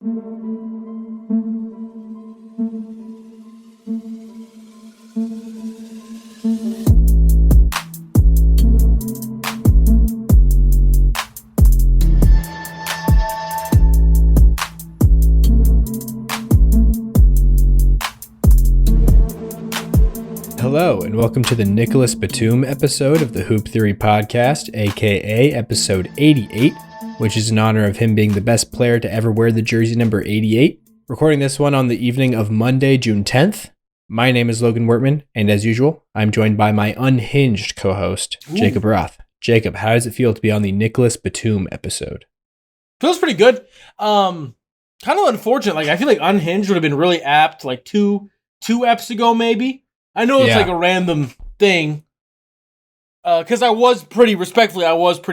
Hello, and welcome to the Nicolas Batum episode of the Hoop Theory Podcast, aka episode 88, which is in honor of him being the best player to ever wear the jersey number 88. Recording this one on the evening of Monday, June 10th. My name is Logan Wertman, and as usual, I'm joined by my unhinged co-host, Jacob Roth. Jacob, how does it feel to be on the Nicolas Batum episode? Feels pretty good. Kind of unfortunate. Like, I feel like unhinged would have been really apt, like two eps ago, maybe. I know it's like a random thing, because I was pretty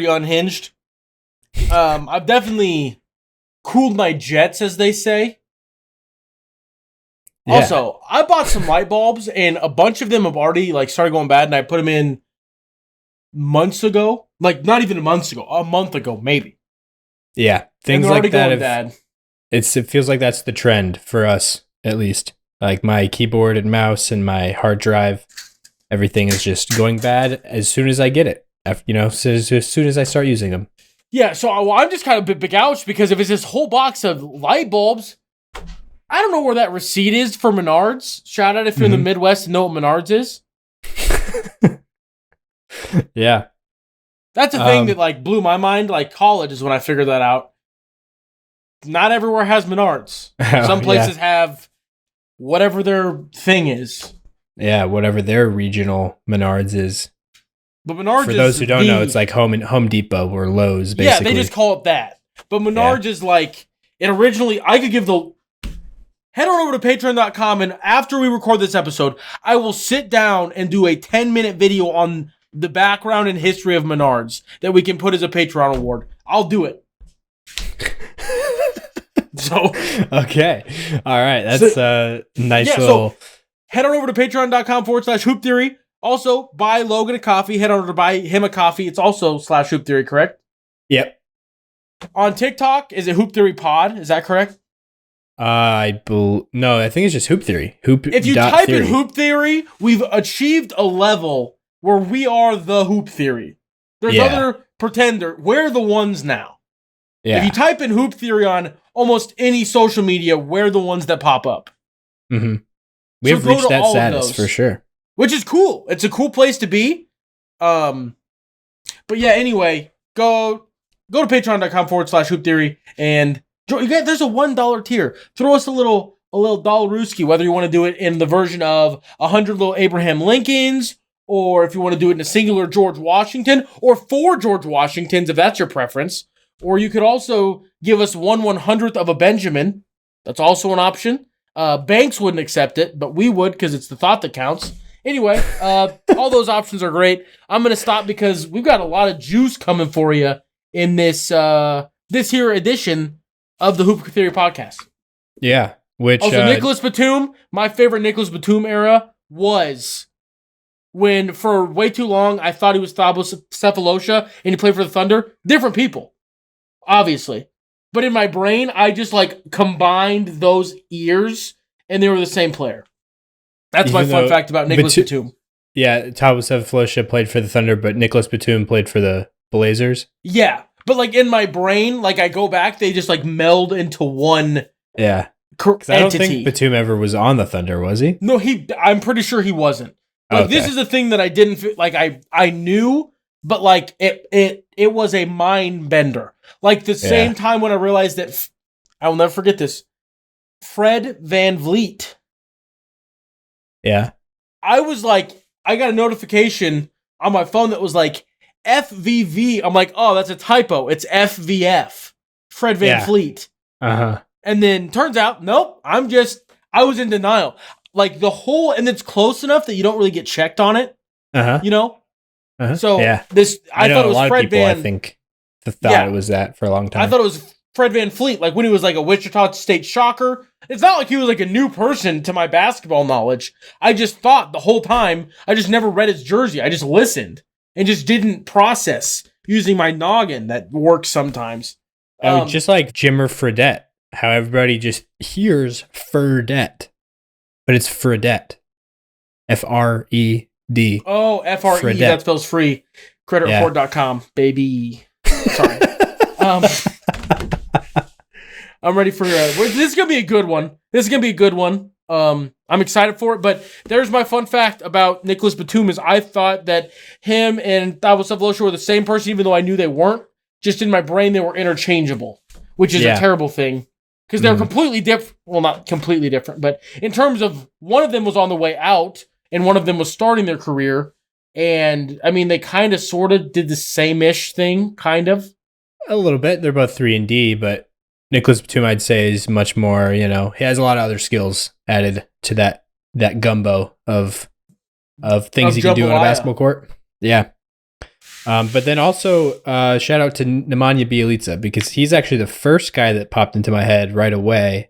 unhinged. I've definitely cooled my jets, as they say. Yeah. Also, I bought some light bulbs, and a bunch of them have already started going bad, and I put them in months ago. Like, not even months ago, a month ago, maybe. Yeah, things like that. It feels like that's the trend for us, at least. Like my keyboard and mouse and my hard drive, everything is just going bad as soon as I get it. As soon as I start using them. Yeah, so I'm just kind of begouched because if it's this whole box of light bulbs, I don't know where that receipt is for Menards. Shout out if you're in the Midwest and know what Menards is. Yeah. That's a thing that blew my mind. Like college is when I figured that out. Not everywhere has Menards. Some places have whatever their thing is. Yeah, whatever their regional Menards is. But Menards, for those who don't know, it's like Home Depot or Lowe's, basically. Yeah, they just call it that. But Menards is like, it originally, I could give head on over to patreon.com, and after we record this episode, I will sit down and do a 10-minute video on the background and history of Menards that we can put as a Patreon award. I'll do it. So okay, all right, that's a nice little. So head on over to patreon.com/hoop theory. Also, buy Logan a coffee. Head on over to buy him a coffee. It's also /hoop theory, correct? Yep. On TikTok, is it Hoop Theory Pod? Is that correct? No, I think it's just Hoop Theory. If you type in Hoop Theory, we've achieved a level where we are the Hoop Theory. There's other pretender. We're the ones now. Yeah. If you type in Hoop Theory on almost any social media, we're the ones that pop up. Mm-hmm. We have reached that status for sure. Which is cool. It's a cool place to be. But yeah, anyway, go to patreon.com/hoop theory and there's a $1 tier. Throw us a little dollarooski, whether you want to do it in the version of 100 little Abraham Lincolns, or if you want to do it in a singular George Washington, or 4 George Washingtons, if that's your preference. Or you could also give us 1/100th of a Benjamin. That's also an option. Banks wouldn't accept it, but we would because it's the thought that counts. Anyway, all those options are great. I'm going to stop because we've got a lot of juice coming for you in this here edition of the Hoop Theory Podcast. Yeah. Which also, Nicolas Batum, my favorite Nicolas Batum era was when for way too long I thought he was Thybulle Cephalosha and he played for the Thunder. Different people. Obviously. But in my brain, I just combined those ears and they were the same player. That's my fun fact about Nicolas Batum. Yeah, Thybulle Cephalosha played for the Thunder, but Nicolas Batum played for the Blazers. Yeah, but in my brain, I go back, they just meld into one entity. I don't think Batum ever was on the Thunder, was he? No, I'm pretty sure he wasn't. This is a thing that I didn't I knew, but it was a mind bender. Same time when I realized that I will never forget this. Fred VanVleet. Yeah. I got a notification on my phone that was FVV. I'm like, oh, that's a typo. It's FVF. Fred VanVleet. Uh-huh. And then turns out, nope, I was in denial. And it's close enough that you don't really get checked on it. Uh-huh. You know? Uh-huh. So I thought it was Fred Van. I think thought it was that for a long time. I thought it was Fred VanVleet, when he was a Wichita State Shocker. It's not like he was a new person to my basketball knowledge. I just thought the whole time, I just never read his jersey. I just listened and just didn't process using my noggin that works sometimes. Just like Jimmer Fredette. how everybody just hears Fredette, but it's Fredette. F-R-E-D. Oh, F-R-E, that spells free. Creditreport.com, baby. Sorry. I'm ready for this is going to be a good one. I'm excited for it, but there's my fun fact about Nicolas Batum is I thought that him and Thybulle Thybulle were the same person, even though I knew they weren't. Just in my brain, they were interchangeable, which is a terrible thing because they're completely different. Well, not completely different, but in terms of one of them was on the way out and one of them was starting their career. And I mean, they kind of sort of did the same-ish thing, kind of. A little bit. They're both 3-and-D, but Nicolas Batum, I'd say, is much more, he has a lot of other skills added to that gumbo of things he can do on a basketball court. Yeah. But then also, shout out to Nemanja Bjelica, because he's actually the first guy that popped into my head right away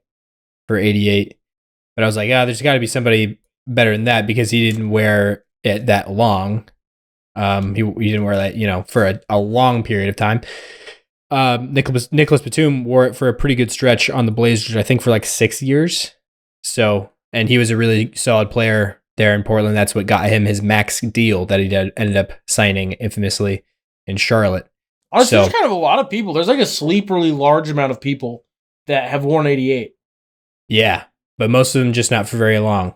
for 88. But I was like, there's got to be somebody better than that because he didn't wear it that long. He didn't wear that, for a long period of time. Nicolas Batum wore it for a pretty good stretch on the Blazers, I think for like 6 years. So, and he was a really solid player there in Portland. That's what got him his max deal that he ended up signing infamously in Charlotte. Honestly, there's kind of a lot of people. There's like a sleeperly large amount of people that have worn 88. Yeah, but most of them just not for very long.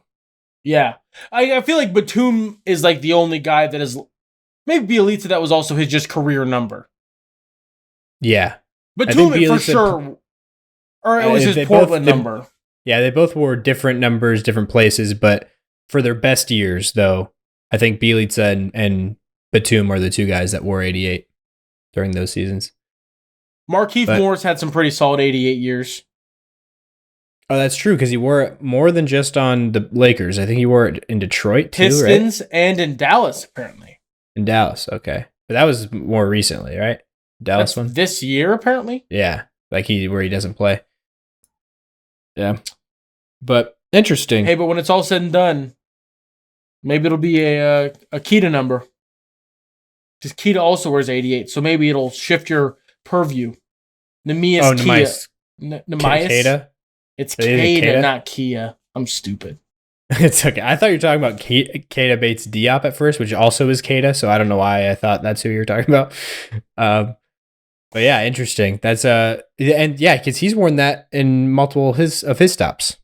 Yeah. I feel like Batum is like the only guy that is, maybe Bjelica, that was also his just career number. Yeah. Batum for sure, or it was his Portland number. Yeah, they both wore different numbers, different places, but for their best years, though, I think Bjelica and Batum are the two guys that wore 88 during those seasons. Markieff Morris had some pretty solid 88 years. Oh, that's true, because he wore it more than just on the Lakers. I think he wore it in Detroit, too, Pistons, right? And in Dallas, apparently. In Dallas, okay. But that was more recently, right? Dallas one? This year, apparently? Yeah, like where he doesn't play. Yeah. But interesting. Hey, but when it's all said and done, maybe it'll be a Keita number. Because Keita also wears 88, so maybe it'll shift your purview. Nemias Keita? It's Keita, not Kia. I'm stupid. It's okay. I thought you were talking about Keita Bates Diop at first, which also is Keita, so I don't know why I thought that's who you were talking about. But yeah, interesting. That's and yeah, because he's worn that in multiple of his stops.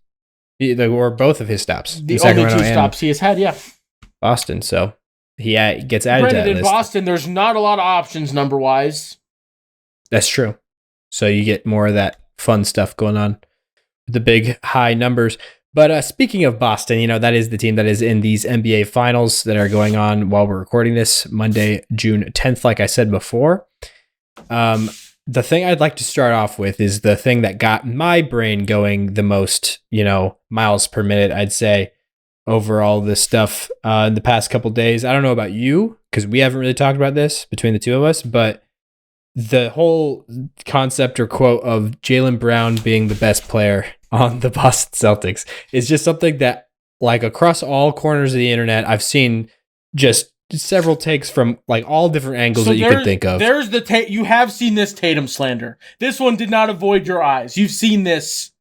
Or both of his stops. The only two stops he has had, yeah. Boston, so he gets added to that in list. Boston, there's not a lot of options number-wise. That's true. So you get more of that fun stuff going on. The big high numbers. But speaking of Boston, that is the team that is in these NBA Finals that are going on while we're recording this Monday, June 10th, like I said before. The thing I'd like to start off with is the thing that got my brain going the most, miles per minute, I'd say, over all this stuff in the past couple days. I don't know about you, because we haven't really talked about this between the two of us, but the whole concept or quote of Jaylen Brown being the best player on the Boston Celtics is just something that, like, across all corners of the internet, I've seen just several takes from like all different angles that you could think of. There's you have seen this Tatum slander. This one did not avoid your eyes. You've seen this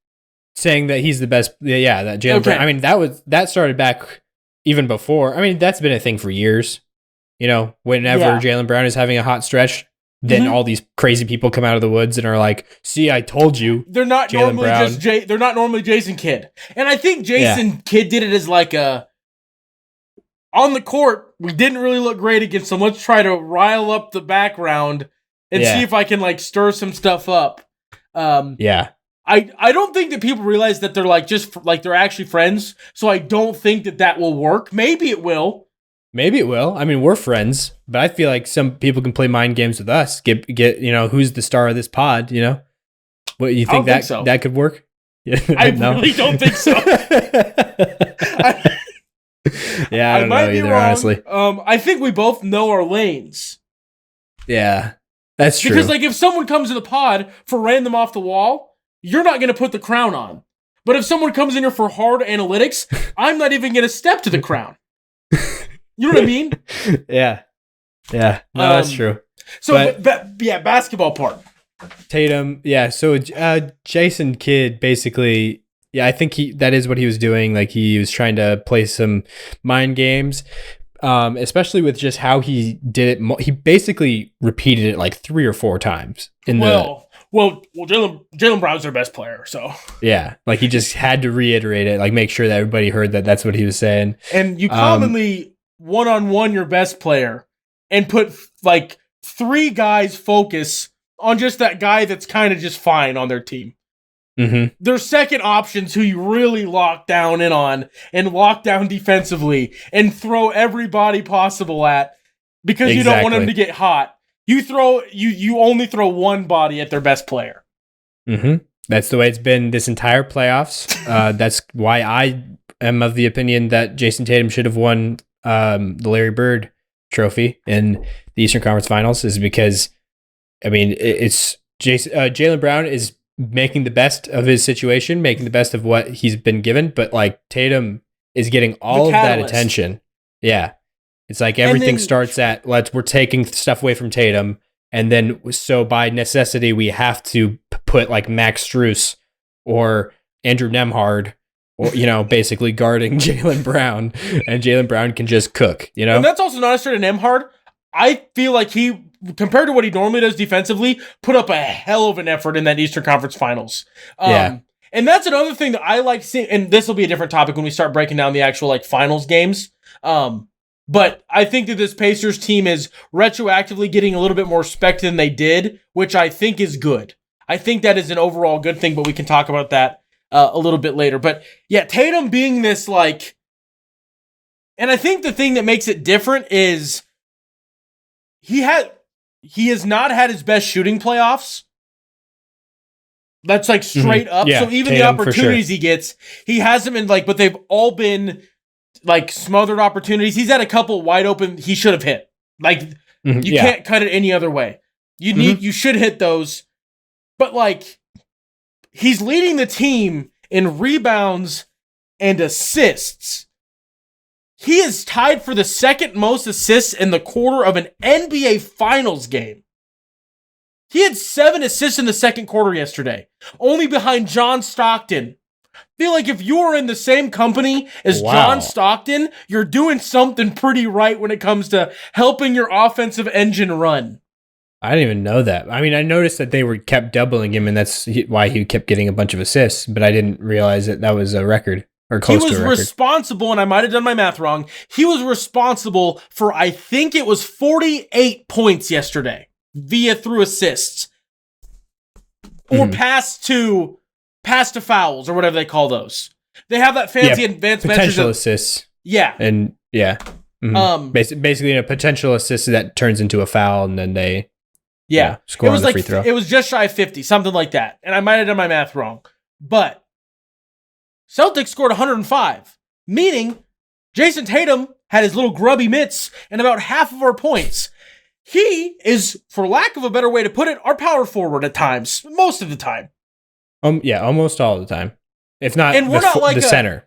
saying that he's the best. Yeah, that Jaylen Brown. I mean, that started back even before. I mean, that's been a thing for years. Whenever Jaylen Brown is having a hot stretch, then all these crazy people come out of the woods and are like, "See, I told you." They're not Jaylen normally Brown. They're not normally Jason Kidd, and I think Jason Kidd did it as like a. On the court, we didn't really look great against them. Let's try to rile up the background and see if I can like stir some stuff up. I don't think that people realize that they're like they're actually friends. So I don't think that will work. Maybe it will. I mean, we're friends, but I feel like some people can play mind games with us. Get who's the star of this pod? What you think that could work? I really don't think so. Yeah, I don't know either, honestly. I think we both know our lanes. Yeah, that's true. Because, like, if someone comes to the pod for random off the wall, you're not going to put the crown on. But if someone comes in here for hard analytics, I'm not even going to step to the crown. You know what I mean? Yeah. No, that's true. So, basketball part. Tatum, yeah. So Jason Kidd basically, yeah, I think that is what he was doing. Like he was trying to play some mind games, especially with just how he did it. He basically repeated it like 3 or 4 times Well, Jaylen Brown's their best player, so yeah, like he just had to reiterate it, like make sure that everybody heard that that's what he was saying. And you commonly one-on-one your best player and put like 3 guys focus on just that guy that's kind of just fine on their team. Mm-hmm. Their second options who you really lock down in on and lock down defensively and throw every body possible at because you don't want them to get hot. You only throw one body at their best player. Mm-hmm. That's the way it's been this entire playoffs. That's why I am of the opinion that Jason Tatum should have won the Larry Bird trophy in the Eastern Conference Finals, is because, I mean, it's Jaylen Brown is making the best of his situation, making the best of what he's been given, but like Tatum is getting all of that attention. Yeah. It's like everything starts at we're taking stuff away from Tatum, and then so by necessity we have to put like Max Strus or Andrew Nembhard, or basically guarding Jaylen Brown, and Jaylen Brown can just cook. And that's also not a straight to Nembhard. I feel like he, compared to what he normally does defensively, put up a hell of an effort in that Eastern Conference Finals. Yeah. And that's another thing that I like seeing, and this will be a different topic when we start breaking down the actual like finals games. But I think that this Pacers team is retroactively getting a little bit more respect than they did, which I think is good. I think that is an overall good thing, but we can talk about that a little bit later. But yeah, Tatum being this like, and I think the thing that makes it different is he has not had his best shooting playoffs. That's like straight up. Yeah, so even Tatum, the opportunities he gets, he hasn't been like, but they've all been like smothered opportunities. He's had a couple wide open he should have hit. Like you can't cut it any other way. You should hit those. But like he's leading the team in rebounds and assists. He is tied for the second most assists in the quarter of an NBA Finals game. He had 7 assists in the second quarter yesterday, only behind John Stockton. Feel like if you were in the same company as John Stockton, you're doing something pretty right when it comes to helping your offensive engine run. I didn't even know that. I mean, I noticed that they kept doubling him, and that's why he kept getting a bunch of assists, but I didn't realize that was a record or close to a record. He was responsible, and I might have done my math wrong, he was responsible for, I think it was 48 points yesterday through assists. Or pass to fouls, or whatever they call those. They have that fancy advanced measures potential assists. Yeah. And yeah. Mm-hmm. Basically a potential assist that turns into a foul, and then they score on the free throw. It was just shy of 50, something like that. And I might have done my math wrong. But Celtics scored 105, meaning Jason Tatum had his little grubby mitts and about half of our points. He is, for lack of a better way to put it, our power forward at times, most of the time. Yeah, almost all the time. If not, and we're not like the center.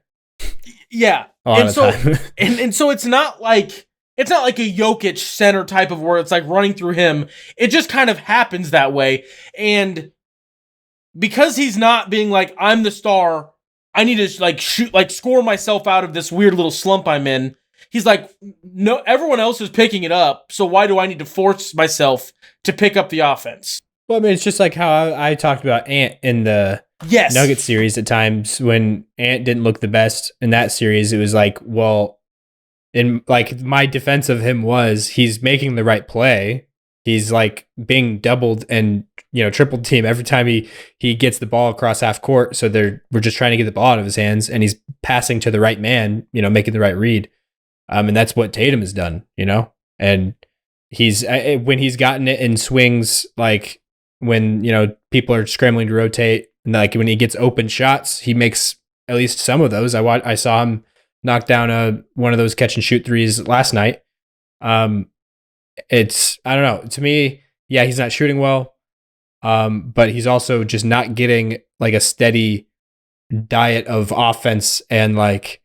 Yeah. And so and so it's not like a Jokic center type of where it's like running through him. It just kind of happens that way. And because he's not being like, I'm the star, I need to like shoot, like score myself out of this weird little slump I'm in. He's like, no, everyone else is picking it up, so why do I need to force myself to pick up the offense? Well, I mean, it's just like how I talked about Ant in the Nuggets series at times. When Ant didn't look the best in that series, it was like, well, in like my defense of him was he's making the right play. He's like being doubled and triple team every time he gets the ball across half court. So we're just trying to get the ball out of his hands, and he's passing to the right man, making the right read. And that's what Tatum has done, and he's when he's gotten it in swings, like when, people are scrambling to rotate, and like when he gets open shots, he makes at least some of those. I saw him knock down one of those catch and shoot threes last night. It's, I don't know, to me, yeah, he's not shooting well. But he's also just not getting like a steady diet of offense and like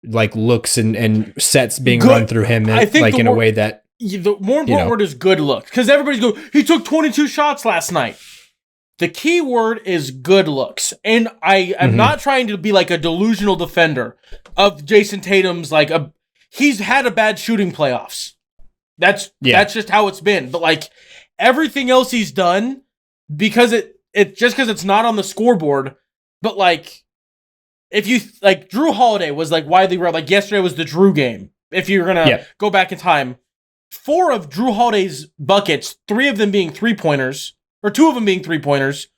looks and sets being run through him in a way that the more important word is good looks, because everybody's going, he took 22 shots last night. The key word is good looks. And I am not trying to be like a delusional defender of Jason Tatum's, like, he's had a bad shooting playoffs. That's just how it's been. But like everything else he's done, because it's not on the scoreboard, but like if you like Jrue Holiday was like widely read, like yesterday was the Jrue game. If you're gonna go back in time, 4 of Jrue Holiday's buckets, 3 of them being 3-pointers, or 2 of them being 3-pointers,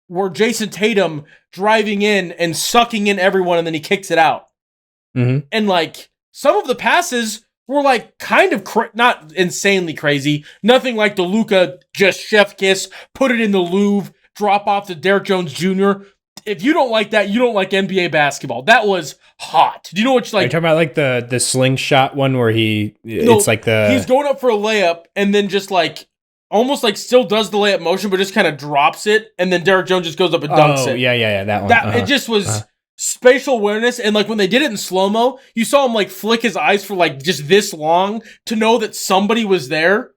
were Jason Tatum driving in and sucking in everyone, and then he kicks it out. And like some of the passes were like kind of not insanely crazy. Nothing like the Luka just chef kiss, put it in the Louvre, drop off to Derrick Jones Jr. If you don't like that, you don't like NBA basketball. That was hot. Do you know what like? Are you talking about like the slingshot one where he's going up for a layup and then just like almost like still does the layup motion, but just kind of drops it, and then Derrick Jones just goes up and dunks it. Yeah, that one. It just was spatial awareness, and like when they did it in slow-mo, you saw him like flick his eyes for like just this long to know that somebody was there.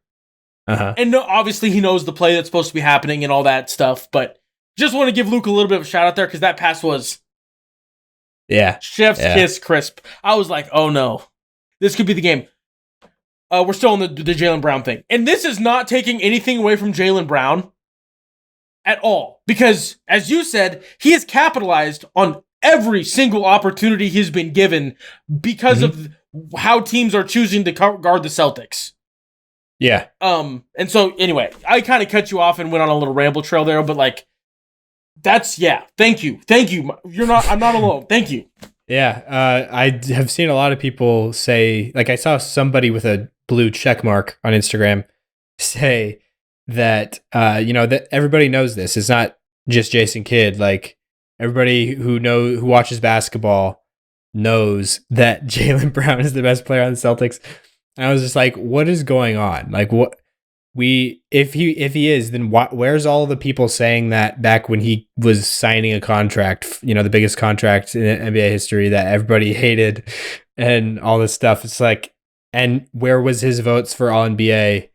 And obviously he knows the play that's supposed to be happening and all that stuff, but just want to give Luke a little bit of a shout out there because that pass was chef's kiss crisp. I was like, oh no, this could be the game. We're still on the Jaylen Brown thing. And this is not taking anything away from Jaylen Brown at all. Because, as you said, he has capitalized on every single opportunity he's been given because of how teams are choosing to guard the Celtics. Yeah. And so, anyway, I kind of cut you off and went on a little ramble trail there, but like, thank you. I'm not alone. Thank you. Yeah, I have seen a lot of people say, like I saw somebody with a blue check mark on Instagram say that, that everybody knows this. It's not just Jason Kidd. Like everybody who watches basketball knows that Jaylen Brown is the best player on the Celtics. And I was just like, what is going on? Like if he is, then where's all the people saying that back when he was signing a contract, the biggest contract in NBA history that everybody hated and all this stuff. It's like, and where was his votes for All NBA,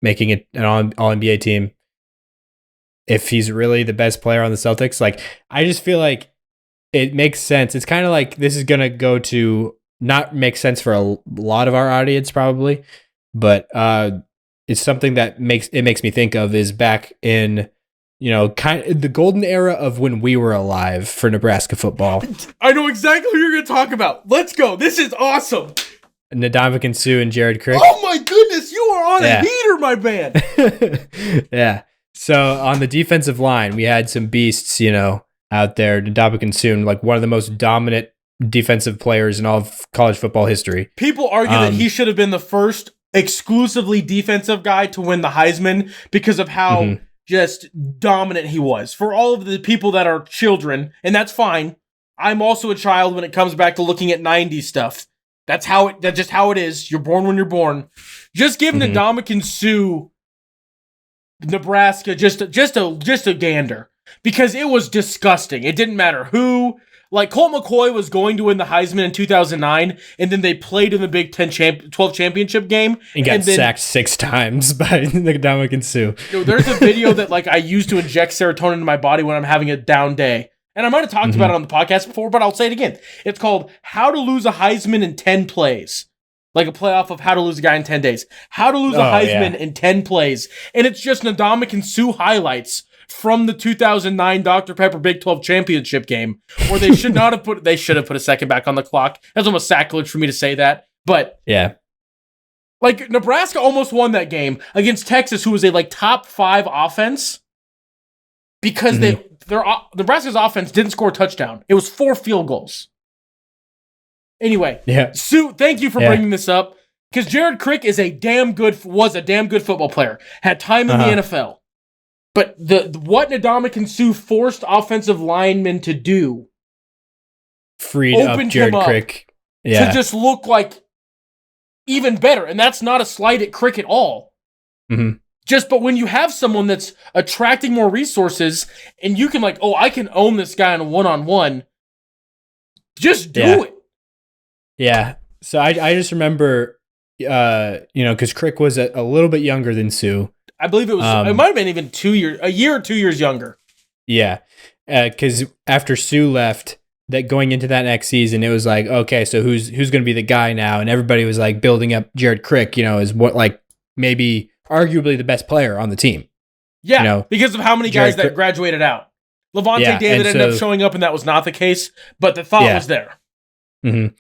making it an All NBA team? If he's really the best player on the Celtics, like, I just feel like it makes sense. It's kind of like this is going to go to not make sense for a lot of our audience probably, but, it's something that makes me think of is back in, kind of the golden era of when we were alive for Nebraska football. I know exactly who you're going to talk about. Let's go. This is awesome. Ndamukong Suh and Jared Crick. Oh my goodness, you are on a heater, my man. Yeah. So on the defensive line, we had some beasts, out there. Ndamukong Suh, like one of the most dominant defensive players in all of college football history. People argue that he should have been the first exclusively defensive guy to win the Heisman because of how just dominant he was. For all of the people that are children, and that's fine. I'm also a child when it comes back to looking at 90s stuff. That's just how it is. You're born when you're born. Just give Ndamukong Suh Nebraska just a gander because it was disgusting. It didn't matter who. Like, Colt McCoy was going to win the Heisman in 2009, and then they played in the Big 12 championship game. And got sacked 6 times by Ndamukong Suh. There's a video that like I use to inject serotonin into my body when I'm having a down day. And I might have talked about it on the podcast before, but I'll say it again. It's called How to Lose a Heisman in 10 Plays. Like a playoff of How to Lose a Guy in 10 Days. How to Lose a Heisman in 10 Plays. And it's just Ndamukong Suh highlights from the 2009 Dr. Pepper Big 12 championship game, where they should have put a second back on the clock. That's almost sacrilege for me to say that. But yeah, like Nebraska almost won that game against Texas, who was a like top 5 offense, because Nebraska's offense didn't score a touchdown. It was 4 field goals. Anyway, Sue, thank you for bringing this up, because Jared Crick was a damn good football player, had time in the NFL. But what Ndamukong Suh forced offensive linemen to do freed up Jared Crick to just look like even better. And that's not a slight at Crick at all. But when you have someone that's attracting more resources and you can I can own this guy in a one-on-one, just do it. Yeah. So I just remember, because Crick was a little bit younger than Suh. I believe it was. It might have been even a year or 2 years younger. Yeah, because after Suh left, that going into that next season, it was like, okay, so who's going to be the guy now? And everybody was like building up Suh Crick, as what like maybe arguably the best player on the team. Yeah, because of how many guys that graduated out. Levante David ended up showing up, and that was not the case, but the thought was there. Mm-hmm.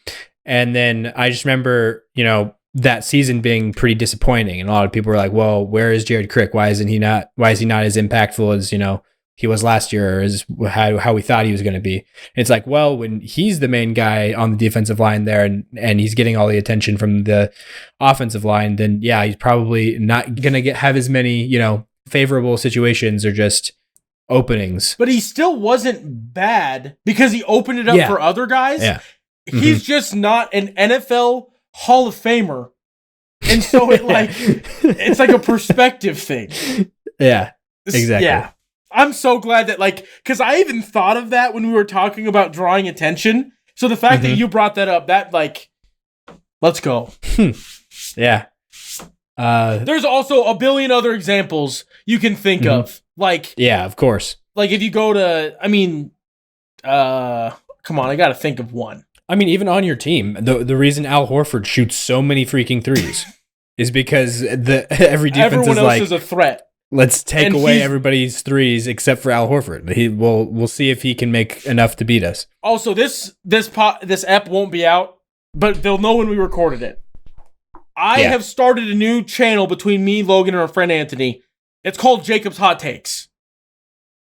And then I just remember, that season being pretty disappointing, and a lot of people were like, "Well, where is Suh Crick? Why is he not as impactful as he was last year, or as how we thought he was going to be?" And it's like, well, when he's the main guy on the defensive line there, and he's getting all the attention from the offensive line, then yeah, he's probably not going to have as many favorable situations or just openings. But he still wasn't bad because he opened it up for other guys. Yeah. He's just not an NFL Hall of Famer. And so it's like a perspective thing. Yeah, exactly. Yeah. I'm so glad that because I even thought of that when we were talking about drawing attention. So the fact that you brought that up, that let's go. Yeah. There's also a billion other examples you can think of. Yeah, of course. If you go to, come on, I got to think of one. Even on your team, the reason Al Horford shoots so many freaking threes is because every defense everyone else is a threat. Let's take away everybody's threes except for Al Horford. We'll see if he can make enough to beat us. Also, this ep won't be out, but they'll know when we recorded it. I have started a new channel between me, Logan, and our friend Anthony. It's called Jacob's Hot Takes.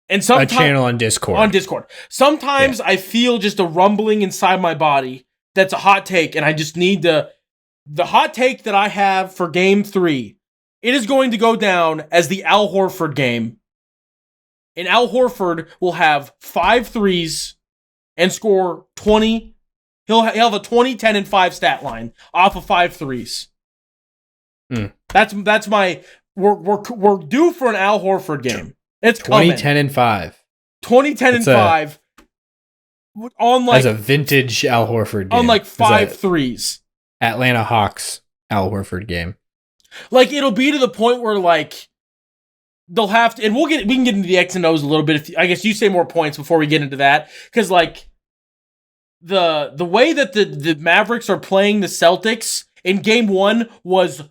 And a channel on Discord. Sometimes I feel just a rumbling inside my body that's a hot take, and I just need the hot take that I have for Game 3. It is going to go down as the Al Horford game. And Al Horford will have 5 threes and score 20. He'll have a 20, 10, and 5 stat line off of 5 threes. That's my... We're due for an Al Horford game. It's 20, coming. 10, and 5. 20, 10, and 5. On as a vintage Al Horford game. On 5 threes. Atlanta Hawks Al Horford game. It'll be to the point where they'll have to, and we can get into the X and O's a little bit. I guess you say more points before we get into that, because the way that the Mavericks are playing the Celtics in Game 1 was,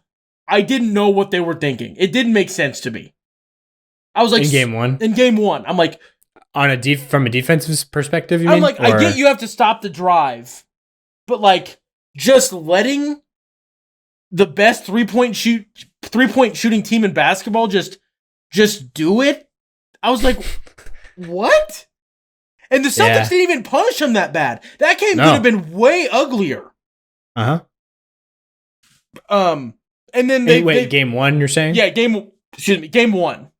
I didn't know what they were thinking. It didn't make sense to me. I was like, in Game 1? In Game 1. I'm like, from a defensive perspective, you mean? I'm like, I get you have to stop the drive, but just letting the best three-point shooting team in basketball just do it? I was like, what? And the Celtics didn't even punish them that bad. That game could have been way uglier. Uh-huh. And then Game 1, you're saying? Yeah, Game 1.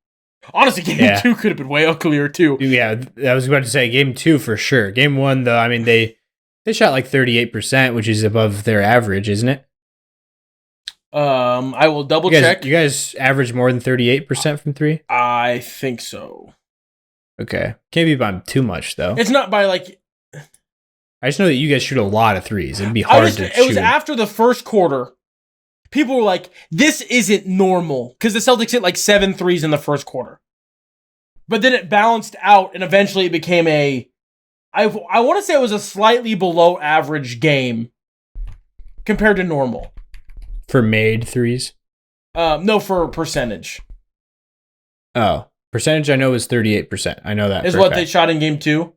Honestly, Game 2 could have been way uglier too. Yeah, I was about to say Game 2 for sure. Game 1, though, they shot 38%, which is above their average, isn't it? I will double check. You guys average more than 38% from 3? I think so. Okay. Can't be by too much, though. It's not by I just know that you guys shoot a lot of threes. It'd be hard to shoot. It was after the first quarter. People were like, this isn't normal. Because the Celtics hit 7 threes in the first quarter. But then it balanced out, and eventually it became I want to say it was a slightly below average game compared to normal. For made threes? No, for percentage. Oh. Percentage I know is 38%. I know that. Is what they shot in Game 2?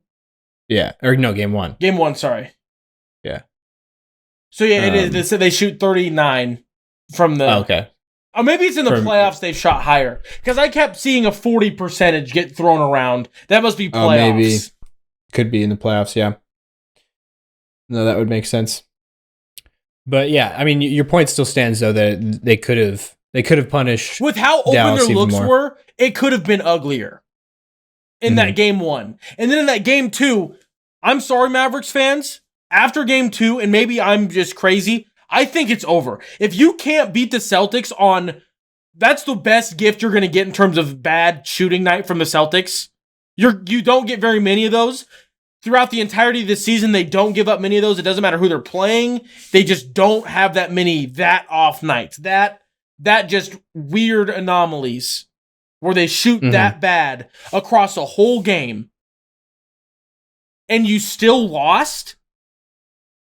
Yeah. Or no, Game 1. Game 1, sorry. Yeah. So yeah, it is. They said they shoot 39 from the... Oh, okay. Or maybe it's in the playoffs they've shot higher. Because I kept seeing a 40 percentage get thrown around. That must be playoffs. Maybe. Could be in the playoffs, yeah. No, that would make sense. But yeah, your point still stands, though, that they could have punished with how open Dallas their looks more. were, it could have been uglier in that Game 1. And then in that Game 2, I'm sorry, Mavericks fans, after Game 2, and maybe I'm just crazy, I think it's over. If you can't beat the Celtics that's the best gift you're going to get in terms of bad shooting night from the Celtics. You don't get very many of those. Throughout the entirety of the season, they don't give up many of those. It doesn't matter who they're playing. They just don't have that many off nights. That that just weird anomalies where they shoot that bad across a whole game and you still lost?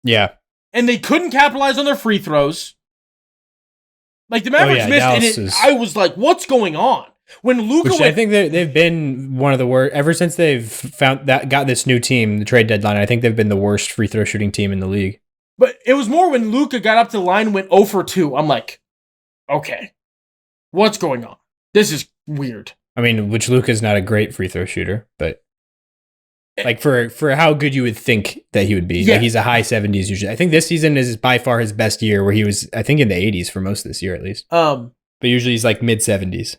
Yeah. And they couldn't capitalize on their free throws. Like the Mavericks missed, and I was like, what's going on? When Luka I think they've been one of the worst ever since they've got this new team, the trade deadline. I think they've been the worst free throw shooting team in the league. But it was more when Luka got up to the line and went 0 for 2. I'm like, okay, what's going on? This is weird. I mean, which Luka's not a great free throw shooter, but like for how good you would think that he would be. Yeah. Like he's a high 70s usually. I think this season is by far his best year, where he was, I think, in the 80s for most of this year at least. But usually he's like mid 70s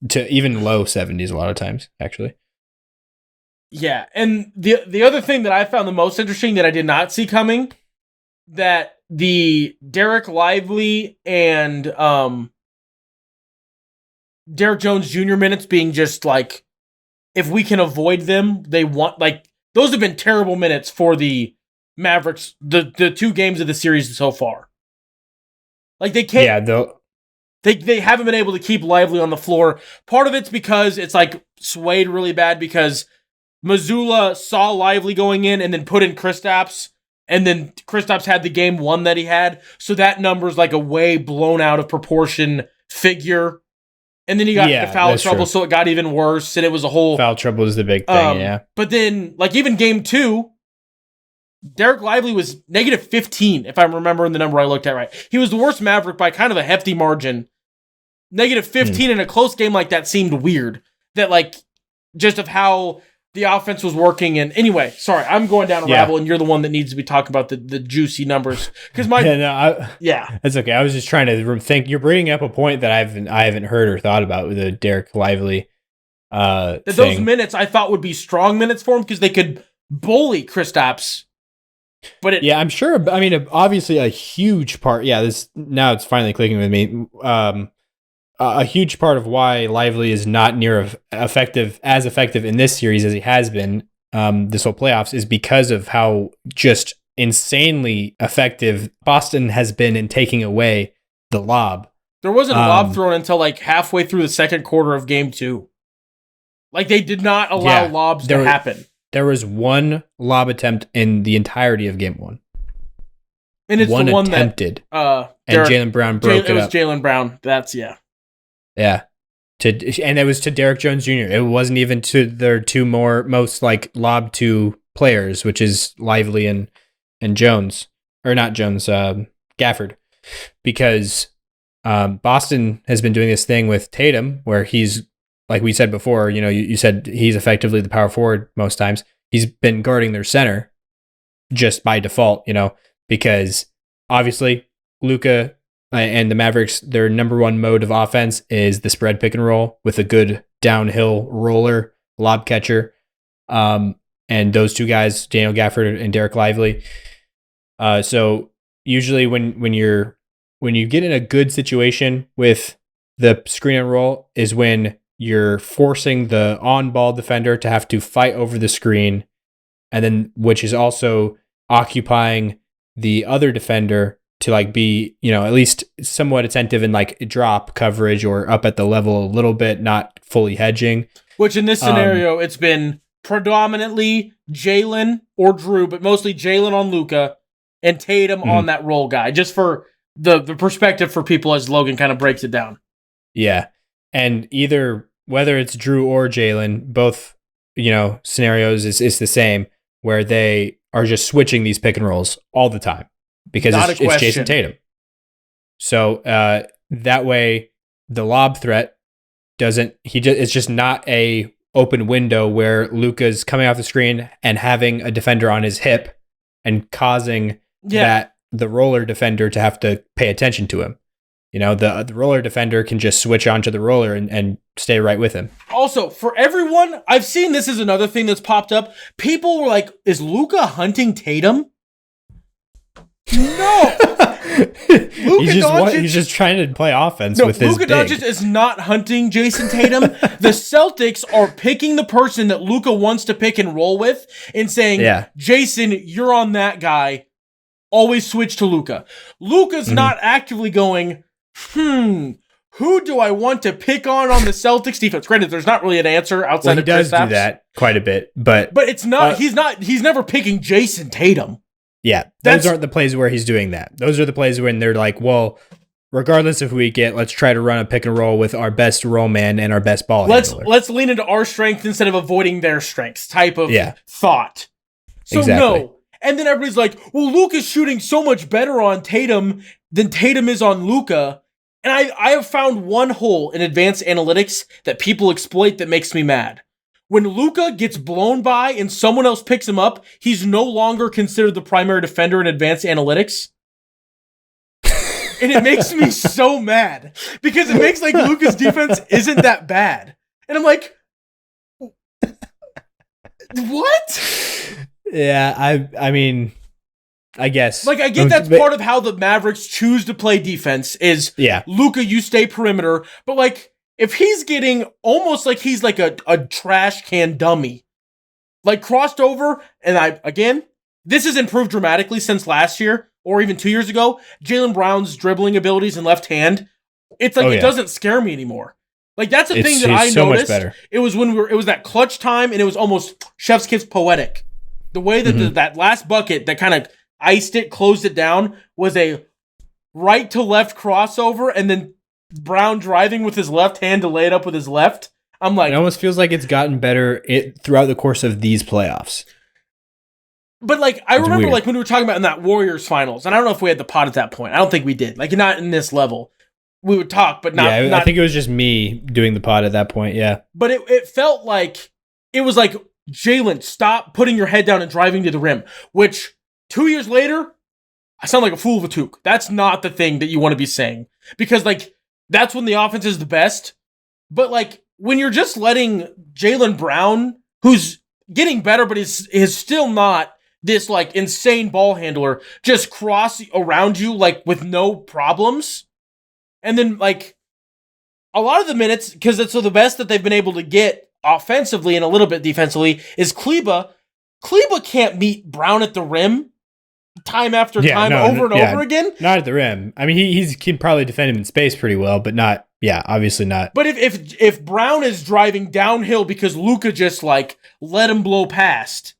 to even low 70s a lot of times, actually. Yeah, and the other thing that I found the most interesting that I did not see coming, that the Derek Lively and Derrick Jones Jr. minutes being just like, if we can avoid them, they want, like, those have been terrible minutes for the Mavericks, the 2 games of the series so far. Like, they can't. Yeah, they haven't been able to keep Lively on the floor. Part of it's because it's like swayed really bad because Mazzulla saw Lively going in and then put in Kristaps, and then Kristaps had the game 1 that he had. So that number's like a way blown out of proportion figure. And then he got into foul trouble, so it got even worse, and it was a whole... Foul trouble is the big thing, yeah. But then, like, even game 2, Derek Lively was negative 15, if I'm remembering the number I looked at right. He was the worst Maverick by kind of a hefty margin. Negative 15 in a close game like that seemed weird. That, like, just of how the offense was working. And anyway, sorry, I'm going down a rabbit, and you're the one that needs to be talking about the juicy numbers. Because that's okay. I was just trying to think. You're bringing up a point that I haven't heard or thought about with the Derek Lively. Those minutes I thought would be strong minutes for him because they could bully Kristaps. But I'm sure. I mean, obviously, a huge part. Yeah, now it's finally clicking with me. A huge part of why Lively is not near as effective in this series as he has been this whole playoffs is because of how just insanely effective Boston has been in taking away the lob. There wasn't a lob thrown until like halfway through the second quarter of game 2. Like they did not allow lobs to happen. There was one lob attempt in the entirety of game 1. And it's one the one attempted, that and Jaylen Brown broke it up. It was Jaylen Brown. Yeah. And it was to Derrick Jones Jr. It wasn't even to their two most like lob to players, which is Lively and Jones, or not Jones, Gafford, because Boston has been doing this thing with Tatum where he's, like we said before, you said he's effectively the power forward most times. He's been guarding their center just by default, because obviously Luka and the Mavericks, their number one mode of offense is the spread pick and roll with a good downhill roller, lob catcher. And those two guys, Daniel Gafford and Derek Lively. So usually when you get in a good situation with the screen and roll is when you're forcing the on-ball defender to have to fight over the screen, and then which is also occupying the other defender to like be, at least somewhat attentive in like drop coverage or up at the level a little bit, not fully hedging. Which in this scenario, it's been predominantly Jaylen or Jrue, but mostly Jaylen on Luka and Tatum on that roll guy, just for the perspective for people as Logan kind of breaks it down. Yeah. And whether it's Jrue or Jaylen, both, scenarios is the same, where they are just switching these pick and rolls all the time. Because it's Jason Tatum. So that way the lob threat it's just not a open window where Luka's coming off the screen and having a defender on his hip and causing the roller defender to have to pay attention to him. The roller defender can just switch onto the roller and stay right with him. Also, for everyone, I've seen this is another thing that's popped up. People were like, is Luka hunting Tatum? No, he's just trying to play offense with his Luka Doncic is not hunting Jason Tatum. The Celtics are picking the person that Luka wants to pick and roll with and saying, Jason, you're on that guy. Always switch to Luka. Luka's not actively going, who do I want to pick on the Celtics defense? Granted, there's not really an answer outside of Kristaps. He does do that quite a bit, but it's not. He's never picking Jason Tatum. Yeah, those aren't the plays where he's doing that. Those are the plays when they're like, well, regardless of who we get, let's try to run a pick and roll with our best roll man and our best ball handler. Let's lean into our strength instead of avoiding their strengths type of thought. So exactly. No. And then everybody's like, well, Luka's shooting so much better on Tatum than Tatum is on Luka. And I have found one hole in advanced analytics that people exploit that makes me mad. When Luka gets blown by and someone else picks him up, he's no longer considered the primary defender in advanced analytics. And it makes me so mad because it makes like Luka's defense isn't that bad. And I'm like, what? Yeah, I mean, I guess. Like, I get that's part of how the Mavericks choose to play defense is Luka, you stay perimeter. But, like, if he's getting almost like he's like a trash can dummy, like crossed over, and this has improved dramatically since last year or even 2 years ago. Jaylen Brown's dribbling abilities and left hand, it's like it doesn't scare me anymore. Like, that's a thing that I noticed. Much better. It was when it was that clutch time, and it was almost chef's kiss poetic. The way that that last bucket that kind of iced it, closed it down, was a right to left crossover, and then Brown driving with his left hand to lay it up with his left. I'm like, it almost feels like it's gotten better throughout the course of these playoffs. But like, I remember like when we were talking about in that Warriors finals, and I don't know if we had the pod at that point. I don't think we did. Like, not in this level. We would talk, but not. Yeah, I think it was just me doing the pod at that point. Yeah, but it felt like it was like, Jaylen, stop putting your head down and driving to the rim. Which 2 years later, I sound like a fool of a toque. That's not the thing that you want to be saying, because like that's when the offense is the best. But like when you're just letting Jaylen Brown, who's getting better but is still not this like insane ball handler, just cross around you like with no problems. And then like a lot of the minutes, because it's the best that they've been able to get offensively and a little bit defensively, is Kleba. Kleba can't meet Brown at the rim time after time over and over again. Not at the rim. I mean, he can probably defend him in space pretty well, but not, obviously not. But if Brown is driving downhill because Luka just like let him blow past.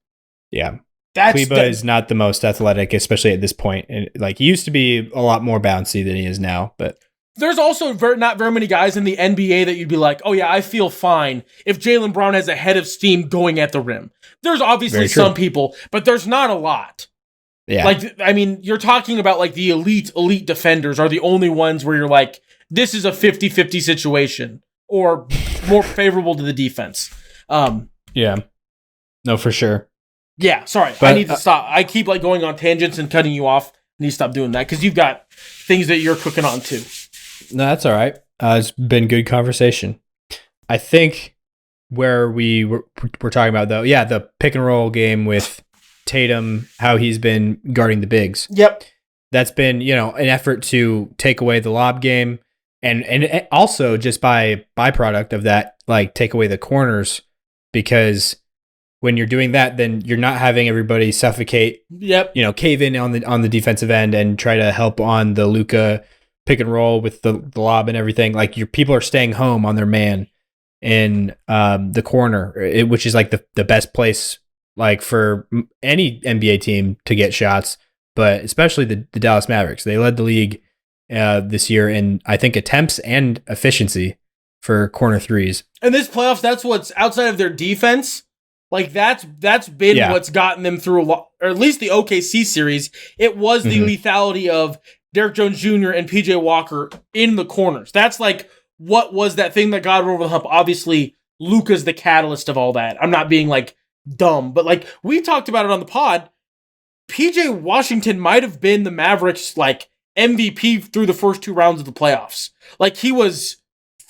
Yeah. Kleba is not the most athletic, especially at this point. And like, he used to be a lot more bouncy than he is now, but there's also not very many guys in the NBA that you'd be like, oh yeah, I feel fine if Jaylen Brown has a head of steam going at the rim. There's obviously some people, but there's not a lot. Yeah. Like, I mean, you're talking about like the elite defenders are the only ones where you're like, this is a 50-50 situation or more favorable to the defense. Yeah. No, for sure. Yeah, sorry. But, I need to stop. I keep like going on tangents and cutting you off. I need to stop doing that because you've got things that you're cooking on too. No, that's all right. It's been good conversation. I think where we're talking about, though, the pick and roll game with Tatum, how he's been guarding the bigs. Yep. That's been, an effort to take away the lob game and also just by byproduct of that, like take away the corners, because when you're doing that, then you're not having everybody suffocate, cave in on the defensive end and try to help on the Luka pick and roll with the lob and everything. Like, your people are staying home on their man in the corner, which is like the best place like for any NBA team to get shots, but especially the Dallas Mavericks. They led the league this year in, I think, attempts and efficiency for corner threes. And this playoffs, that's what's outside of their defense. Like, that's been what's gotten them through a lot, or at least the OKC series. It was the lethality of Derrick Jones Jr. and PJ Walker in the corners. That's like what was that thing that got over the hump. Obviously, Luka's the catalyst of all that. I'm not being like dumb, but like we talked about it on the pod. PJ Washington might have been the Mavericks like MVP through the first two rounds of the playoffs. Like, he was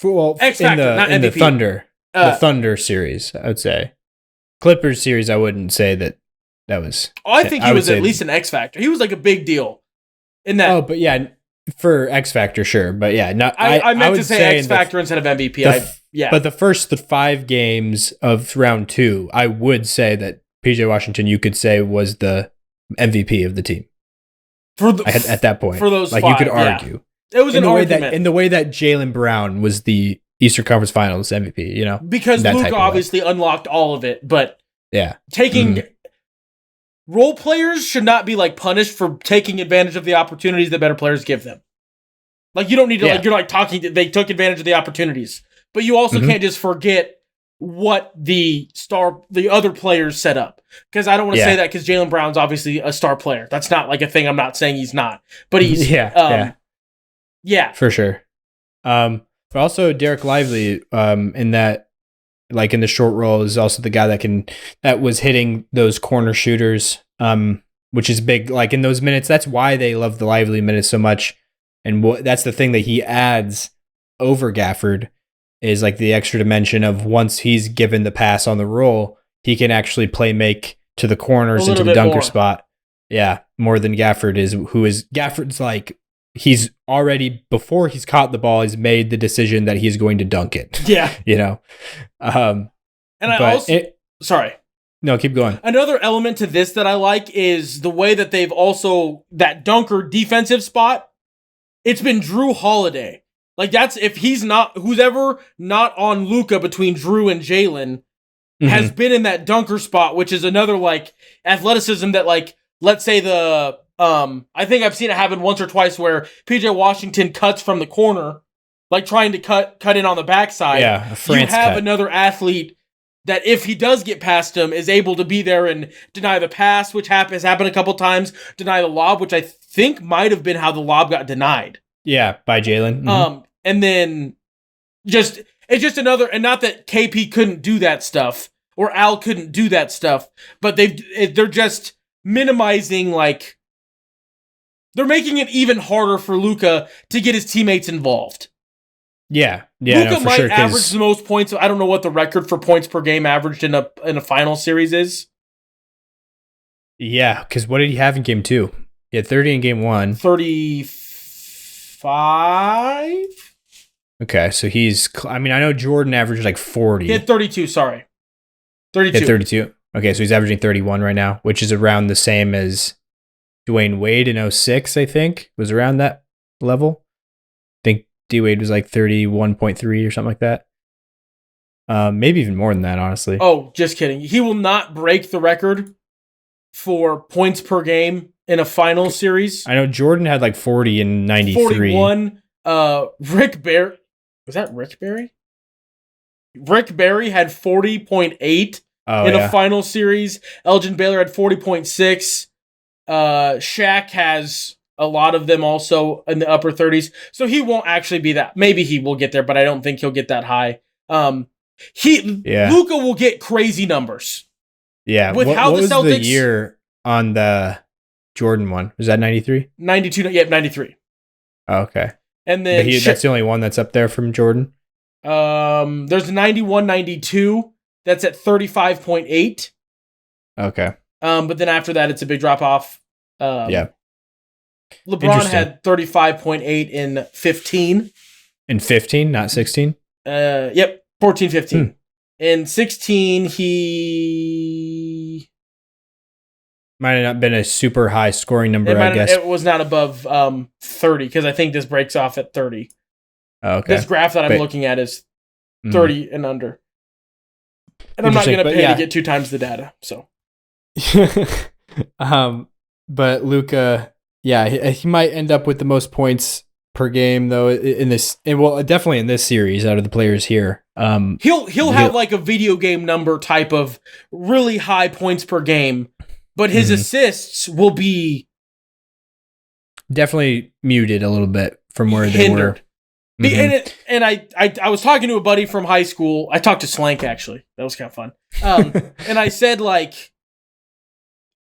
X Factor, not MVP. In the Thunder series, I would say. Clippers series, I wouldn't say that was. Oh, I think he was at least an X Factor. He was like a big deal in that. Oh, but yeah, for X Factor, sure. But yeah, I meant to say X Factor instead of MVP. But the first 5 games of round 2, I would say that PJ Washington, you could say, was the MVP of the team. At that point, for those like 5, you could argue. It was an argument. In the way that Jaylen Brown was the Eastern Conference Finals MVP, you know? Because Luka obviously unlocked all of it, but taking role players should not be like punished for taking advantage of the opportunities that better players give them. Like you don't need to like you're like talking they took advantage of the opportunities. But you also can't just forget what the other players set up. Because I don't want to say that because Jaylen Brown's obviously a star player. That's not like a thing. I'm not saying he's not. But he's for sure. But also Derek Lively, in that, like in the short roll, is also the guy that was hitting those corner shooters, which is big. Like in those minutes, that's why they love the Lively minutes so much, and that's the thing that he adds over Gafford is like the extra dimension of once he's given the pass on the roll, he can actually make to the corners into the dunker spot. Yeah, more than Gafford is. Gafford's like. He's already, before he's caught the ball, he's made the decision that he's going to dunk it. Yeah. You know? Sorry. No, keep going. Another element to this that I like is the way that they've also, that dunker defensive spot, it's been Jrue Holiday. Like that's, if he's not, who's ever not on Luka between Jrue and Jaylen has been in that dunker spot, which is another like athleticism that like, let's say I think I've seen it happen once or twice where PJ Washington cuts from the corner, like trying to cut in on the backside. Yeah, you have another athlete that if he does get past him is able to be there and deny the pass, which has happened a couple times, deny the lob, which I think might have been how the lob got denied. Yeah, by Jaylen. And then it's just another, and not that KP couldn't do that stuff or Al couldn't do that stuff, but they're just minimizing like. They're making it even harder for Luka to get his teammates involved. Yeah, Luka might average the most points. I don't know what the record for points per game averaged in a final series is. Yeah, because what did he have in game 2? He had 30 in game 1. 35? Okay, so I know Jordan averaged like 40. He had 32, sorry. 32. He had 32. Okay, so he's averaging 31 right now, which is around the same as Dwayne Wade in 06, I think, was around that level. I think D Wade was like 31.3 or something like that. Maybe even more than that, honestly. Oh, just kidding. He will not break the record for points per game in a final series. I know Jordan had like 40 in 93. 41. Rick Barry. Was that Rick Barry? Rick Barry had 40.8 in a final series. Elgin Baylor had 40.6. Shaq has a lot of them also in the upper 30s, so he won't actually be that. Maybe he will get there, but I don't think he'll get that high. Luka will get crazy numbers. Yeah, with what was the year on the Jordan one? Was that 93? 92. Yeah, 93. Oh, okay, and then that's the only one that's up there from Jordan. There's 91, 92. That's at 35.8. Okay. But then after that, it's a big drop off. LeBron had 35.8 in 15. In 15, not 16? Yep, 14, 15. In 16, he might have not been a super high scoring number, I guess. It was not above 30, because I think this breaks off at 30. Oh, okay. This graph that I'm looking at is 30 and under. And I'm not going to pay to get 2 times the data, so... But Luka, he might end up with the most points per game though in this, definitely in this series out of the players here. He'll have like a video game number type of really high points per game, but his assists will be definitely muted a little bit from where they were. And I was talking to a buddy from high school. I talked to Slank actually. That was kind of fun. And I said like,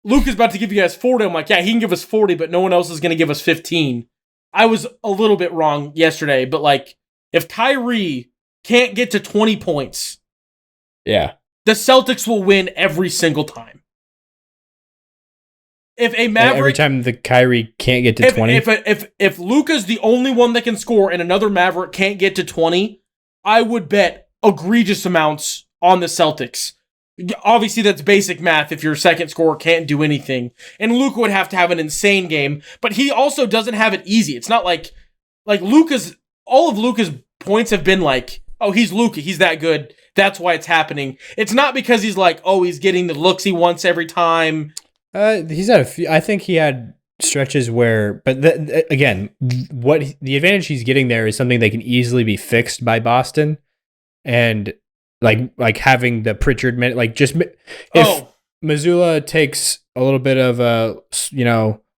Luka's about to give you guys 40. I'm like, yeah, he can give us 40, but no one else is going to give us 15. I was a little bit wrong yesterday, but like, if Kyrie can't get to 20 points, the Celtics will win every single time. If a Maverick, every time the Kyrie can't get to 20, if Luka's the only one that can score and another Maverick can't get to 20, I would bet egregious amounts on the Celtics. Obviously, that's basic math if your second scorer can't do anything. And Luka would have to have an insane game, but he also doesn't have it easy. It's not like like all of Luka's points have been like, oh, he's Luka, he's that good. That's why it's happening. It's not because he's like, oh, he's getting the looks he wants every time. He's had a few. I think he had stretches where, but again, what the advantage he's getting there is something that can easily be fixed by Boston, and like having the Pritchard minute, like just if Mazzulla takes a little bit of a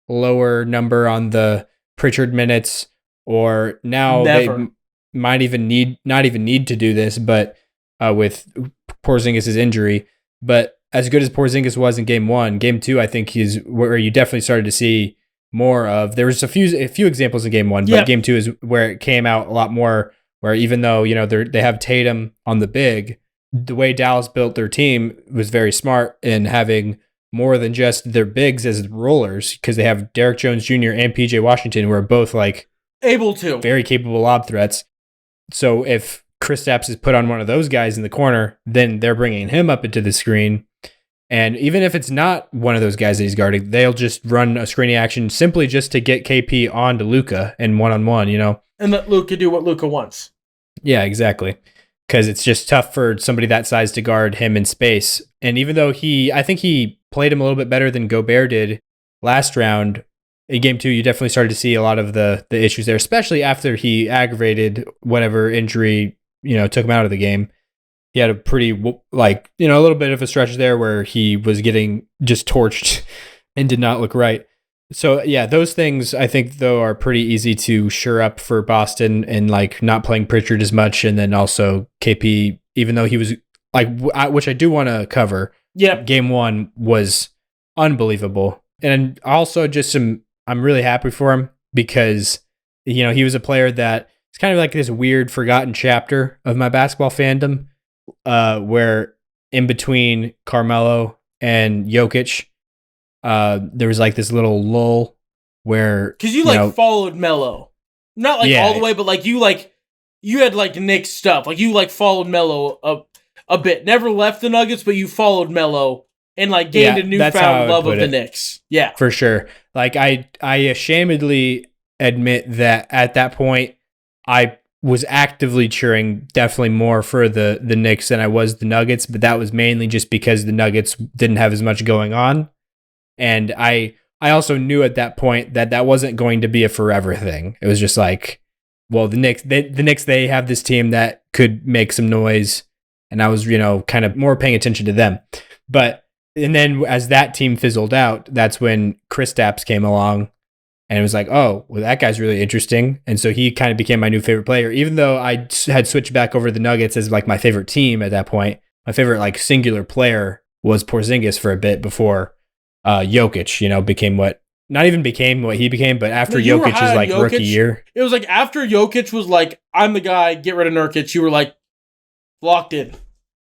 lower number on the Pritchard minutes, or now they might even not need to do this, but with Porzingis' injury, but. As good as Porzingis was in game 1, game 2, I think he's where you definitely started to see more of. There was a few examples in game 1, but game 2 is where it came out a lot more. Where even though they have Tatum on the big, the way Dallas built their team was very smart in having more than just their bigs as rollers, because they have Derrick Jones Jr. and PJ Washington, who are both like able to very capable lob threats. So if Kristaps is put on one of those guys in the corner, then they're bringing him up into the screen. And even if it's not one of those guys that he's guarding, they'll just run a screening action simply just to get KP onto Luka and one-on-one, And let Luka do what Luka wants. Yeah, exactly. Because it's just tough for somebody that size to guard him in space. And even though I think he played him a little bit better than Gobert did last round, in game 2, you definitely started to see a lot of the issues there, especially after he aggravated whatever injury, took him out of the game. He had a pretty, a little bit of a stretch there where he was getting just torched and did not look right. So, yeah, those things I think, though, are pretty easy to shore up for Boston, and not playing Pritchard as much. And then also KP, even though he was which I do want to cover. Yeah. Game 1 was unbelievable. And also I'm really happy for him because, he was a player that it's kind of like this weird forgotten chapter of my basketball fandom. Where in between Carmelo and Jokic, there was this little lull where because you followed Melo, not all the way, but you had Nick's stuff, you followed Melo a bit, never left the Nuggets, but you followed Melo and gained a newfound love of the Knicks. Yeah, for sure. I ashamedly admit that at that point I was actively cheering definitely more for the Knicks than I was the Nuggets, but that was mainly just because the Nuggets didn't have as much going on. And I also knew at that point that wasn't going to be a forever thing. It was just the Knicks, they have this team that could make some noise, and I was, kind of more paying attention to them. And then as that team fizzled out, that's when Kristaps came along. And it was oh, well, that guy's really interesting. And so he kind of became my new favorite player, even though I had switched back over the Nuggets as my favorite team at that point. My favorite singular player was Porzingis for a bit before Jokic, became what he became, but after Jokic's rookie year. It was after Jokic was I'm the guy, get rid of Nurkic, you were locked in.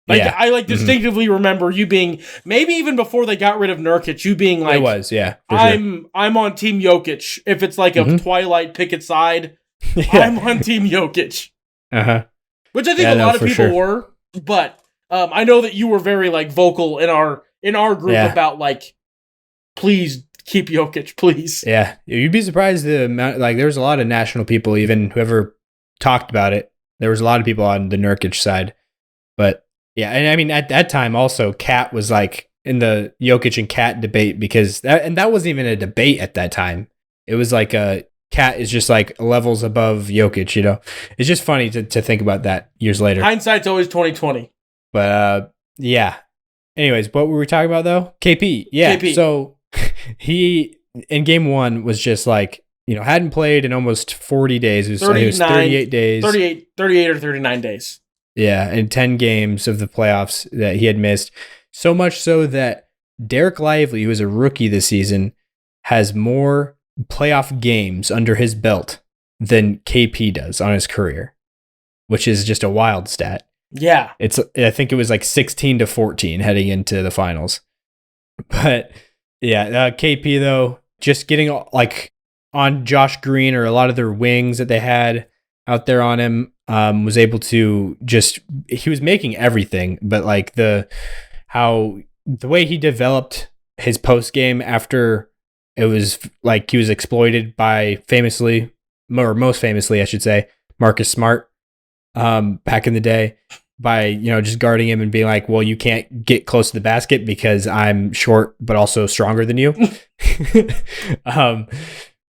I distinctively remember you being, maybe even before they got rid of Nurkic, you being it was, yeah. I'm on Team Jokic. If it's a Twilight Pickett side, yeah. I'm on Team Jokic. Uh-huh. Which I think a lot of people were, but I know that you were very vocal in our group about please keep Jokic, please. Yeah, you'd be surprised the amount. There was a lot of national people, even whoever talked about it. There was a lot of people on the Nurkic side, but. Yeah, and I mean at that time also Cat was in the Jokic and Cat debate, because that wasn't even a debate at that time. It was a Cat is just levels above Jokic, It's just funny to think about that years later. Hindsight's always 20/20. But yeah. Anyways, what were we talking about though? KP. Yeah. KP. So he in game 1 was just hadn't played in almost 40 days. It was 38 days. 38 or 39 days. Yeah, and 10 games of the playoffs that he had missed. So much so that Derek Lively, who is a rookie this season, has more playoff games under his belt than KP does on his career, which is just a wild stat. Yeah. I think it was 16-14 heading into the finals. But yeah, KP though, just getting on Josh Green or a lot of their wings that they had out there on him, was able to he was making everything, but the way he developed his post game after it was he was exploited by famously or most famously, I should say, Marcus Smart, back in the day, by just guarding him and being like, well, you can't get close to the basket because I'm short but also stronger than you.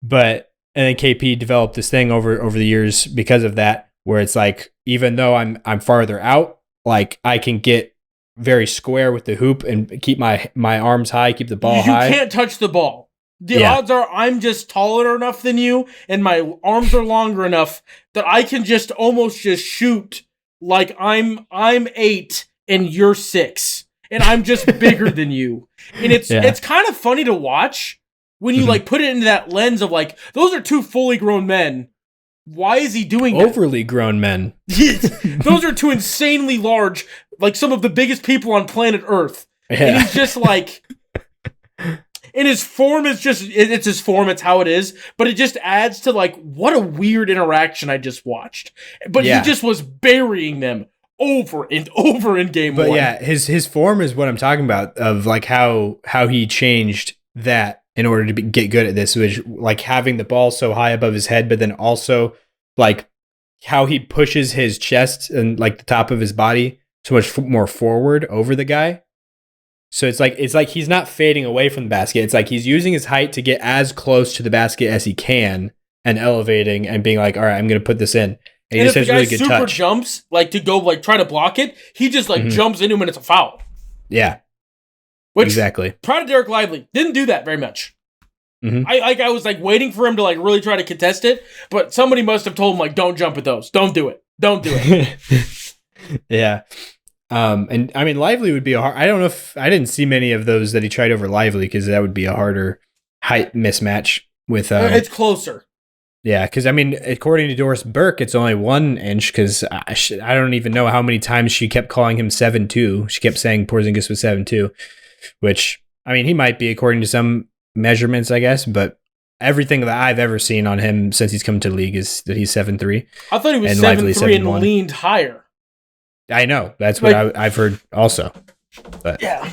But and then KP developed this thing over the years because of that, where it's like, even though I'm farther out, like I can get very square with the hoop and keep my arms high, keep the ball high. You can't touch the ball. The odds are I'm just taller enough than you and my arms are longer enough that I can just almost just shoot like I'm 8 and you're 6 and I'm just bigger than you. And it's kind of funny to watch when you like put it into that lens of like, those are two fully grown men. Why is he doing that? Overly grown men. Those are two insanely large, like some of the biggest people on planet Earth. Yeah. And he's just like, and his form is just, it's his form, it's how it is, but it just adds to like, what a weird interaction I just watched. But he just was burying them over and over in game one. But yeah, his form is what I'm talking about, of like how he changed that in order to get good at this, which like having the ball so high above his head, but then also like how he pushes his chest and like the top of his body so much more forward over the guy. So it's like he's not fading away from the basket. It's like he's using his height to get as close to the basket as he can and elevating and being like, all right, I'm going to put this in. And he just has really good touch. If the guy super jumps, like to go like try to block it, he just like jumps into him and it's a foul. Yeah. Which, exactly. Proud of Derrick Lively. Didn't do that very much. I was like waiting for him to like really try to contest it, but somebody must have told him like, don't jump at those. Don't do it. Don't do it. Yeah. And I mean, Lively would be I don't know if I didn't see many of those that he tried over Lively, because that would be a harder height mismatch with. It's closer. Yeah, because I mean, according to Doris Burke, it's only 1 inch, because I don't even know how many times she kept calling him 7'2". She kept saying Porzingis was 7'2", which I mean, he might be according to some measurements, I guess, but everything that I've ever seen on him since he's come to the league is that he's 7'3". I thought he was 7'3" and leaned higher. I know. That's what I've heard also. But yeah.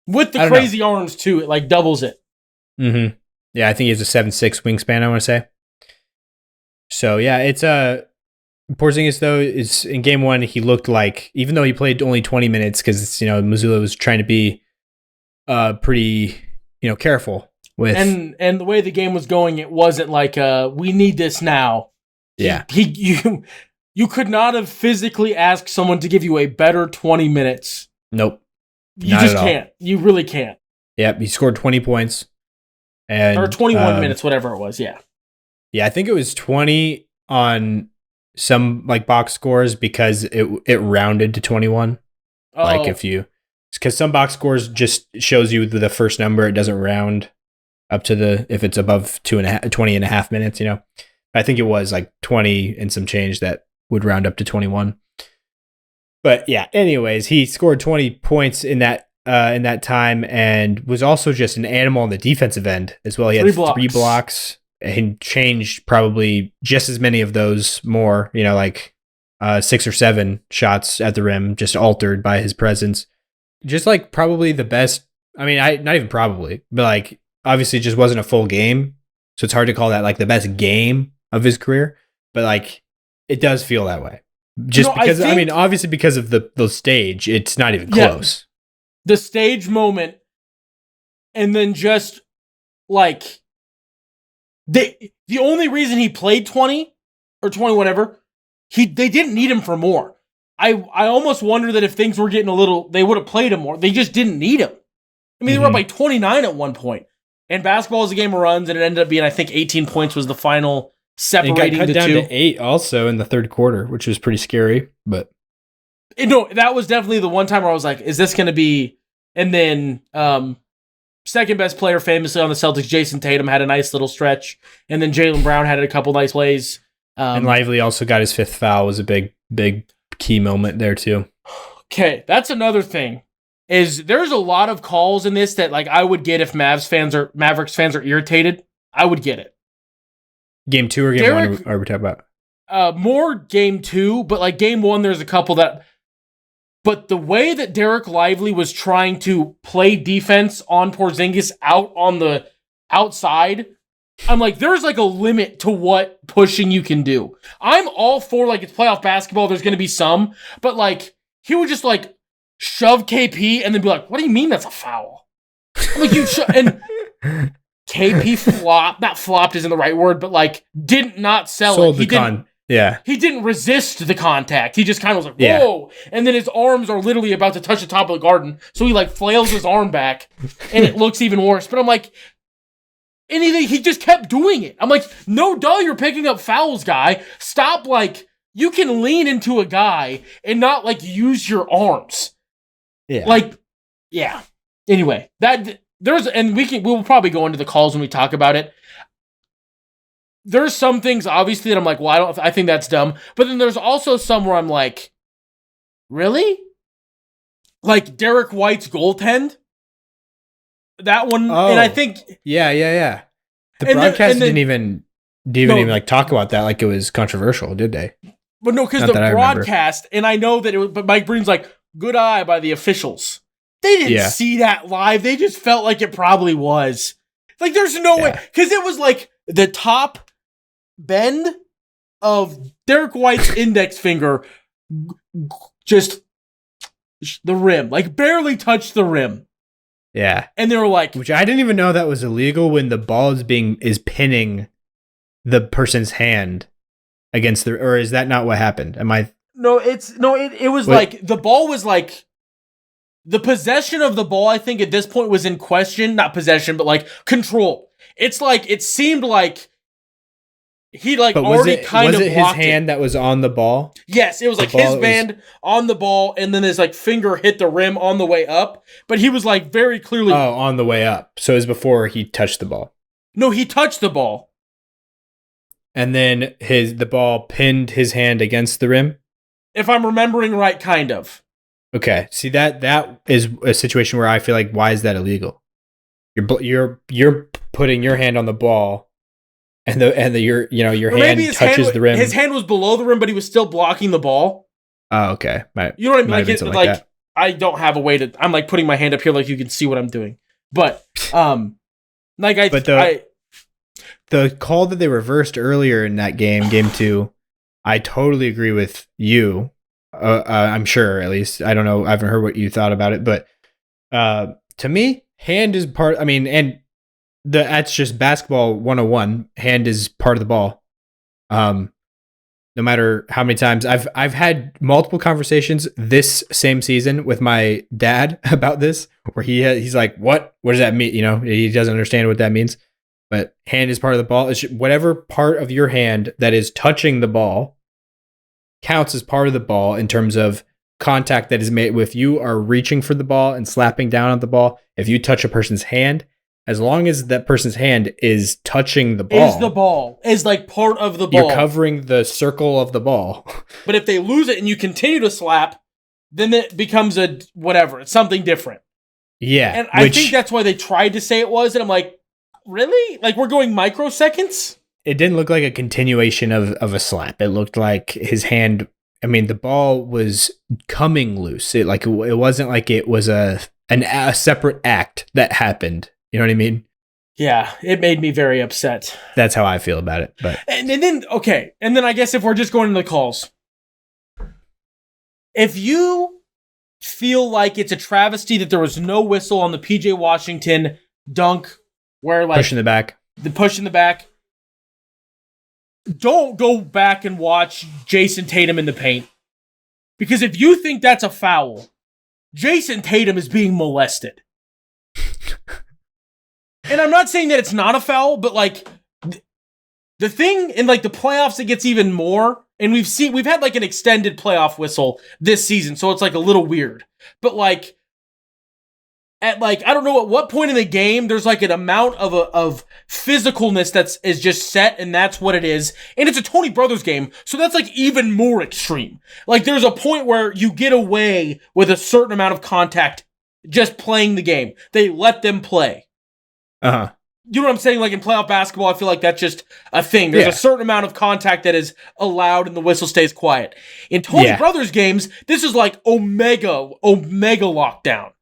With the crazy arms too, it like doubles it. Mm-hmm. Yeah, I think he has a 7'6" wingspan, I want to say. So yeah, it's Porzingis though is in game one. He looked like, even though he played only 20 minutes, because Mazzulla was trying to be pretty careful with, and the way the game was going, it wasn't like we need this now. Yeah, you could not have physically asked someone to give you a better 20 minutes. Nope. You just can't. You really can't. Yep, he scored 20 points. Or 21 minutes, whatever it was, yeah. Yeah, I think it was 20 on some like box scores, because it rounded to 21. Oh. Like because some box scores just shows you the first number, it doesn't round up to if it's above 20 and a half minutes, I think it was like 20 and some change that would round up to 21. But yeah, anyways, he scored 20 points in that time, and was also just an animal on the defensive end as well. He had 3 blocks and changed probably just as many of those more, 6 or 7 shots at the rim, just altered by his presence. Just like probably the best. I mean, not even probably, but like obviously it just wasn't a full game. So it's hard to call that like the best game of his career, but like it does feel that way. Just because, I mean, obviously because of the stage, it's not even close. The stage moment, and then just like the only reason he played 20 or 20 whatever, they didn't need him for more. I almost wonder that if things were getting a little, they would have played him more. They just didn't need him. I mean, they were up by 29 at one point. And basketball is a game of runs, and it ended up being, I think, 18 points was the final separating the two. It got cut down to 8 also in the third quarter, which was pretty scary. But no, that was definitely the one time where I was like, is this going to be... And then second best player famously on the Celtics, Jason Tatum, had a nice little stretch. And then Jaylen Brown had a couple nice plays. And Lively also got his 5th foul. Was a big key moment there too. Okay, that's another thing. Is there's a lot of calls in this that like I would get if Mavericks fans are irritated. I would get it. Game 2 or game 1 are we talking about? More game 2, but like game 1, there's a couple that. But the way that Derrick Lively was trying to play defense on Porzingis out on the outside, I'm like, there's like a limit to what pushing you can do. I'm all for like it's playoff basketball. There's going to be some, but like he would just like shove KP and then be like, "What do you mean that's a foul?" I'm like, and KP not flopped isn't the right word, but like did not sell Sold it. He didn't resist the contact. He just kind of was like, whoa. Yeah. And then his arms are literally about to touch the top of the garden. So he like flails his arm back and it looks even worse. But I'm like, anything, he just kept doing it. I'm like, no, duh, you're picking up fouls, guy. Stop, like, you can lean into a guy and not like use your arms. Yeah. Like, yeah. Anyway, we'll probably go into the calls when we talk about it. There's some things, obviously, that I'm like, well, I think that's dumb. But then there's also some where I'm like, really? Like Derrick White's goaltend? That one, and I think... Yeah. The broadcast didn't even like talk about that like it was controversial, did they? But no, because the broadcast, and I know that it was, but Mike Breen's like, good eye by the officials. They didn't see that live. They just felt like it probably was. Like, there's no way. Because it was like the top bend of Derrick White's index finger, just the rim, like barely touched the rim. Yeah. And they were like, which I didn't even know that was illegal when the ball is pinning the person's hand against or is that not what happened? Am I? No, it was like the ball was like the possession of the ball, I think at this point was in question, not possession, but like control. It's like, it seemed like he like already kind of blocked it. Was it his hand that was on the ball? Yes, it was like his band on the ball, and then his like finger hit the rim on the way up. But he was like very clearly on the way up. So it was before he touched the ball. No, he touched the ball, and then the ball pinned his hand against the rim. If I'm remembering right, kind of. Okay, see that is a situation where I feel like, why is that illegal? You're putting your hand on the ball. And your hand touches the rim. His hand was below the rim, but he was still blocking the ball. Oh, okay. You know what I mean? Like I don't have a way to. I'm like putting my hand up here, like you can see what I'm doing. But the call that they reversed earlier in that game 2, I totally agree with you. I'm sure, at least. I don't know. I haven't heard what you thought about it, but to me, hand is part. I mean, and. That's just basketball 101. Hand is part of the ball. No matter how many times I've had multiple conversations this same season with my dad about this, where he's like, "What does that mean?" You know, he doesn't understand what that means. But hand is part of the ball. It's whatever part of your hand that is touching the ball counts as part of the ball in terms of contact that is made. If you are reaching for the ball and slapping down on the ball, if you touch a person's hand. As long as that person's hand is touching the ball. Is like part of the ball. You're covering the circle of the ball. But if they lose it and you continue to slap, then it becomes it's something different. Yeah. And I think that's why they tried to say it was, and I'm like, really? Like, we're going microseconds? It didn't look like a continuation of a slap. It looked like his hand, I mean, the ball was coming loose. It wasn't like it was a separate act that happened. You know what I mean? Yeah, it made me very upset. That's how I feel about it. But and then I guess if we're just going to the calls, if you feel like it's a travesty that there was no whistle on the PJ Washington dunk, where like push in the back, don't go back and watch Jason Tatum in the paint, because if you think that's a foul, Jason Tatum is being molested. And I'm not saying that it's not a foul, but like the thing in like the playoffs, it gets even more. And we've had like an extended playoff whistle this season, so it's like a little weird. But like at like, I don't know at what point in the game there's like an amount of physicalness is just set, and that's what it is. And it's a Tony Brothers game, so that's like even more extreme. Like there's a point where you get away with a certain amount of contact just playing the game. They let them play. Uh-huh. You know what I'm saying? Like in playoff basketball, I feel like that's just a thing. There's a certain amount of contact that is allowed and the whistle stays quiet. In Tony Brothers games, this is like Omega lockdown.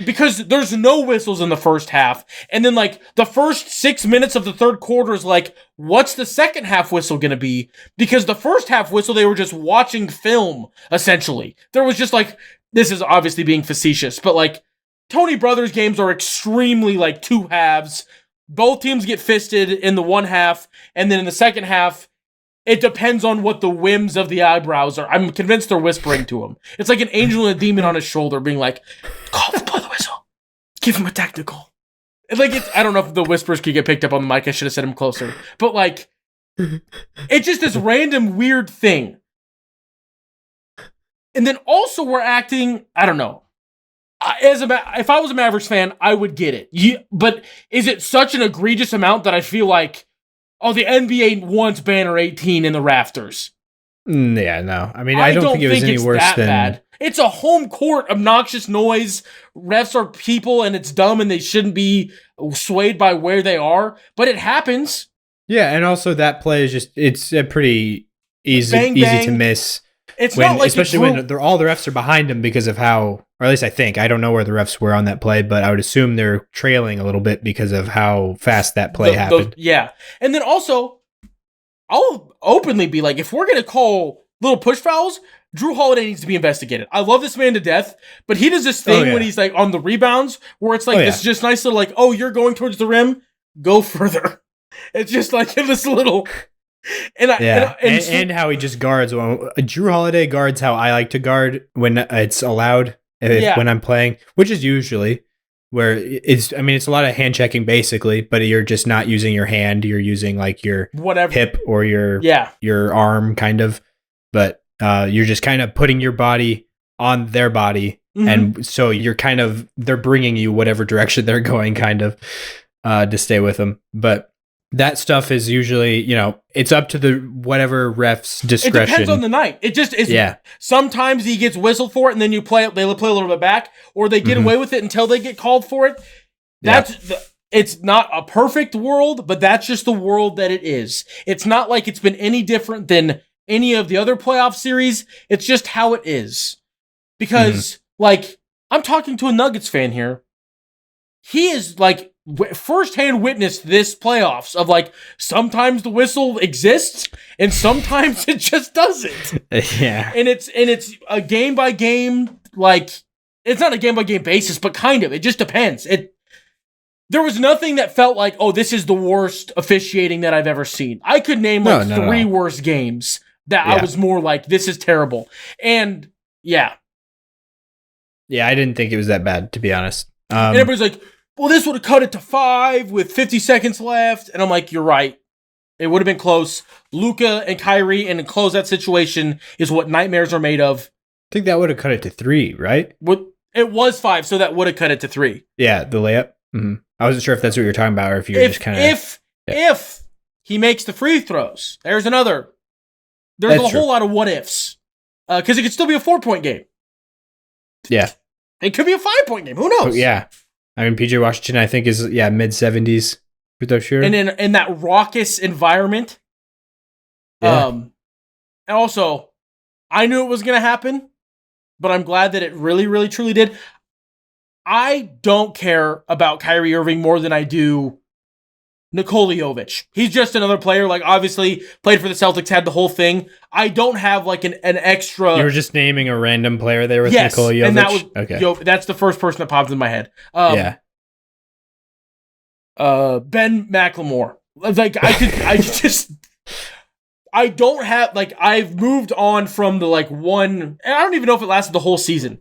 because there's no whistles in the first half. And then, like, the first 6 minutes of the third quarter is like, what's the second half whistle going to be? Because the first half whistle, they were just watching film, essentially. There was just, like, this is obviously being facetious, but, like, Tony Brothers games are extremely, like, two halves. Both teams get fisted in the one half, and then in the second half, it depends on what the whims of the eyebrows are. I'm convinced they're whispering to him. It's like an angel and a demon on his shoulder being like, blow the whistle. Give him a technical. And like, I don't know if the whispers could get picked up on the mic. I should have set him closer. But like, it's just this random weird thing. And then also we're acting, I don't know. If I was a Mavericks fan, I would get it. But is it such an egregious amount that I feel like, oh, the NBA wants banner 18 in the rafters? Yeah, no. I mean, I don't think it was any worse than... bad. It's a home court, obnoxious noise. Refs are people, and it's dumb, and they shouldn't be swayed by where they are. But it happens. Yeah, and also that play is just... It's a pretty easy to miss. It's not like... Especially when all the refs are behind him because of how... Or at least I think. I don't know where the refs were on that play, but I would assume they're trailing a little bit because of how fast that play happened. Yeah. And then also, I'll openly be like, if we're going to call little push fouls, Jrue Holiday needs to be investigated. I love this man to death, but he does this thing when he's like on the rebounds where it's like this just nice little like, oh, you're going towards the rim, go further. It's just like this little... And how he just guards. Jrue Holiday guards how I like to guard when it's allowed. When I'm playing, which is usually where it's a lot of hand checking basically, but you're just not using your hand. You're using like your hip or your arm kind of, but you're just kind of putting your body on their body. Mm-hmm. And so you're they're bringing you whatever direction they're going kind of to stay with them. But that stuff is usually, it's up to the whatever ref's discretion. It depends on the night. It just is. Yeah. Sometimes he gets whistled for it, and then they play a little bit back, or they get away with it until they get called for it. It's not a perfect world, but that's just the world that it is. It's not like it's been any different than any of the other playoff series. It's just how it is. Because, I'm talking to a Nuggets fan here. He is firsthand witnessed this playoffs of sometimes the whistle exists and sometimes it just doesn't. Yeah. And it's a game by game, it's not a game by game basis, but kind of. It just depends. There was nothing that felt like, oh, this is the worst officiating that I've ever seen. I could name three worst games that I was more like, this is terrible. And yeah. Yeah, I didn't think it was that bad, to be honest. And everybody's like, well, this would have cut it to 5 with 50 seconds left. And I'm like, you're right. It would have been close. Luka and Kyrie and close that situation is what nightmares are made of. I think that would have cut it to 3, right? It was 5, so that would have cut it to 3. Yeah, the layup. Mm-hmm. I wasn't sure if that's what you were talking about or if you were just kind of... If he makes the free throws, there's another... There's a whole lot of what ifs. Because it could still be a 4-point game. Yeah. It could be a 5-point game. Who knows? Yeah. I mean, PJ Washington, I think, is, mid-70s free throw shooter. And in that raucous environment. Yeah. And also, I knew it was going to happen, but I'm glad that it really, really, truly did. I don't care about Kyrie Irving more than I do Nikola Jovic. He's just another player. Obviously, played for the Celtics, had the whole thing. I don't have, an extra... You were just naming a random player there with Nikola Jovic? And that was... Okay. That's the first person that popped in my head. Ben McLemore. I don't have... I've moved on from the, one... And I don't even know if it lasted the whole season.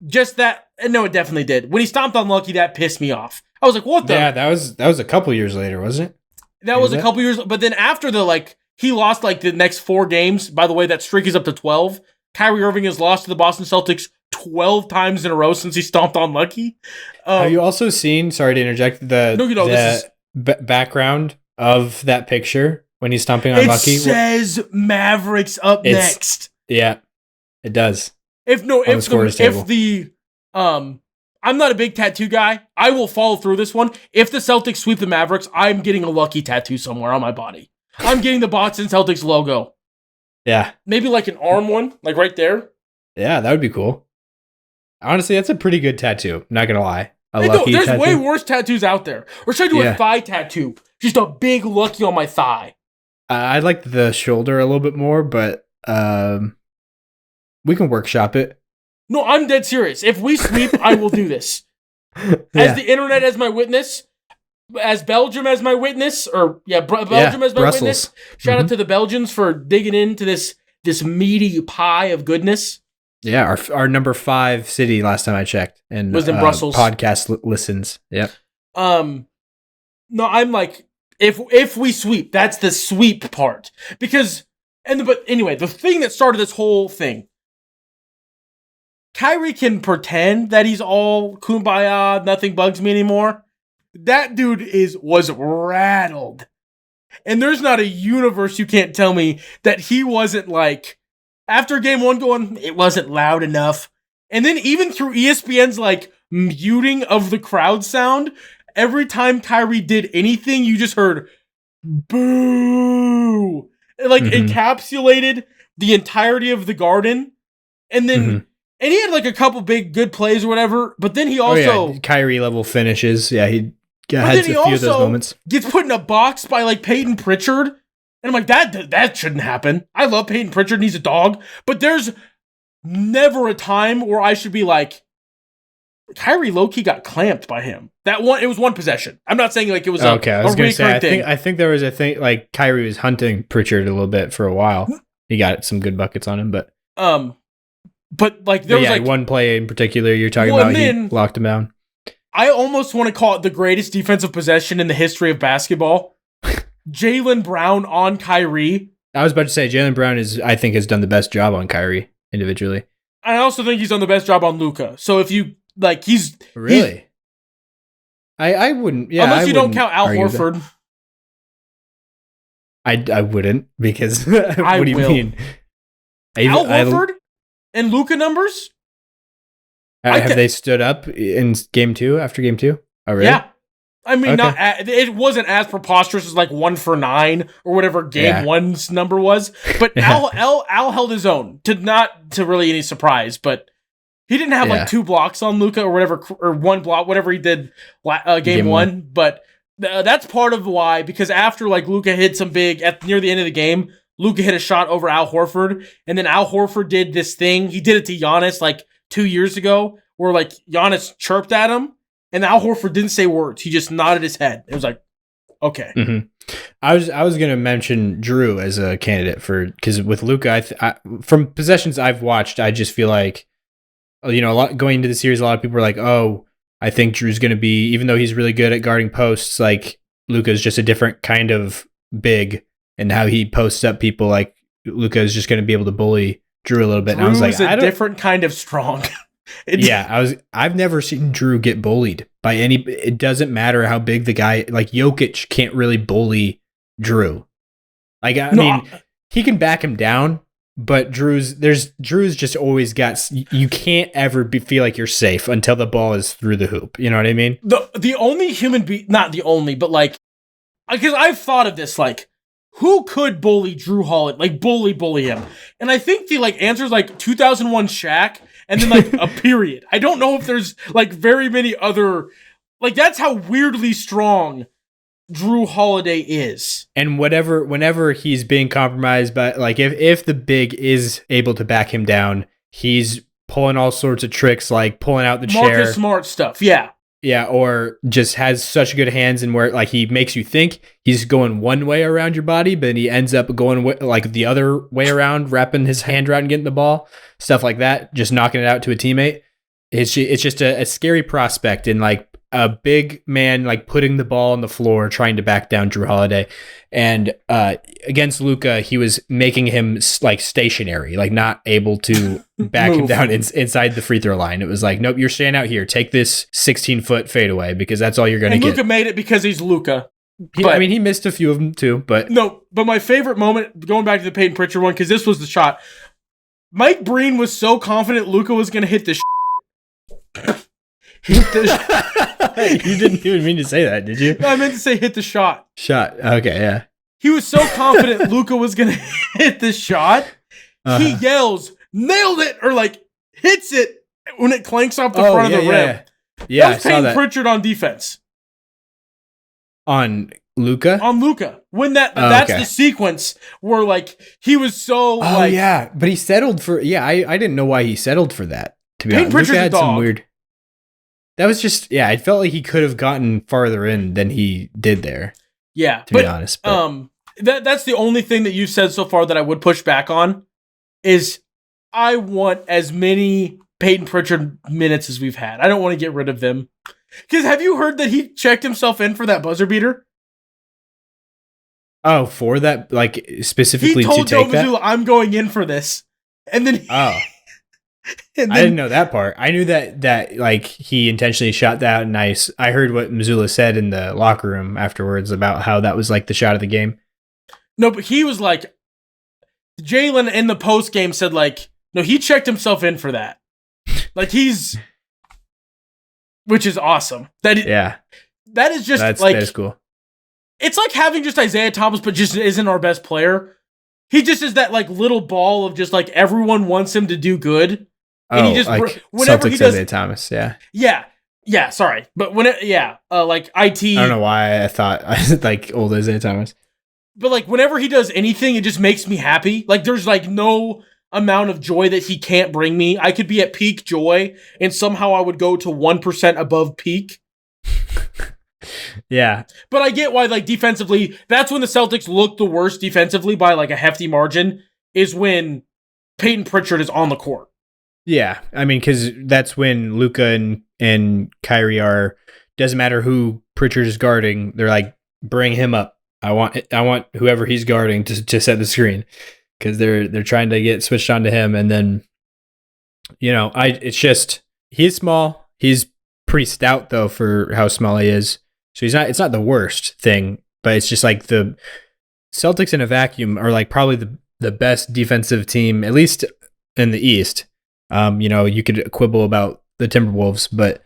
Just that... No, it definitely did. When he stomped on Lucky, that pissed me off. I was like, what the... Yeah, that was a couple years later, wasn't it? That was a couple years... But then after he lost, the next 4 games. By the way, that streak is up to 12. Kyrie Irving has lost to the Boston Celtics 12 times in a row since he stomped on Lucky. Have you also seen... Sorry to interject. Background of that picture when he's stomping on Lucky? It says Mavericks up next. Yeah, it does. I'm not a big tattoo guy. I will follow through this one. If the Celtics sweep the Mavericks, I'm getting a Lucky tattoo somewhere on my body. I'm getting the Boston Celtics logo. Yeah. Maybe an arm one, right there. Yeah, that would be cool. Honestly, that's a pretty good tattoo. Not gonna lie. There's tattoo. way worse tattoos out there. Or should I do a thigh tattoo? Just a big lucky on my thigh. I like the shoulder a little bit more, but we can workshop it. No, I'm dead serious. If we sweep, I will do this. As the internet as my witness, as Belgium as my witness, Belgium as my Brussels. witness. Shout out to the Belgians for digging into this meaty pie of goodness. Yeah, our number 5 city last time I checked, and was in Brussels. Podcast listens. Yep. No, I'm like, if we sweep, that's the sweep part. But anyway, the thing that started this whole thing, Kyrie can pretend that he's all kumbaya, nothing bugs me anymore. That dude was rattled. And there's not a universe you can't tell me that he wasn't like, after game 1 going, it wasn't loud enough. And then even through ESPN's like muting of the crowd sound, every time Kyrie did anything, you just heard boo. It like encapsulated the entirety of the Garden. And then and he had like a couple big good plays or whatever, but then he also Kyrie level finishes. Yeah, he had a few of those moments. Gets put in a box by like Peyton Pritchard. And I'm like, that shouldn't happen. I love Peyton Pritchard and he's a dog, but there's never a time where I should be like, Kyrie low-key got clamped by him. It was one possession. I'm not saying like it was I was going to say, thing. I think there was a thing like Kyrie was hunting Pritchard a little bit for a while. He got some good buckets on him, but like there was like one play in particular you're talking about, he locked him down. I almost want to call it the greatest defensive possession in the history of basketball. Jaylen Brown on Kyrie. I was about to say Jaylen Brown I think has done the best job on Kyrie individually. I also think he's done the best job on Luka. So if you like, I wouldn't. Yeah, unless you don't count Al Horford. I wouldn't because what do you mean? Al Horford and Luka numbers. Have they stood up in game 2 after game 2? Oh, really? Yeah. I mean, it wasn't as preposterous as like 1 for 9 or whatever game 1's number was, but Al held his own to really any surprise, but he didn't have like 2 blocks on Luka or whatever, or 1 block, whatever he did game 1. But that's part of why, because after like Luka hit some big near the end of the game, Luka hit a shot over Al Horford, and then Al Horford did this thing. He did it to Giannis like 2 years ago, where like Giannis chirped at him, and Al Horford didn't say words. He just nodded his head. It was like, okay. I was going to mention Jrue as a candidate because with Luka, from possessions I've watched, I just feel like, going into the series, a lot of people were like, oh, I think Jrue's going to be, even though he's really good at guarding posts, like Luka's just a different kind of big, and how he posts up people, like Luka is just going to be able to bully Jrue a little bit. And I was like, a different kind of strong. I've never seen Jrue get bullied by it doesn't matter how big the guy, like Jokic can't really bully Jrue. Like, I mean, he can back him down, but Drew's just always got, you can't ever feel like you're safe until the ball is through the hoop. You know what I mean? The only human being, not the only, but like, because I've thought of this, like, who could bully Jrue Holiday, like bully him? And I think the like answer is like 2001 Shaq, and then like a period. I don't know if there's like very many other, like that's how weirdly strong Jrue Holiday is. And whenever he's being compromised, but like if the big is able to back him down, he's pulling all sorts of tricks, like pulling out the chair. Marcus Smart stuff, yeah. Yeah, or just has such good hands, and where like he makes you think he's going one way around your body, but he ends up going like the other way around, wrapping his hand around and getting the ball, stuff like that, just knocking it out to a teammate. It's just a scary prospect, and like a big man like putting the ball on the floor, trying to back down Jrue Holiday. And against Luka, he was making him like stationary, like not able to back him down inside the free throw line. It was like, nope, you're staying out here. Take this 16-foot fadeaway because that's all you're going to get. Luka made it because he's Luka. I mean, he missed a few of them too, but but my favorite moment, going back to the Peyton Pritchard one, because this was the shot. Mike Breen was so confident Luka was going to hit the You didn't even mean to say that, did you? No, I meant to say hit the shot. Okay, yeah. He was so confident Luka was going to hit the shot. He yells, nailed it, or like hits it, when it clanks off the front of the rim. Yeah, that was Payton Pritchard on defense. On Luka? On Luka. When that's the sequence where like he was so yeah, but he settled for I didn't know why he settled for that. To be Payton honest, Pritchard's a dog. Some weird. That was just it felt like he could have gotten farther in than he did there. Yeah, to be honest. But. That's the only thing that you've said so far that I would push back on is I want as many Payton Pritchard minutes as we've had. I don't want to get rid of them. Because have you heard that he checked himself in for that buzzer beater? Oh, for that, like specifically he told to take Mazzulla, I'm going in for this, and then I didn't know that part. I knew that like he intentionally shot that, and I heard what Mazzulla said in the locker room afterwards about how that was like the shot of the game. No, but he was like, Jaylen in the post game said like, no, he checked himself in for that. Like which is awesome. That is just that is cool. It's like having just Isaiah Thomas, but just isn't our best player. He just is that like little ball of just like everyone wants him to do good. And he just like whenever Celtics he does Isaiah Thomas, yeah. Sorry, but when like IT. I don't know why I thought like old Isaiah Thomas. But like whenever he does anything, it just makes me happy. Like there's like no amount of joy that he can't bring me. I could be at peak joy, and somehow I would go to 1% above peak. Yeah. But I get why, like, defensively, that's when the Celtics look the worst defensively by, like, a hefty margin, is when Payton Pritchard is on the court. Yeah. I mean, because that's when Luka and Kyrie doesn't matter who Pritchard is guarding, they're like, bring him up. I want whoever he's guarding to set the screen, because they're trying to get switched on to him. And then, it's just, he's small. He's pretty stout, though, for how small he is. So it's not the worst thing, but it's just like the Celtics in a vacuum are like probably the best defensive team, at least in the East. You could quibble about the Timberwolves, but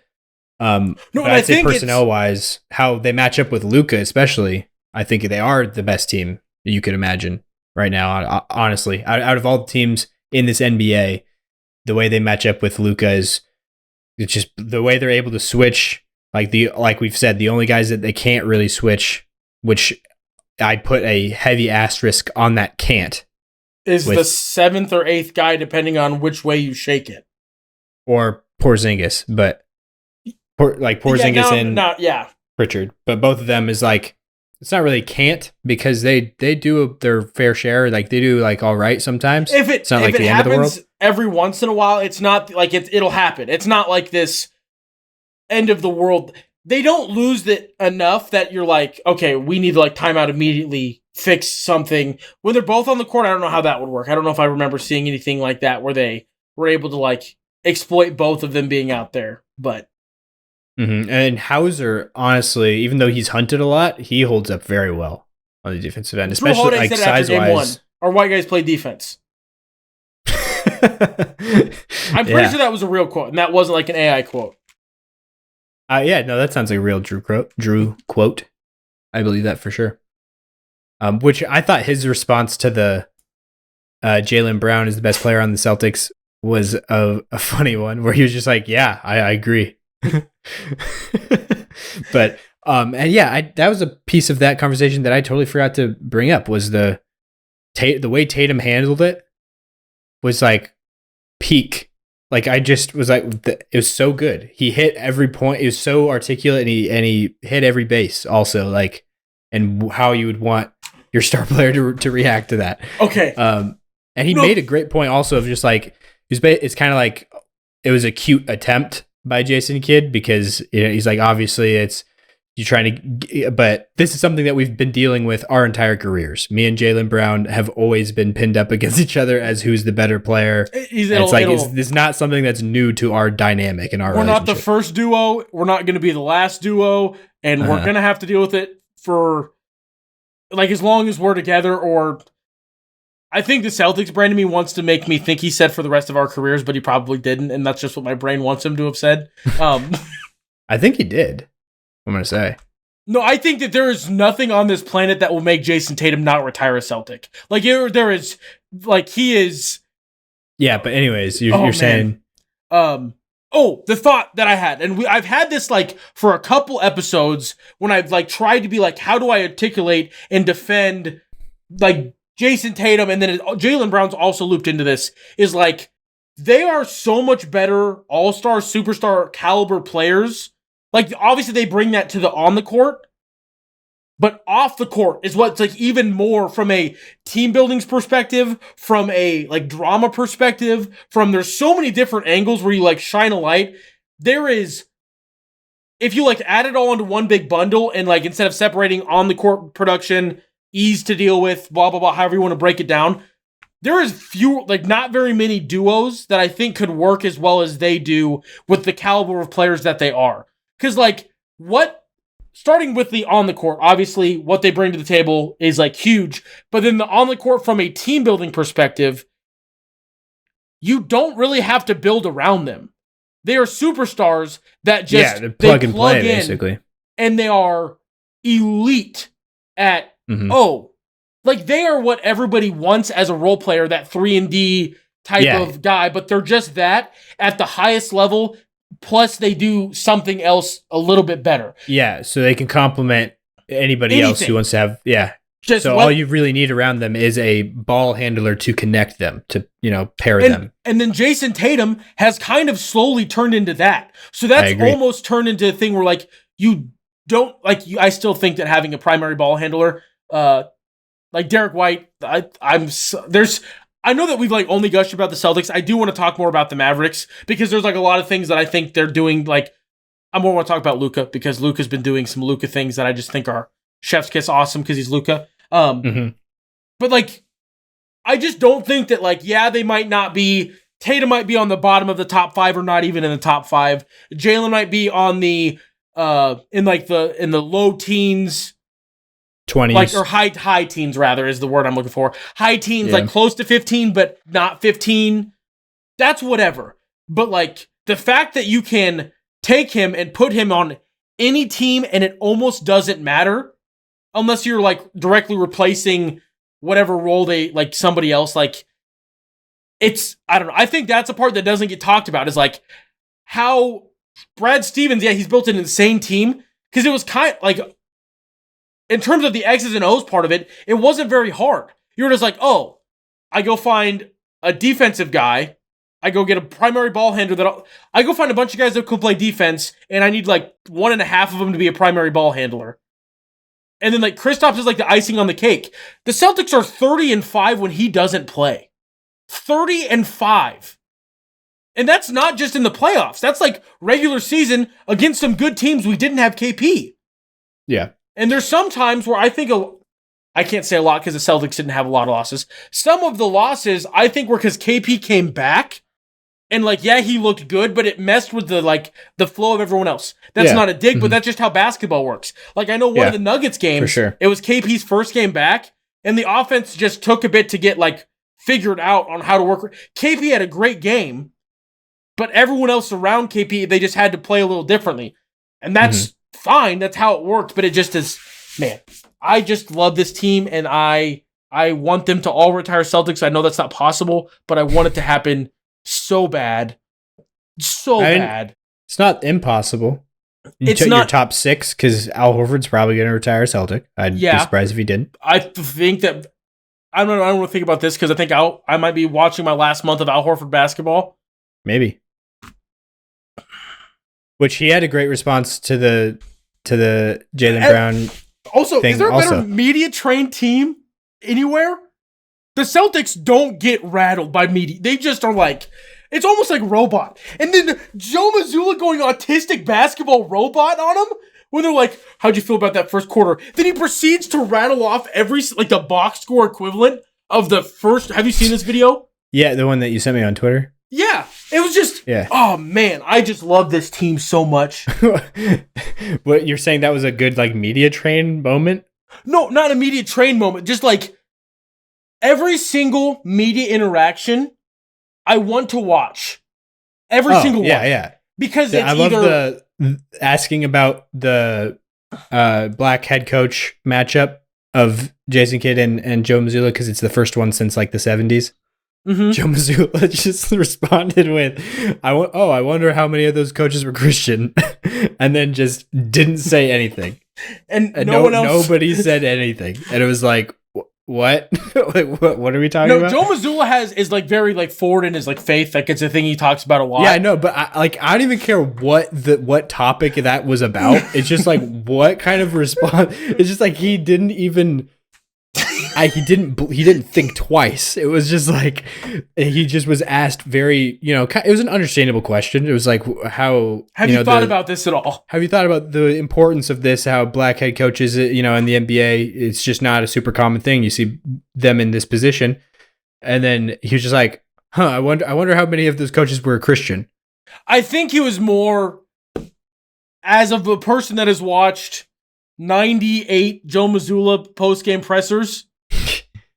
I'd say personnel wise, how they match up with Luka, especially, I think they are the best team you could imagine right now. Honestly, out of all the teams in this NBA, the way they match up with Luka it's just the way they're able to switch. Like we've said, the only guys that they can't really switch, which I put a heavy asterisk on that can't, is the 7th or 8th guy, depending on which way you shake it. Or Porzingis, but Porzingis Pritchard. But both of them is like, it's not really can't, because they do their fair share. Like they do like all right sometimes. It's not like the end of the world. Every once in a while, it's not like it'll happen. It's not like this end of the world. They don't lose it enough that you're like, okay, we need to like timeout immediately, fix something. When they're both on the court, I don't know how that would work. I don't know if I remember seeing anything like that where they were able to like exploit both of them being out there. But And Hauser, honestly, even though he's hunted a lot, he holds up very well on the defensive end, especially like size wise. Our white guys play defense. I'm pretty sure that was a real quote, and that wasn't like an AI quote. That sounds like a real Jrue quote. I believe that for sure. Which I thought his response to the Jaylen Brown is the best player on the Celtics was a funny one, where he was just like, "Yeah, I agree." But that was a piece of that conversation that I totally forgot to bring up, was the way Tatum handled it was like peak. Like I just was like, it was so good. He hit every point. He was so articulate, and he hit every base also, like, and how you would want your star player to react to that. Okay. And he made a great point also of just like, it's kind of like, it was a cute attempt by Jason Kidd, because he's like, obviously it's, you're trying to, but this is something that we've been dealing with our entire careers. Me and Jaylen Brown have always been pinned up against each other as who's the better player. It's not something that's new to our dynamic and our relationship. We're not the first duo. We're not going to be the last duo, and we're going to have to deal with it for like as long as we're together. Or I think the Celtics brain in me wants to make me think he said for the rest of our careers, but he probably didn't, and that's just what my brain wants him to have said. I think he did. I'm going to say. No, I think that there is nothing on this planet that will make Jason Tatum not retire a Celtic. Like, there is, like, he is... Yeah, but anyways, you're saying... Oh, the thought that I had, and I've had this like for a couple episodes when I've like tried to be like, how do I articulate and defend like Jason Tatum, and then Jaylen Brown's also looped into this, is like they are so much better all-star, superstar caliber players. Like obviously they bring that to the on the court, but off the court is what's like even more from a team building's perspective, from a like drama perspective, from there's so many different angles where you like shine a light. There is, if you like add it all into one big bundle and like instead of separating on the court production, ease to deal with, blah, blah, blah, however you want to break it down, there is not very many duos that I think could work as well as they do with the caliber of players that they are. Because like starting with the on the court, obviously what they bring to the table is like huge, but then the on the court from a team building perspective, you don't really have to build around them. They are superstars that just they plug and play basically, and they are elite at like they are what everybody wants as a role player, that 3-and-D type of guy, but they're just that at the highest level. Plus, they do something else a little bit better. Yeah, so they can complement anybody else who wants to have. So all you really need around them is a ball handler to connect them, to pair them. And then Jason Tatum has kind of slowly turned into that. So that's almost turned into a thing where like you don't like. I still think that having a primary ball handler, like Derrick White, I know that we've like only gushed about the Celtics. I do want to talk more about the Mavericks because there's like a lot of things that I think they're doing. Like I more want to talk about Luka because Luka's been doing some Luka things that I just think are chef's kiss awesome because he's Luka. But like, I just don't think that like, they might not be, Tatum might be on the bottom of the top 5 or not even in the top 5. Jaylen might be on the, in the low teens, 20s, like, or high teens rather is the word I'm looking for. High teens, like close to 15, but not 15. That's whatever. But like the fact that you can take him and put him on any team and it almost doesn't matter unless you're like directly replacing whatever role they like somebody else. Like it's, I don't know. I think that's a part that doesn't get talked about is like how Brad Stevens, he's built an insane team because it was kind of like, in terms of the X's and O's part of it, it wasn't very hard. You were just like, oh, I go find a defensive guy. I go get a primary ball handler I go find a bunch of guys that can play defense, and I need like 1.5 of them to be a primary ball handler. And then like Kristaps is like the icing on the cake. The Celtics are 30-5 when he doesn't play. 30-5. And that's not just in the playoffs. That's like regular season against some good teams we didn't have KP. Yeah. And there's some times where I think, I can't say a lot because the Celtics didn't have a lot of losses. Some of the losses I think were because KP came back and like, he looked good, but it messed with the flow of everyone else. That's not a dig, but that's just how basketball works. Like I know one of the Nuggets games, for sure. It was KP's first game back and the offense just took a bit to get like figured out on how to work. KP had a great game, but everyone else around KP, they just had to play a little differently. And that's fine. That's how it worked. But it just is, man, I just love this team and I want them to all retire Celtics. I know that's not possible, but I want it to happen so bad. Bad. It's not impossissible. It's not not your top 6 because Al Horford's probably going to retire Celtic. I'd be surprised if he didn't. I think that I don't want to think about this because I think I might be watching my last month of Al Horford basketball. Maybe. Which he had a great response to the Jaylen Brown. Also, thing is there a better media trained team anywhere? The Celtics don't get rattled by media. They just are like, it's almost like robot. And then Joe Mazzulla going autistic basketball robot on him when they're like, how'd you feel about that first quarter? Then he proceeds to rattle off the box score equivalent of the first. Have you seen this video? Yeah, the one that you sent me on Twitter. Yeah, it was just, oh man, I just love this team so much. What, you're saying that was a good like media train moment? No, not a media train moment. Just like every single media interaction, I want to watch. Every single one. Yeah. Because it's I love the asking about the black head coach matchup of Jason Kidd and Joe Mazzulla because it's the first one since like the 70s. Joe Mazzulla just responded with, I wonder how many of those coaches were Christian," and then just didn't say anything. And no one else. Nobody said anything, and it was like, what? What are we talking about? Joe Mazzulla is like very like forward in his like faith. Like it's a thing he talks about a lot. Yeah, I know, but I don't even care what topic that was about. It's just like what kind of response. It's just like he didn't even. He didn't think twice. It was just like he just was asked very, it was an understandable question. It was like, how have you thought about this at all? Have you thought about the importance of this? How black head coaches, in the NBA, it's just not a super common thing. You see them in this position, and then he was just like, I wonder how many of those coaches were Christian. I think he was more as of a person that has watched 98 Joe Mazzulla post-game pressers.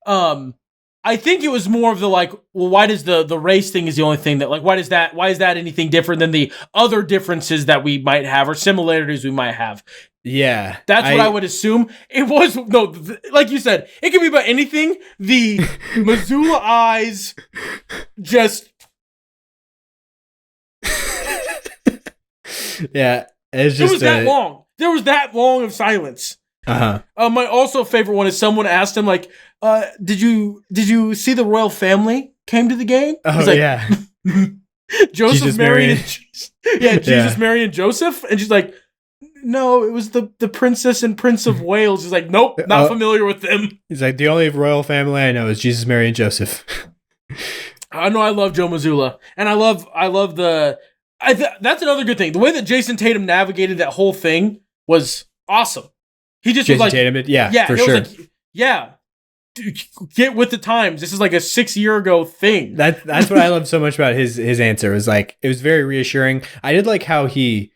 I think it was more of the like, well, why does the race thing is the only thing that like, why is that anything different than the other differences that we might have or similarities we might have? Yeah. That's what I would assume. It was, like you said, it could be about anything. The Mazzulla eyes just. Yeah. It was that long. There was that long of silence. My also favorite one is someone asked him like, did you see the royal family came to the game? Oh, like, yeah. Joseph, Mary, Jesus, Mary, and Joseph, and she's like, no, it was the princess and prince of Wales. He's like, nope, not familiar with them. He's like, the only royal family I know is Jesus, Mary, and Joseph. I know I love Joe Mazzulla, and I love that's another good thing. The way that Jason Tatum navigated that whole thing was awesome. He just Jason was like, Tatum, yeah, for sure. Like, yeah, dude, get with the times. This is like a 6-year ago thing. That's what I love so much about his answer. It was like, it was very reassuring. I did like how he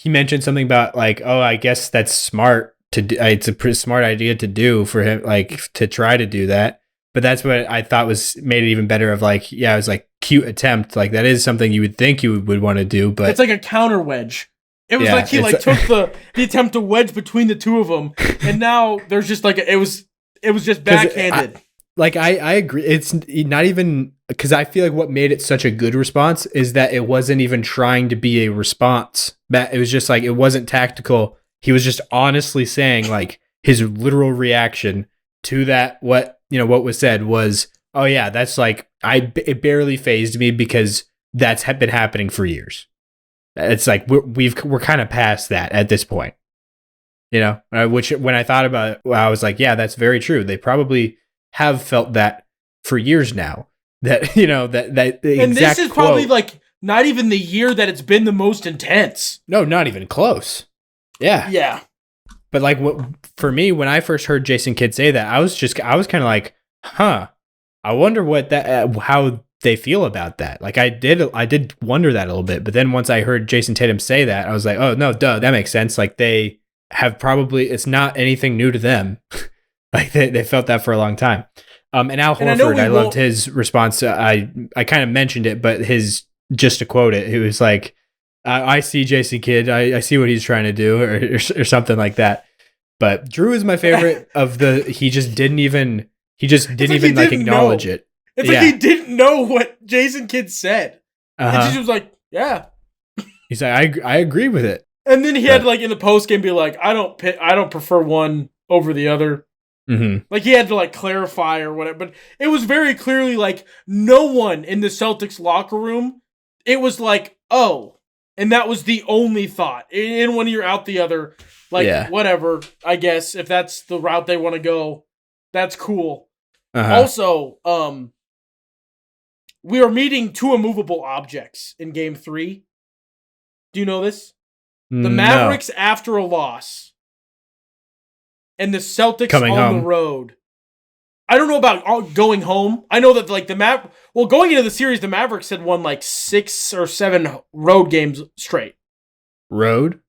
mentioned something about like, oh, I guess that's smart to do. It's a pretty smart idea to do for him, like to try to do that. But that's what I thought made it even better. Of like, yeah, it was like cute attempt. Like that is something you would think you would want to do, but it's like a counter wedge. It was like he like took the attempt to wedge between the two of them, and now there's just like it was just backhanded. I agree. It's not even because I feel like what made it such a good response is that it wasn't even trying to be a response. It was just like it wasn't tactical. He was just honestly saying like his literal reaction to that. What was said was, oh yeah, that's like it barely fazed me because that's been happening for years. It's like we're kind of past that at this point, which when I thought about it, I was like, yeah, that's very true. They probably have felt that for years now. That that and this is probably like not even the year that it's been the most intense. No, not even close. Yeah. But like for me, when I first heard Jason Kidd say that, I was kind of like, I wonder how they feel about that. Like I did wonder that a little bit, but then once I heard Jason Tatum say that, I was like, oh no, duh, that makes sense. Like they have it's not anything new to them. Like they felt that for a long time. And Al Horford, I loved his response. I kind of mentioned it, but just to quote it, he was like, I see Jason Kidd. I see what he's trying to do or something like that. But Jrue is my favorite he just didn't even acknowledge it. It's like he didn't know what Jason Kidd said. And he was like, yeah. He's like, I agree with it. And then he had like in the post game be like, I don't prefer one over the other. Mm-hmm. Like he had to like clarify or whatever. But it was very clearly like no one in the Celtics locker room. It was like, oh, and that was the only thought. In one ear, out the other. Like whatever. I guess if that's the route they want to go, that's cool. Also, we are meeting two immovable objects in Game 3. Do you know this? The Mavericks after a loss. And the Celtics coming on home. The road. I don't know about going home. I know that like going into the series, the Mavericks had won like 6 or 7 road games straight. Road?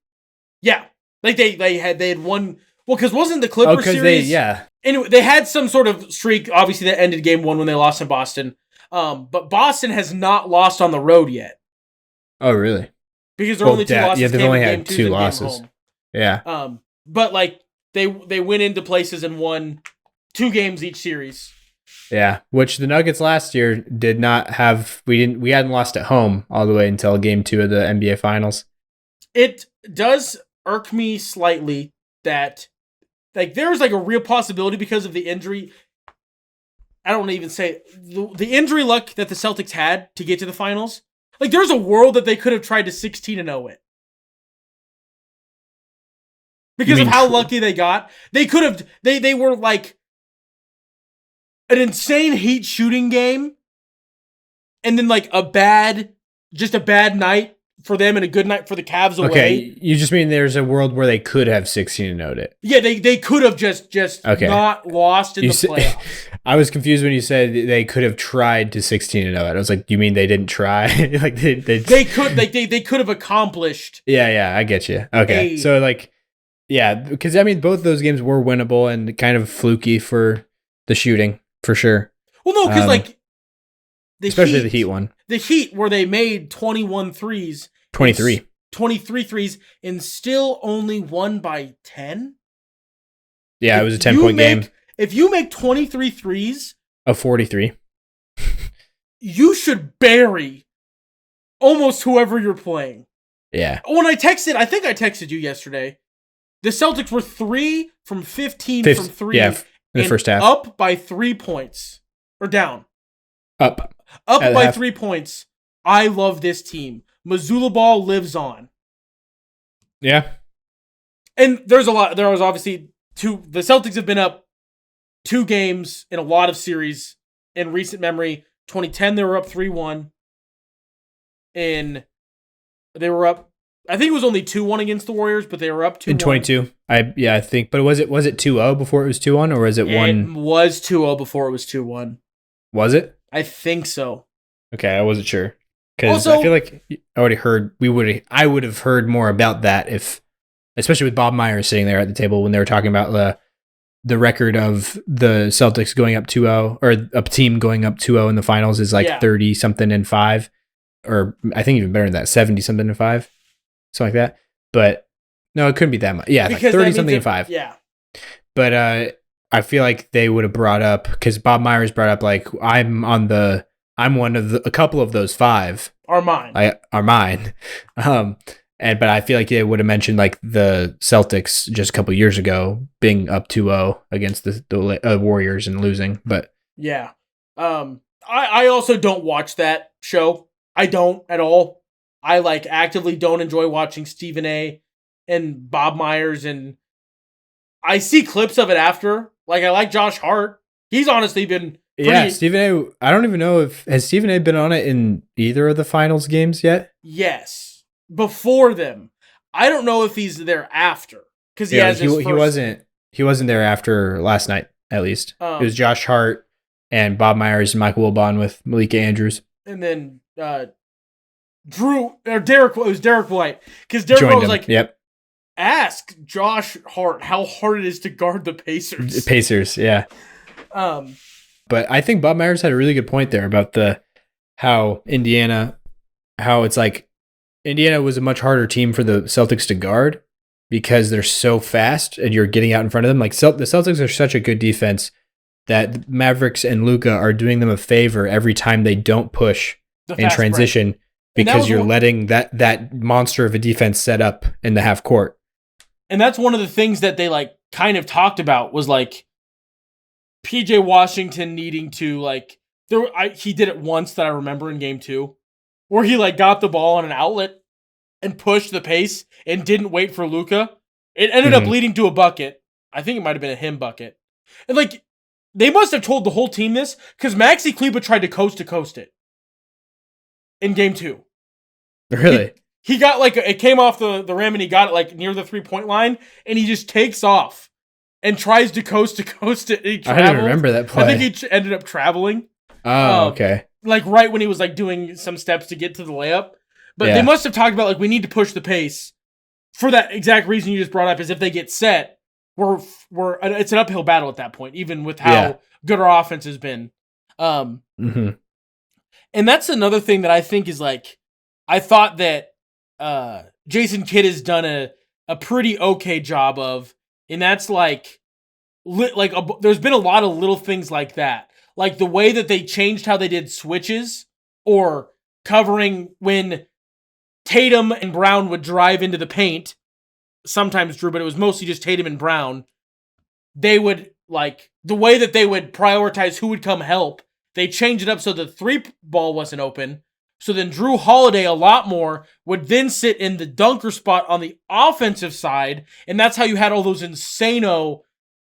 Yeah. Like they had won. Well, because wasn't the Clippers series? Anyway, they had some sort of streak, obviously, that ended Game 1 when they lost in Boston. But Boston has not lost on the road yet. Oh, really? Because there are only 2 losses. Yeah, they've only had 2 losses. Yeah. But like they went into places and won 2 games each series. Yeah, which the Nuggets last year did not have. We hadn't lost at home all the way until Game 2 of the NBA Finals. It does irk me slightly that like there's like a real possibility because of the injury. I don't want to even say the injury luck that the Celtics had to get to the finals. Like there's a world that they could have tried to 16-0 it. Because of how lucky they got. They could have they were like an insane Heat shooting game and then like a bad night for them and a good night for the Cavs away. Okay, you just mean there's a world where they could have 16-0'd it. Yeah, they could have just not lost in the playoffs. I was confused when you said they could have tried to 16-0 it. I was like, you mean they didn't try? Like they could have accomplished. Yeah, I get you. Okay, so like, yeah, because I mean both those games were winnable and kind of fluky for the shooting for sure. Well, no, because like. Especially the Heat one. The Heat, where they made 21 threes. 23 threes and still only won by 10? Yeah, it was a 10-point game. If you make 23 threes... Of 43. You should bury almost whoever you're playing. Yeah. When I think I texted you yesterday. The Celtics were 3 from 15 from 3. Yeah, in the first half. Up by 3 points. Or down. Up by 3 points. I love this team. Mazzulla ball lives on. Yeah. And there was obviously the Celtics have been up 2 games in a lot of series in recent memory. 2010, they were up 3-1. And they were up, I think it was only 2-1 against the Warriors, but they were up 2-1. In 22. I think. But was it 2-0 before it was 2-1 or was it 1? It was 2-0 before it was 2-1. Was it? I think so. Okay, I wasn't sure. Because I feel like I would have heard more about that especially with Bob Myers sitting there at the table when they were talking about the record of the Celtics going up 2-0 or a team going up 2-0 in the finals is like 30 something and 5, or I think even better than that, 70 something and 5, something like that. But no, it couldn't be that much. Yeah, like 30 something and 5. Yeah. But I feel like they would have brought up, because Bob Myers brought up like I'm one of a couple of those 5 are mine. Are mine. But I feel like they would have mentioned like the Celtics just a couple years ago being up 2-0 against the Warriors and losing. But yeah, I also don't watch that show. I don't at all. I like actively don't enjoy watching Stephen A. and Bob Myers, and I see clips of it after. Like I like Josh Hart. He's honestly been. Yeah, Stephen A. I don't even know has Stephen A. been on it in either of the finals games yet? Yes, before them. I don't know if he's there after because he wasn't there after last night. At least it was Josh Hart and Bob Myers and Michael Wilbon with Malika Andrews, and then Jrue or Derrick. It was Derrick White because Derrick White was like, "Yep." Ask Josh Hart how hard it is to guard the Pacers. Pacers, yeah. But I think Bob Myers had a really good point there about how it's like Indiana was a much harder team for the Celtics to guard because they're so fast and you're getting out in front of them. Like the Celtics are such a good defense that Mavericks and Luka are doing them a favor every time they don't push in transition break. Because you're letting that monster of a defense set up in the half court. And that's one of the things that they like kind of talked about was like PJ Washington needing to like he did it once that I remember in game 2 where he like got the ball on an outlet and pushed the pace and didn't wait for Luka. It ended up leading to a bucket. I think it might have been a him bucket. And like they must have told the whole team this because Maxi Kleber tried to coast it in game 2. Really? He got like it came off the rim and he got it like near the 3-point line and he just takes off and tries to coast it. I don't remember that play. I think he ended up traveling. Oh, okay. Like right when he was like doing some steps to get to the layup. But they must have talked about like we need to push the pace for that exact reason you just brought up. Is if they get set, we're it's an uphill battle at that point, even with how good our offense has been. And that's another thing that I think is like I thought that Jason Kidd has done a pretty okay job of, and that's like there's been a lot of little things like that. like the way that they changed how they did switches or covering when Tatum and Brown would drive into the paint, sometimes Jrue, but it was mostly just Tatum and Brown. They would, like, the way that they would prioritize who would come help, they changed it up so the 3-ball wasn't open. So then Jrue Holiday a lot more would then sit in the dunker spot on the offensive side, and that's how you had all those insano.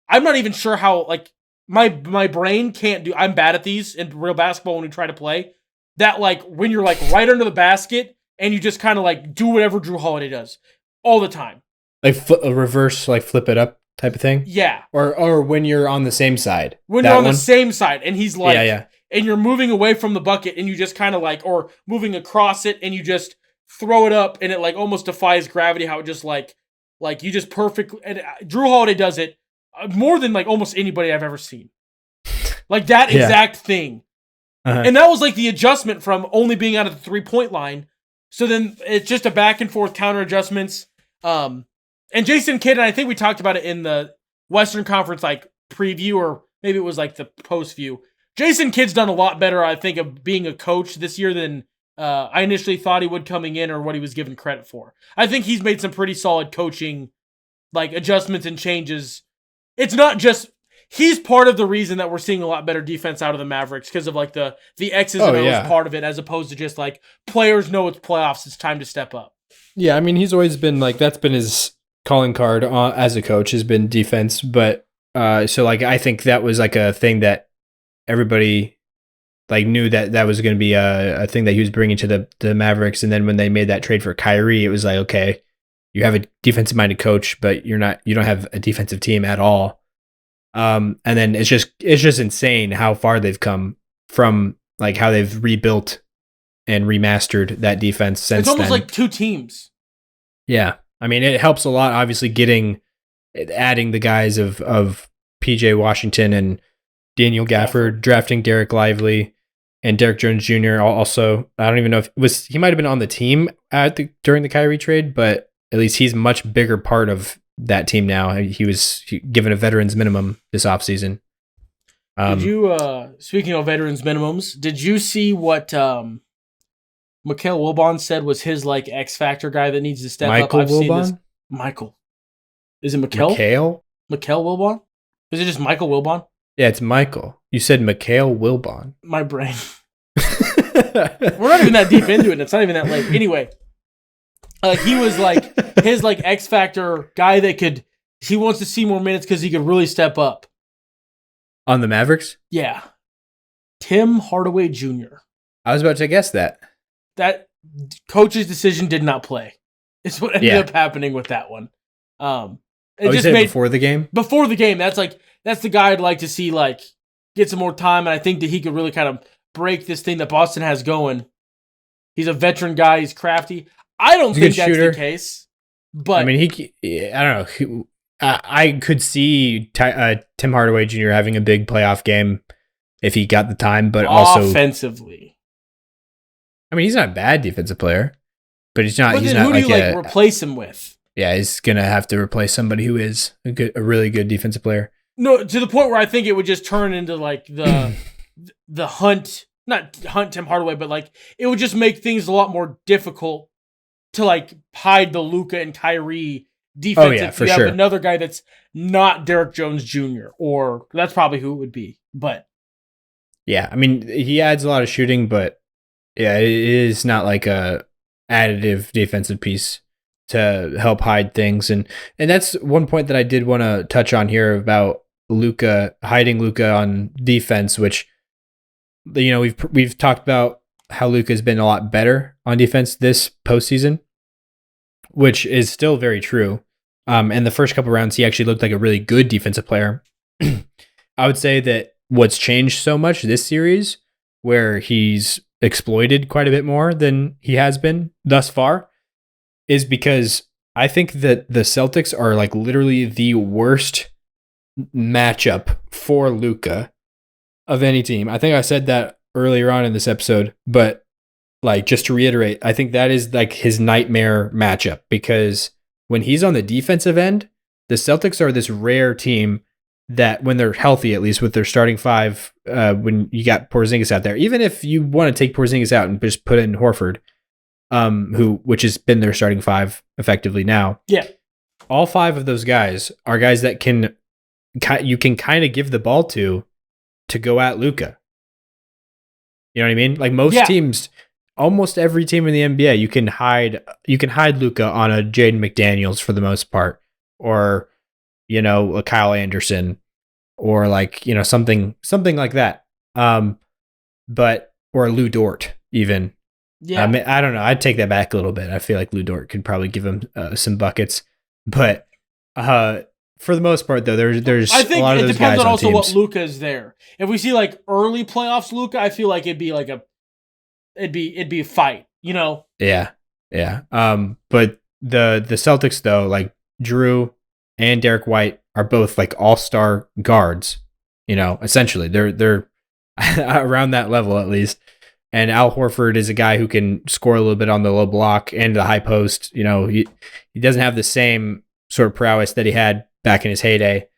I'm not even sure how, like, my brain can't do. I'm bad at these in real basketball when we try to play. That, like, when you're, like, right under the basket and you just kind of, like, do whatever Jrue Holiday does all the time. Like a reverse, like flip it up type of thing? Yeah. Or when you're on the same side. When you're on the same side and he's like, yeah. And you're moving away from the bucket and you just kind of like, or moving across it and you just throw it up and it like almost defies gravity, how it just like you just perfectly, and Jrue Holiday does it more than like almost anybody I've ever seen. Like that exact thing. Uh-huh. And that was like the adjustment from only being out of the 3-point line. So then it's just a back and forth counter adjustments. And Jason Kidd, and I think we talked about it in the Western Conference like preview, or maybe it was like the post view. Jason Kidd's done a lot better, I think, of being a coach this year than I initially thought he would coming in or what he was given credit for. I think he's made some pretty solid coaching like adjustments and changes. It's not just he's part of the reason that we're seeing a lot better defense out of the Mavericks because of like the X's and O's part of it, as opposed to just like players know it's playoffs, it's time to step up. Yeah, I mean, he's always been like, that's been his calling card as a coach, has been defense. But so like I think that was like a thing that everybody like knew that was going to be a thing that he was bringing to the Mavericks. And then when they made that trade for Kyrie, it was like, okay, you have a defensive minded coach, but you don't have a defensive team at all. And then it's just insane how far they've come from like how they've rebuilt and remastered that defense since then. It's almost like two teams. Yeah. I mean, it helps a lot, obviously, adding the guys of PJ Washington and Daniel Gafford, drafting Derek Lively and Derrick Jones Jr. also. I don't even know if he might have been on the team during the Kyrie trade, but at least he's a much bigger part of that team now. He was given a veterans minimum this offseason. Did you, speaking of veterans minimums, did you see what Mikael Wilbon said was his like X Factor guy that needs to step up? I've seen this. Michael. Is it Mikael? Mikael Wilbon? Is it just Michael Wilbon? Yeah, it's Michael. You said Mikael Wilbon. My brain. We're not even that deep into it. It's not even that late. Anyway, he was like his like X Factor guy that he wants to see more minutes because he could really step up. On the Mavericks? Yeah. Tim Hardaway Jr. I was about to guess that. That coach's decision did not play. It's what ended up happening with that one. It just made before the game? Before the game. That's the guy I'd like to see like get some more time, and I think that he could really kind of break this thing that Boston has going. He's a veteran guy. He's crafty. I don't think that's the case. But I mean, I don't know. I could see Tim Hardaway Jr. having a big playoff game if he got the time, but also offensively. I mean, he's not a bad defensive player, but he's not. But he's then not who do you replace him with? Yeah, he's gonna have to replace somebody who is a really good defensive player. No, to the point where I think it would just turn into like the hunt, not hunt Tim Hardaway, but like it would just make things a lot more difficult to like hide the Luka and Kyrie defense. Oh yeah, if you have another guy that's not Derrick Jones Jr. or that's probably who it would be. But yeah, I mean he adds a lot of shooting, but yeah, it is not like a additive defensive piece to help hide things. And that's one point that I did want to touch on here about Luka, hiding Luka on defense, which, you know, we've talked about how Luka has been a lot better on defense this postseason, which is still very true. And the first couple rounds, he actually looked like a really good defensive player. I would say that what's changed so much this series, where he's exploited quite a bit more than he has been thus far, is because I think that the Celtics are like literally the worst matchup for Luka of any team. I think I said that earlier on in this episode, but like just to reiterate, I think that is like his nightmare matchup, because when he's on the defensive end, the Celtics are this rare team that when they're healthy, at least with their starting five, when you got Porzingis out there, even if you want to take Porzingis out and just put in Horford, which has been their starting five effectively now. Yeah. All five of those guys are guys that you can kind of give the ball to go at Luka. You know what I mean? Like most teams, almost every team in the NBA, you can hide Luka on a Jaden McDaniels for the most part, or a Kyle Anderson, or like something like that. Or Lou Dort even. Yeah, I don't know. I'd take that back a little bit. I feel like Lou Dort could probably give him some buckets, but for the most part, though, there's I think a lot of it those depends guys on also teams. what Luka is there. If we see like early playoffs Luka, I feel like it'd be a fight, Yeah. But the Celtics though, like Jrue and Derrick White are both like all-star guards. Essentially they're around that level at least. And Al Horford is a guy who can score a little bit on the low block and the high post. He doesn't have the same sort of prowess that he had back in his heyday.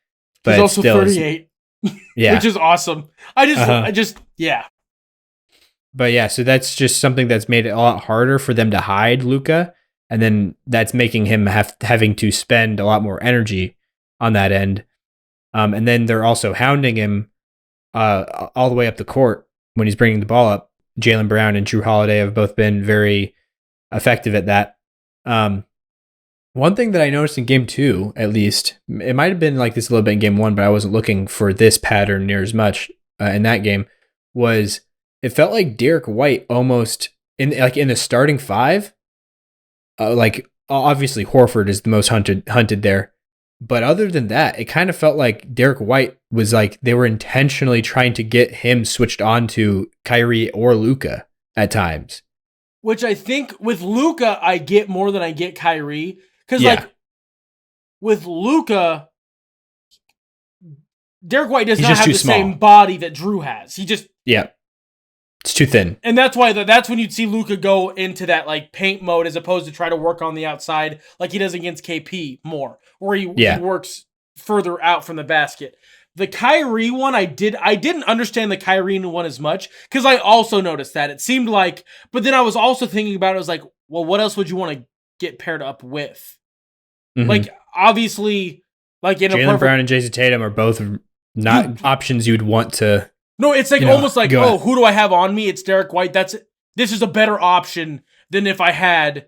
But he's also 38. Yeah. Which is awesome. I just. But yeah, so that's just something that's made it a lot harder for them to hide Luka. And then that's making him having to spend a lot more energy on that end. And then they're also hounding him all the way up the court when he's bringing the ball up. Jaylen Brown and Jrue Holiday have both been very effective at that. One thing that I noticed in game 2, at least, it might have been like this a little bit in game 1, but I wasn't looking for this pattern near as much in that game, was it felt like Derrick White almost in the starting five. Like obviously Horford is the most hunted there, but other than that, it kind of felt like Derrick White was like they were intentionally trying to get him switched on to Kyrie or Luka at times. Which I think with Luka, I get more than I get Kyrie. Because like with Luka, Derrick White does not have the same body that Jrue has. It's too thin. And that's why that's when you'd see Luka go into that like paint mode as opposed to try to work on the outside like he does against KP more, where he works further out from the basket. The Kyrie one, I didn't understand the Kyrie one as much because I also noticed that. It seemed like, but then I was also thinking about it, I was like, well, what else would you want to get paired up with? Mm-hmm. Like, obviously, like in Jaylen Brown and Jason Tatum are both not options you'd want to. No, it's like almost like, who do I have on me? It's Derrick White. This is a better option than if I have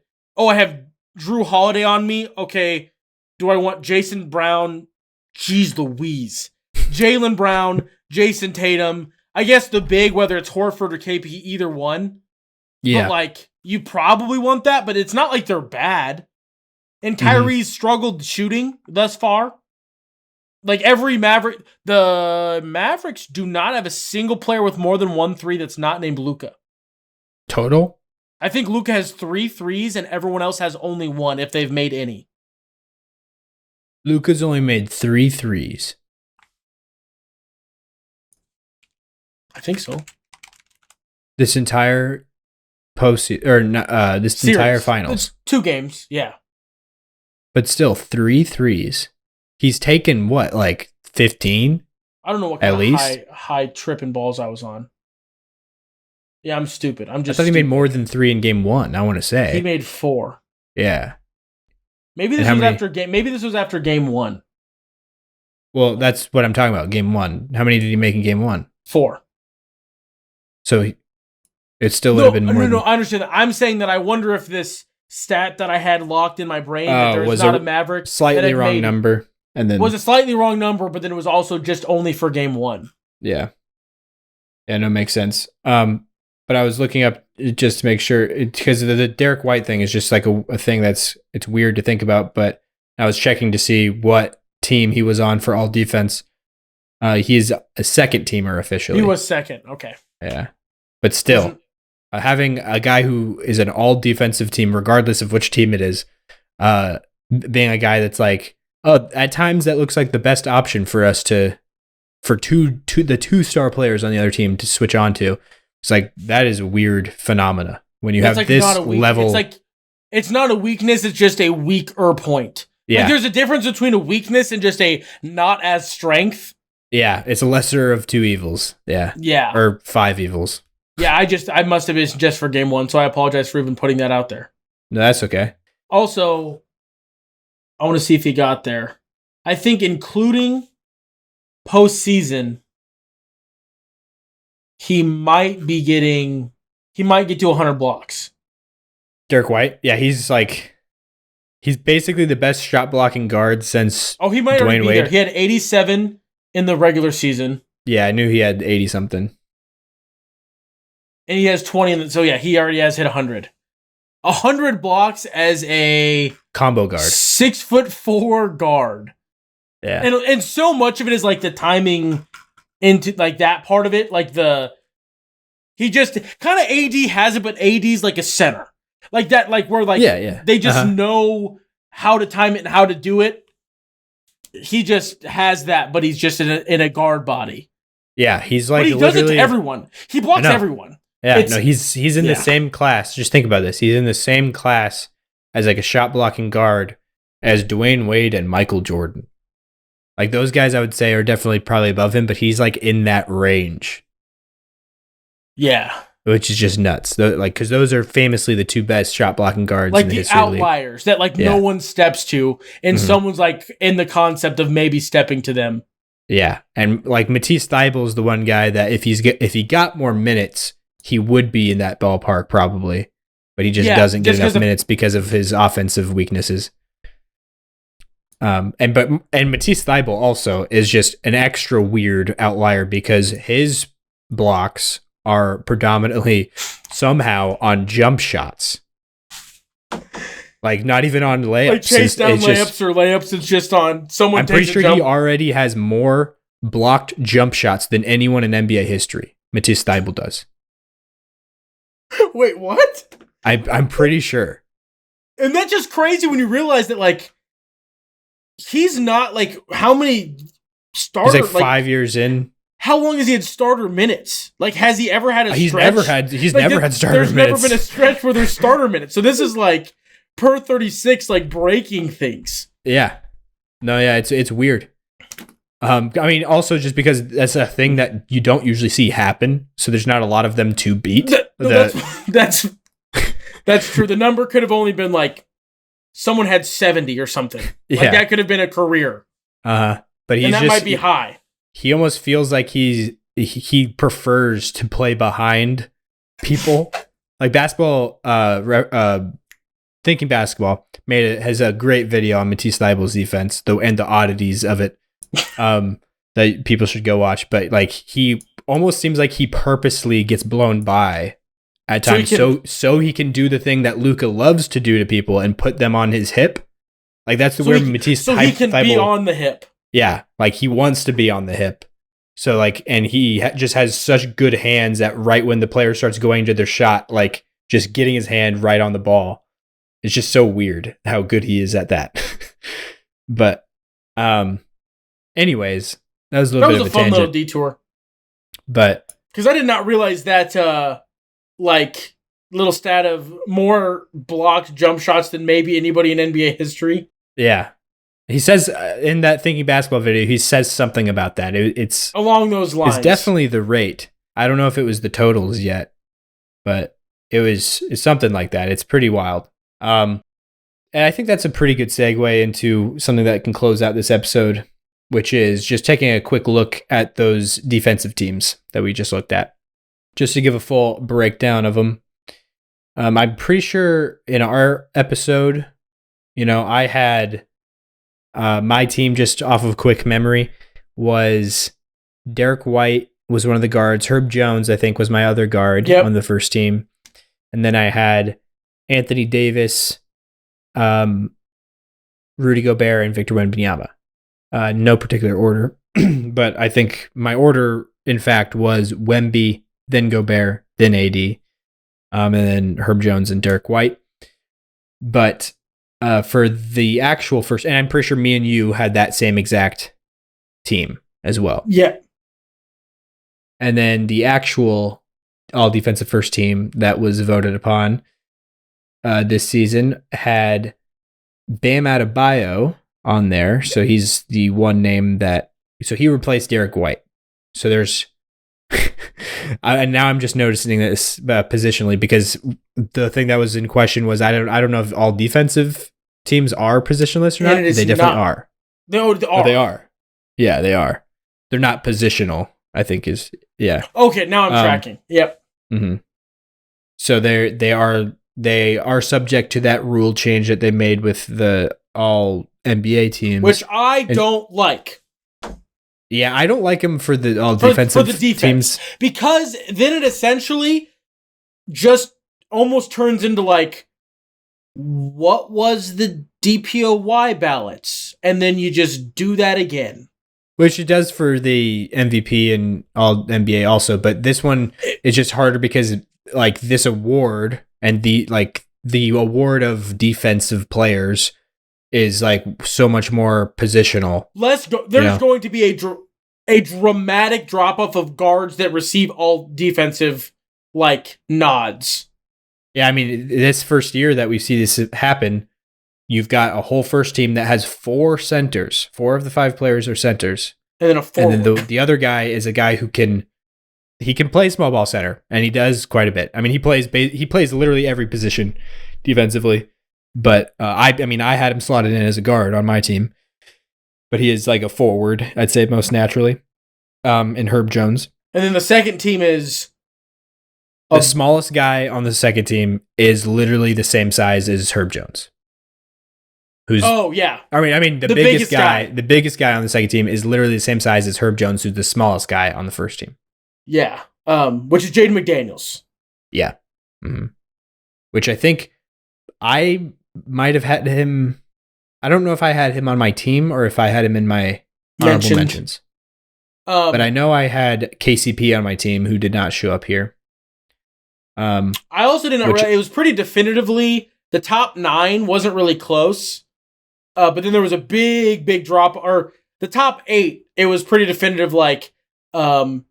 Jrue Holiday on me. Okay, do I want Jason Brown? Jeez Louise. Jaylen Brown, Jason Tatum. I guess the big, whether it's Horford or KP, either one. Yeah. But like, you probably want that, but it's not like they're bad. And Kyrie's struggled shooting thus far. Like every the Mavericks do not have a single player with more than 1 3 that's not named Luka. Total? I think Luka has 3 threes and everyone else has only 1 if they've made any. Luka's only made 3 threes. I think so. This entire this Series. Entire finals. It's 2 games, yeah. But still 3 threes. He's taken what, like 15? I don't know what kind of high tripping balls I was on. Yeah, I'm stupid. I thought he made more than 3 in game 1, I want to say. He made 4. Yeah. Maybe this was after game 1. Well, that's what I'm talking about, game 1. How many did he make in game 1? 4. So it still would have been more. No, I understand that. I'm saying that I wonder if this stat that I had locked in my brain that there's not a Maverick. Slightly wrong number. And then was a slightly wrong number, but then it was also just only for game 1. Yeah. Yeah, no, makes sense. But I was looking up just to make sure, because the Derrick White thing is just like a thing it's weird to think about, but I was checking to see what team he was on for all defense. He's a second teamer officially. He was second, okay. Yeah. But still, having a guy who is an all defensive team, regardless of which team it is, being a guy that's like, at times that looks like the best option for us the 2-star players on the other team to switch on to. It's like, that is a weird phenomena when you have like this level. It's like, it's not a weakness. It's just a weaker point. Yeah. Like, there's a difference between a weakness and just a not as strength. Yeah, it's a lesser of two evils. Yeah. Yeah. Or 5 evils. Yeah, I must have been just for game 1, so I apologize for even putting that out there. No, that's okay. Also, I want to see if he got there. I think including postseason, he might get to 100 blocks. Derrick White? Yeah, he's basically the best shot blocking guard since he might already Dwayne be Wade. there. He had 87 in the regular season. Yeah, I knew he had 80 something. And he has 20 so yeah, he already has hit 100. 100 blocks as a Combo guard. 6'4" guard. Yeah. And so much of it is like the timing into like that part of it. Like he just kind of AD has it, but AD's like a center. Like that, like where like they just know how to time it and how to do it. He just has that, but he's just in a guard body. Yeah, he's like, but he does it to everyone. He blocks everyone. Yeah, he's in the same class. Just think about this. He's in the same class as like a shot blocking guard as Dwayne Wade and Michael Jordan. Like those guys, I would say, are definitely probably above him, but he's like in that range. Yeah, which is just nuts. Like because those are famously the 2 best shot blocking guards. Like in the the history outliers that like no one steps to, and someone's like in the concept of maybe stepping to them. Yeah, and like Matisse Thybulle is the one guy that if he got more minutes, he would be in that ballpark probably, but he just doesn't get enough minutes because of his offensive weaknesses. And Matisse Thybulle also is just an extra weird outlier because his blocks are predominantly somehow on jump shots, like not even on layups. Like chase down layups or layups. It's just on someone. I'm pretty sure he already has more blocked jump shots than anyone in NBA history. Matisse Thybulle does. Wait, what? I'm pretty sure. And that's just crazy when you realize that, like, he's not, like, how many starter... He's like 5 years in. How long has he had starter minutes? Like, has he ever had a He's stretch? He's never had starter minutes. There's never been a stretch where there's starter minutes. So this is, like, per 36, like, breaking things. Yeah. No, yeah, it's weird. I mean, also just because that's a thing that you don't usually see happen, so there's not a lot of them to beat. That's true. The number could have only been like someone had 70 or something. Like that could have been a career. But that might be high. He almost feels like he prefers to play behind people. Like basketball, Thinking Basketball has a great video on Matisse Thybulle's defense, and the oddities of it. That people should go watch, but like he almost seems like he purposely gets blown by at times so he can do the thing that Luka loves to do to people and put them on his hip. Like that's the word Matisse. So he can be on the hip. Yeah, like he wants to be on the hip. So like, and he just has such good hands that right when the player starts going to their shot, like just getting his hand right on the ball. It's just so weird how good he is at that. But anyways, that was a little bit of a fun tangent. little detour. But because I did not realize that like little stat of more blocked jump shots than maybe anybody in NBA history. Yeah. He says in that Thinking Basketball video, he says something about that. It's along those lines. It's definitely the rate. I don't know if it was the totals yet, but it's something like that. It's pretty wild. And I think that's a pretty good segue into something that can close out this episode, which is just taking a quick look at those defensive teams that we just looked at, just to give a full breakdown of them. I'm pretty sure in our episode, I had my team, just off of quick memory, was Derrick White was one of the guards. Herb Jones, I think, was my other guard on the first team. And then I had Anthony Davis, Rudy Gobert, and Victor Wembanyama. No particular order, but I think my order, in fact, was Wemby, then Gobert, then AD, and then Herb Jones and Derrick White. But for the actual first, and I'm pretty sure me and you had that same exact team as well. Yeah. And then the actual all defensive first team that was voted upon this season had Bam Adebayo on there. So he's the one name so he replaced Derrick White. So there's, and now I'm just noticing this positionally because the thing that was in question was I don't know if all defensive teams are positionless or not. They definitely are. No, they are. Oh, they are. Yeah, they are. They're not positional, I think yeah. Okay, now I'm tracking. Yep. Mm-hmm. So they are subject to that rule change that they made with the all NBA teams, which I don't like. Yeah, I don't like them for the all defensive for the defense teams because then it essentially just almost turns into like, what was the DPOY ballots, and then you just do that again. Which it does for the MVP and all NBA also, but this one is just harder because like this award and the award of defensive players is like so much more positional. There's going to be a dramatic drop off of guards that receive all defensive like nods. Yeah, I mean this first year that we see this happen, you've got a whole first team that has 4 centers. 4 of the 5 players are centers. And then a forward. And then the other guy is a guy who can play small ball center, and he does quite a bit. I mean, he plays literally every position defensively. But I had him slotted in as a guard on my team. But he is like a forward, I'd say most naturally. In Herb Jones. And then the second team is the smallest guy on the second team is literally the same size as Herb Jones. Yeah. I mean the biggest guy on the second team is literally the same size as Herb Jones, who's the smallest guy on the first team. Yeah. Which is Jaden McDaniels. Yeah. Mm-hmm. Which I think I might have had him. I don't know if I had him on my team or if I had him in my honorable mentions. But I know I had KCP on my team who did not show up here. I also didn't it was pretty definitively the top 9 wasn't really close. But then there was a big drop, or the top 8, it was pretty definitive, like, because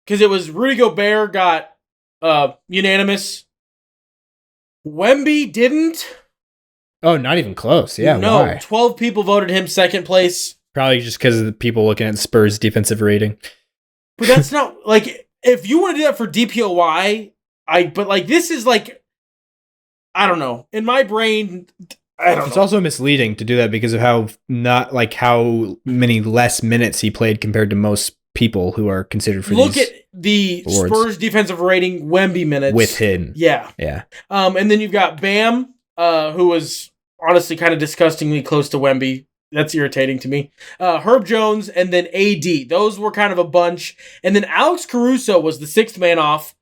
it was Rudy Gobert got unanimous. Wemby didn't. Oh, not even close. Yeah, no, why? 12 people voted him second place. Probably just because of the people looking at Spurs' defensive rating. But that's not, like, if you want to do that for DPOY, but, like, this is, like, I don't know. In my brain, I don't know. It's also misleading to do that because of how many less minutes he played compared to most people who are considered for Look these at the awards. Spurs defensive rating, Wemby minutes. With him. Yeah. Yeah. And then you've got Bam, who was honestly kind of disgustingly close to Wemby. That's irritating to me. Herb Jones, and then AD. Those were kind of a bunch. And then Alex Caruso was the 6th man off.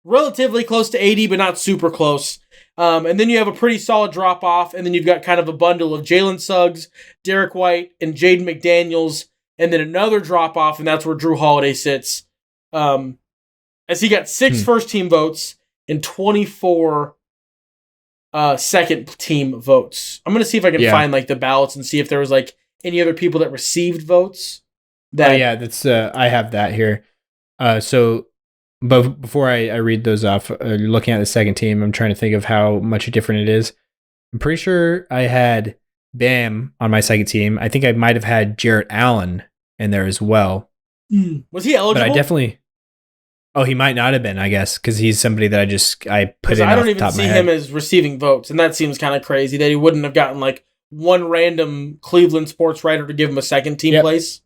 Relatively close to AD, but not super close. And then you have a pretty solid drop-off, and then you've got kind of a bundle of Jalen Suggs, Derrick White, and Jaden McDaniels, and then another drop-off, and that's where Jrue Holiday sits. As he got 6 first-team votes and 24 second-team votes. I'm going to see if I can find like the ballots and see if there was like any other people that received votes. That's I have that here. But before I read those off, looking at the second team, I'm trying to think of how much different it is. I'm pretty sure I had Bam on my second team. I think I might have had Jarrett Allen in there as well. Was he eligible? But I definitely... Oh, he might not have been, I guess, because he's somebody that I put in. I don't even see him as receiving votes, and that seems kind of crazy that he wouldn't have gotten like one random Cleveland sports writer to give him a second team place.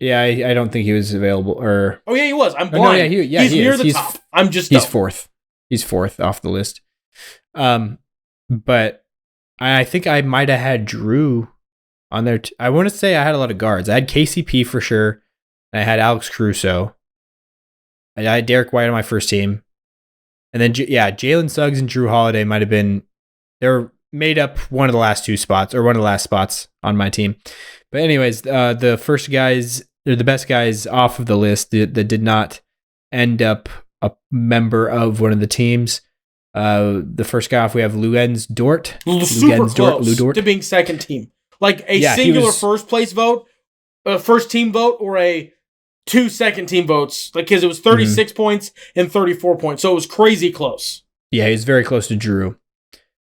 Yeah, I don't think he was available. Oh yeah, he was. I'm blind. He's near the top. He's fourth. He's 4th off the list. But I think I might have had Jrue on there. I want to say I had a lot of guards. I had KCP for sure. I had Alex Caruso. I had Derrick White on my first team. And then, Jalen Suggs and Jrue Holiday might have been... They were made up one of the last 2 spots, or one of the last spots on my team. But anyways, the first guys... They're the best guys off of the list that did not end up a member of one of the teams. The first guy off, we have Luguentz Dort. Super close to being second team. Like a singular first place vote, a first team vote, or a 2 second team votes. Like, because it was 36 points and 34 points. So it was crazy close. Yeah, he was very close to Jrue.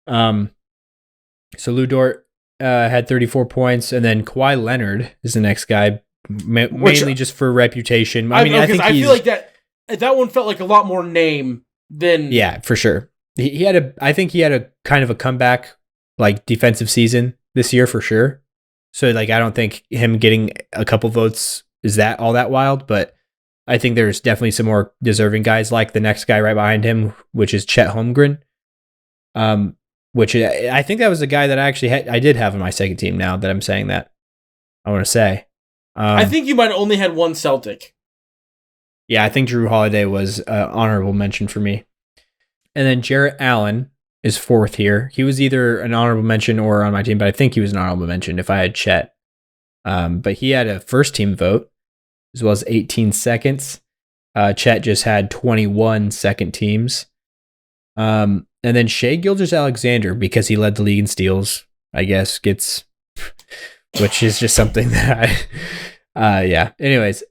So Lu Dort had 34 points, and then Kawhi Leonard is the next guy, mainly just for reputation. I feel like that one felt like a lot more name than for sure. I think he had a kind of a comeback like defensive season this year for sure. So like I don't think him getting a couple votes is that all that wild, but I think there's definitely some more deserving guys like the next guy right behind him, which is Chet Holmgren. Which I think that was the guy that I did have on my second team. Now that I'm saying that, I want to say, I think you might have only had one Celtic. Yeah, I think Jrue Holiday was honorable mention for me. And then Jarrett Allen is fourth here. He was either an honorable mention or on my team, but I think he was an honorable mention if I had Chet. But he had a first team vote as well as 18 seconds. Chet just had 21 second teams. And then Shai Gilgeous-Alexander, because he led the league in steals, I guess gets, which is just something that yeah. Anyways,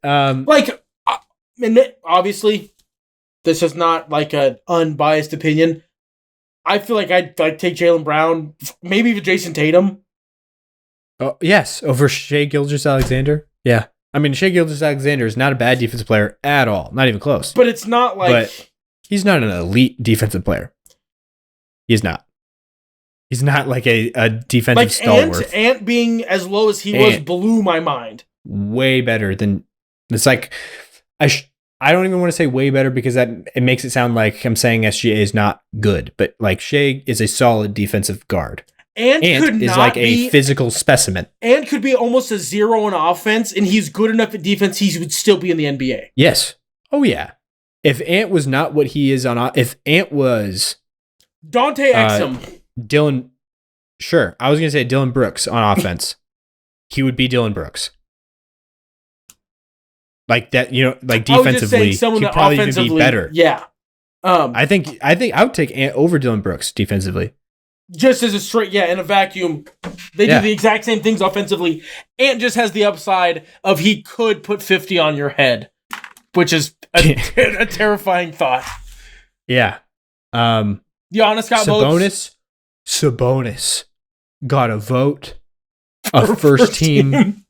obviously, this is not like an unbiased opinion. I feel like I'd take Jaylen Brown, maybe even Jason Tatum. Oh yes, over Shai Gilgeous-Alexander. Yeah, I mean Shai Gilgeous-Alexander is not a bad defensive player at all, not even close. But it's not like he's not an elite defensive player. He's not. He's not like a defensive stalwart. Ant being as low as he was blew my mind. Way better than it's like I don't even want to say way better because it makes it sound like I'm saying SGA is not good, but like Shai is a solid defensive guard. Ant is like a physical specimen. Ant could be almost a zero on offense, and he's good enough at defense. He would still be in the NBA. Yes. Oh yeah. If Ant was not what he is if Ant was Dante Exum, Dylan, sure. I was gonna say Dylan Brooks on offense. He would be Dylan Brooks. Like that, like defensively, he'd probably even be better. Yeah. I think I would take Ant over Dylan Brooks defensively. Just as a straight, in a vacuum, they do the exact same things offensively. Ant just has the upside of he could put 50 on your head, which is a terrifying thought. Yeah. Giannis got votes. Sabonis got a vote. A first team.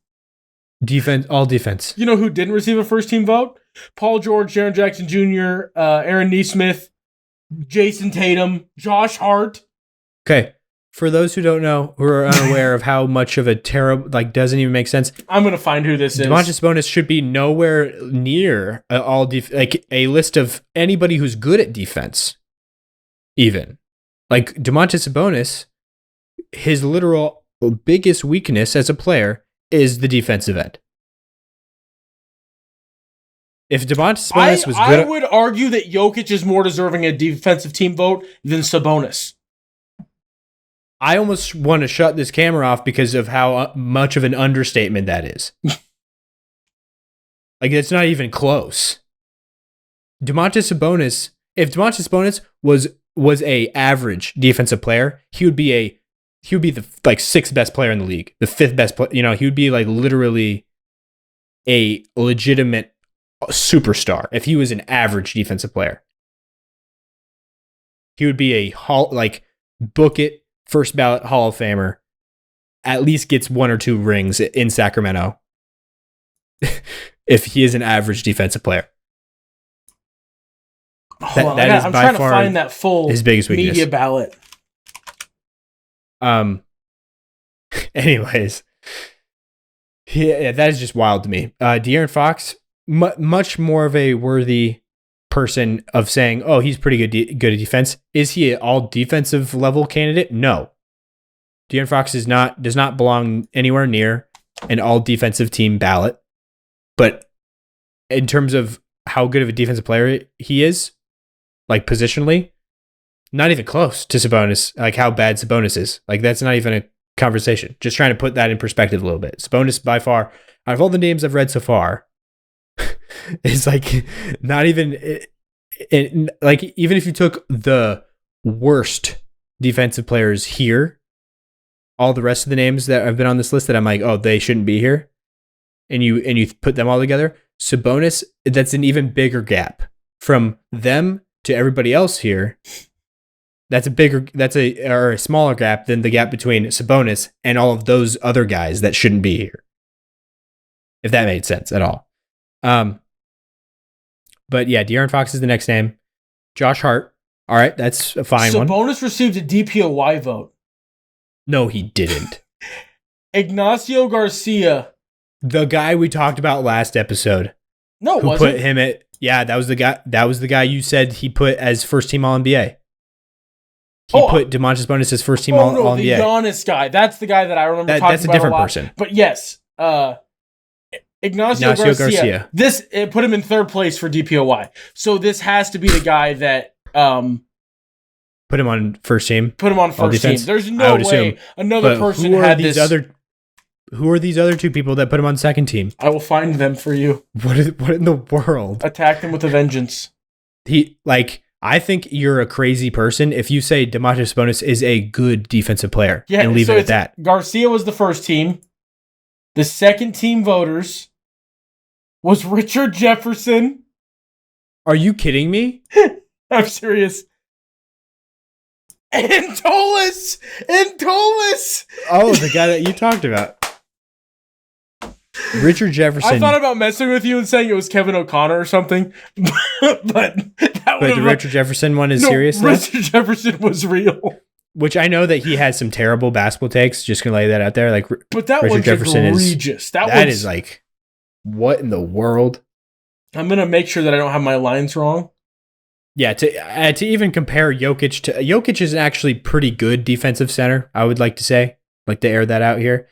Defense, all defense. You know who didn't receive a first team vote? Paul George, Jaren Jackson Jr., Aaron Nesmith, Jason Tatum, Josh Hart. Okay, for those who don't know, who are unaware of how much of a terrible, doesn't even make sense. I'm gonna find who this is. Domantas Sabonis should be nowhere near a list of anybody who's good at defense. Even Domantas Sabonis, his literal biggest weakness as a player is the defensive end. If Domantas Sabonis was good, I would argue that Jokic is more deserving a defensive team vote than Sabonis. I almost want to shut this camera off because of how much of an understatement that is. It's not even close. Domantas Sabonis, if Domantas Sabonis was a average defensive player, he would be the sixth best player in the league, the fifth best player. He would be literally a legitimate superstar if he was an average defensive player. He would be a book it first ballot Hall of Famer. At least gets one or two rings in Sacramento if he is an average defensive player. That is I'm by trying to far find that full his biggest weakness. Media ballot. Anyways, yeah, that is just wild to me. De'Aaron Fox, much more of a worthy person of saying, oh, he's pretty good at defense. Is he an all defensive level candidate? No. De'Aaron Fox does not belong anywhere near an all defensive team ballot. But in terms of how good of a defensive player he is, positionally, not even close to Sabonis, how bad Sabonis is. That's not even a conversation. Just trying to put that in perspective a little bit. Sabonis, by far, out of all the names I've read so far, is not even, even if you took the worst defensive players here, all the rest of the names that have been on this list that I'm they shouldn't be here, and you put them all together, Sabonis, that's an even bigger gap from them to everybody else here. That's a smaller gap than the gap between Sabonis and all of those other guys that shouldn't be here. If that made sense at all. But yeah, De'Aaron Fox is the next name. Josh Hart. All right, that's a fine one. Sabonis received a DPOY vote. No, he didn't. Ignacio Garcia. The guy we talked about last episode. No, it who wasn't. Put him at that was the guy. That was the guy you said he put as first team All NBA. He put Domantas Sabonis as first team All NBA. The Giannis guy. That's the guy that I remember talking about. That's a different person. But yes, Ignacio Garcia. It put him in third place for DPOY. So this has to be the guy that put him on first team. Put him on first team. There's no way another person had this. Who are these other two people that put him on second team? I will find them for you. What in the world? Attack them with a vengeance. I think you're a crazy person if you say Domantas Sabonis is a good defensive player and leave it at that. Garcia was the first team. The second team voters was Richard Jefferson. Are you kidding me? I'm serious. And Tolis! Oh, the guy that you talked about. Richard Jefferson. I thought about messing with you and saying it was Kevin O'Connor or something, but the Richard Jefferson one is serious. Richard Jefferson was real. Which I know that he has some terrible basketball takes. Just gonna lay that out there. But that Richard Jefferson egregious. That is what in the world? I'm gonna make sure that I don't have my lines wrong. Yeah, to even compare Jokic is actually pretty good defensive center. I would like to say, to air that out here.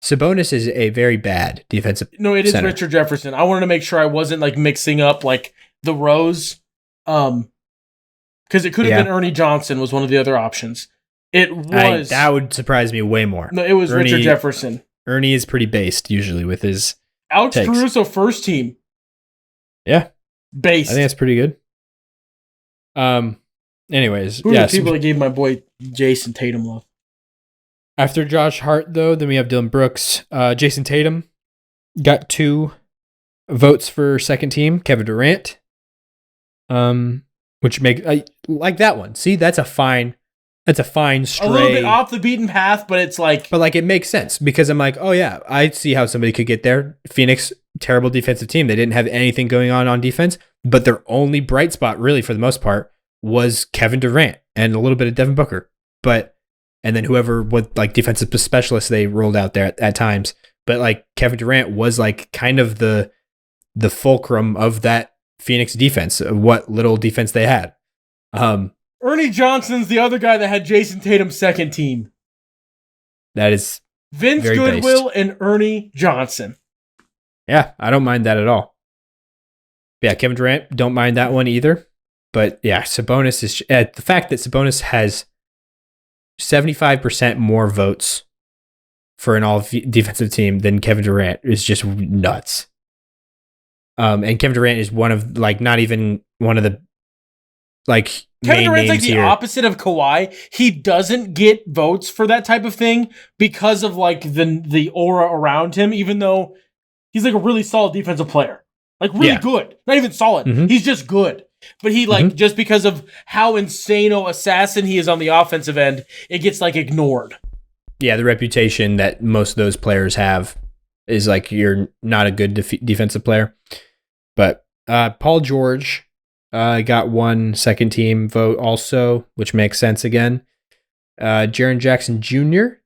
Sabonis is a very bad defensive. No, it is center. Richard Jefferson. I wanted to make sure I wasn't mixing up the rows, because it could have been Ernie Johnson was one of the other options. It was that would surprise me way more. No, it was Richard Jefferson. Ernie is pretty based usually with his Alex takes. Caruso first team. Yeah, based. I think that's pretty good. Anyways, who are the people that gave my boy Jason Tatum love? After Josh Hart, though, then we have Dylan Brooks. Jason Tatum got 2 votes for second team. Kevin Durant, which I like that one. See, that's a fine stray. A little bit off the beaten path, but it's but it makes sense because I'm like, oh yeah, I see how somebody could get there. Phoenix, terrible defensive team. They didn't have anything going on defense, but their only bright spot, really, for the most part, was Kevin Durant and a little bit of Devin Booker, and then whoever with defensive specialists they rolled out there at times. But Kevin Durant was kind of the fulcrum of that Phoenix defense, of what little defense they had. Ernie Johnson's the other guy that had Jason Tatum second team. That is Vince Goodwill and Ernie Johnson. Yeah, I don't mind that at all. Yeah, Kevin Durant, don't mind that one either. But yeah, Sabonis is the fact that Sabonis has 75% more votes for an all defensive team than Kevin Durant is just nuts. And Kevin Durant is one of not even one of the Kevin Durant's the here. Opposite of Kawhi. He doesn't get votes for that type of thing because of the aura around him, even though he's a really solid defensive player. Good. Not even solid. Mm-hmm. He's just good. But he just because of how insane-o assassin he is on the offensive end, it gets ignored. Yeah, the reputation that most of those players have is you're not a good defensive player. But Paul George got 1 second team vote also, which makes sense again. Jaren Jackson Jr.,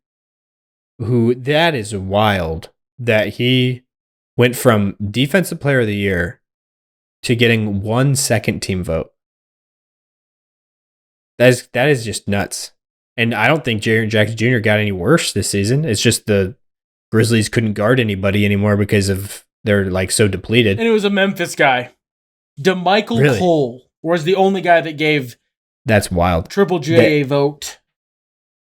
who that is wild that he went from defensive player of the year to getting 1 second team vote. That is just nuts. And I don't think Jaren Jackson Jr. got any worse this season. It's just the Grizzlies couldn't guard anybody anymore because of they're so depleted. And it was a Memphis guy. DeMichael Cole was the only guy that gave that's wild. Triple J a vote.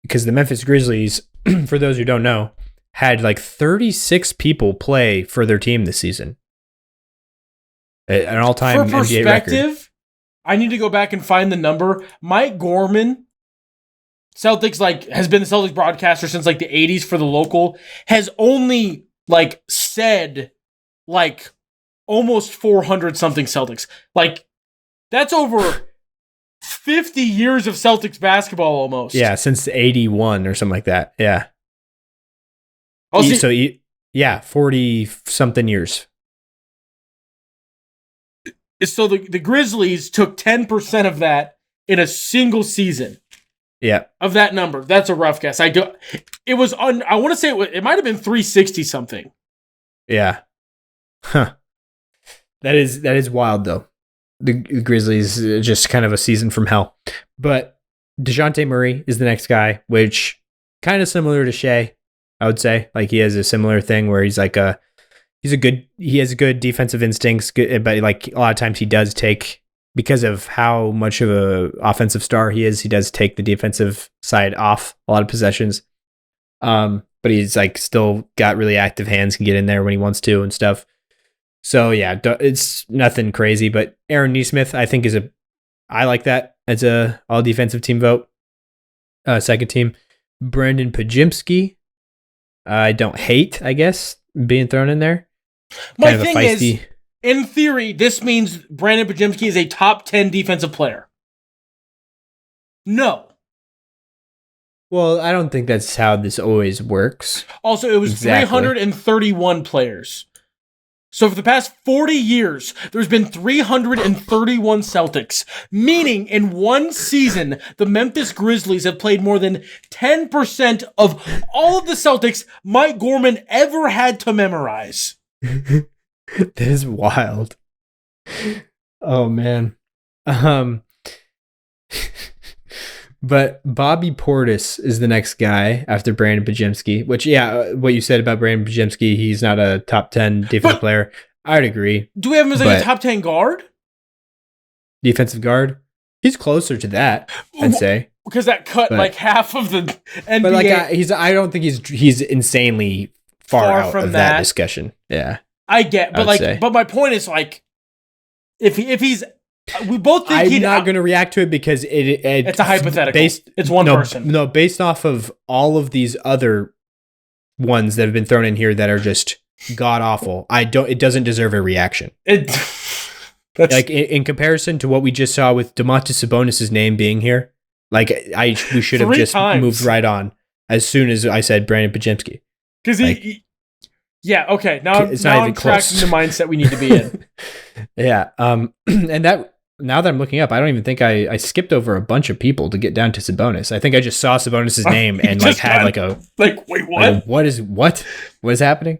Because the Memphis Grizzlies, for those who don't know, had 36 people play for their team this season. An all-time NBA record. I need to go back and find the number. Mike Gorman, Celtics has been the Celtics broadcaster since the 80s for the local, has only said almost 400 something Celtics. That's over 50 years of Celtics basketball almost. Yeah, since 81 or something like that. Yeah. So 40-something years. So the Grizzlies took 10% of that in a single season. Yeah. Of that number. That's a rough guess. I want to say it might have been 360 something. Yeah. Huh. That is wild though. The Grizzlies just kind of a season from hell. But DeJounte Murray is the next guy, which kind of similar to Shea, I would say. Like he has a similar thing where he's like he has good defensive instincts, but like a lot of times he does take, because of how much of a offensive star he is, he does take the defensive side off a lot of possessions. But he's like still got really active hands, can get in there when he wants to and stuff. So yeah, it's nothing crazy, but Aaron Nesmith, I think I like that as a all defensive team vote. Second team, Brandon Pajimski. I don't hate, I guess, being thrown in there. My thing is, in theory, this means Brandon Pajimski is a top 10 defensive player. No. Well, I don't think that's how this always works. Also, it was 331 players. So for the past 40 years, there's been 331 Celtics, meaning in one season, the Memphis Grizzlies have played more than 10% of all of the Celtics Mike Gorman ever had to memorize. That is wild. Oh, man. But Bobby Portis is the next guy after Brandon Pajimski, which, yeah, what you said about Brandon Pajimski, he's not a top 10 defensive player. I'd agree. Do we have him as like a top 10 guard? Defensive guard? He's closer to that, I'd say. Because that cut like half of the NBA. But like, I don't think he's insanely far out from of that discussion. Yeah. I get, but my point is like, if he's, we both think I'm not going to react to it because it's a hypothetical. It's one person. No, based off of all of these other ones that have been thrown in here that are just god awful. It doesn't deserve a reaction. Like in comparison to what we just saw with Domantas Sabonis' name being here, like we should have just moved right on as soon as I said Brandon Pajimski. Because yeah, okay. Now I'm tracking the mindset we need to be in. Yeah. And that, now that I'm looking up, I don't even think I skipped over a bunch of people to get down to Sabonis. I think I just saw Sabonis' name and like had wait, what? What is happening?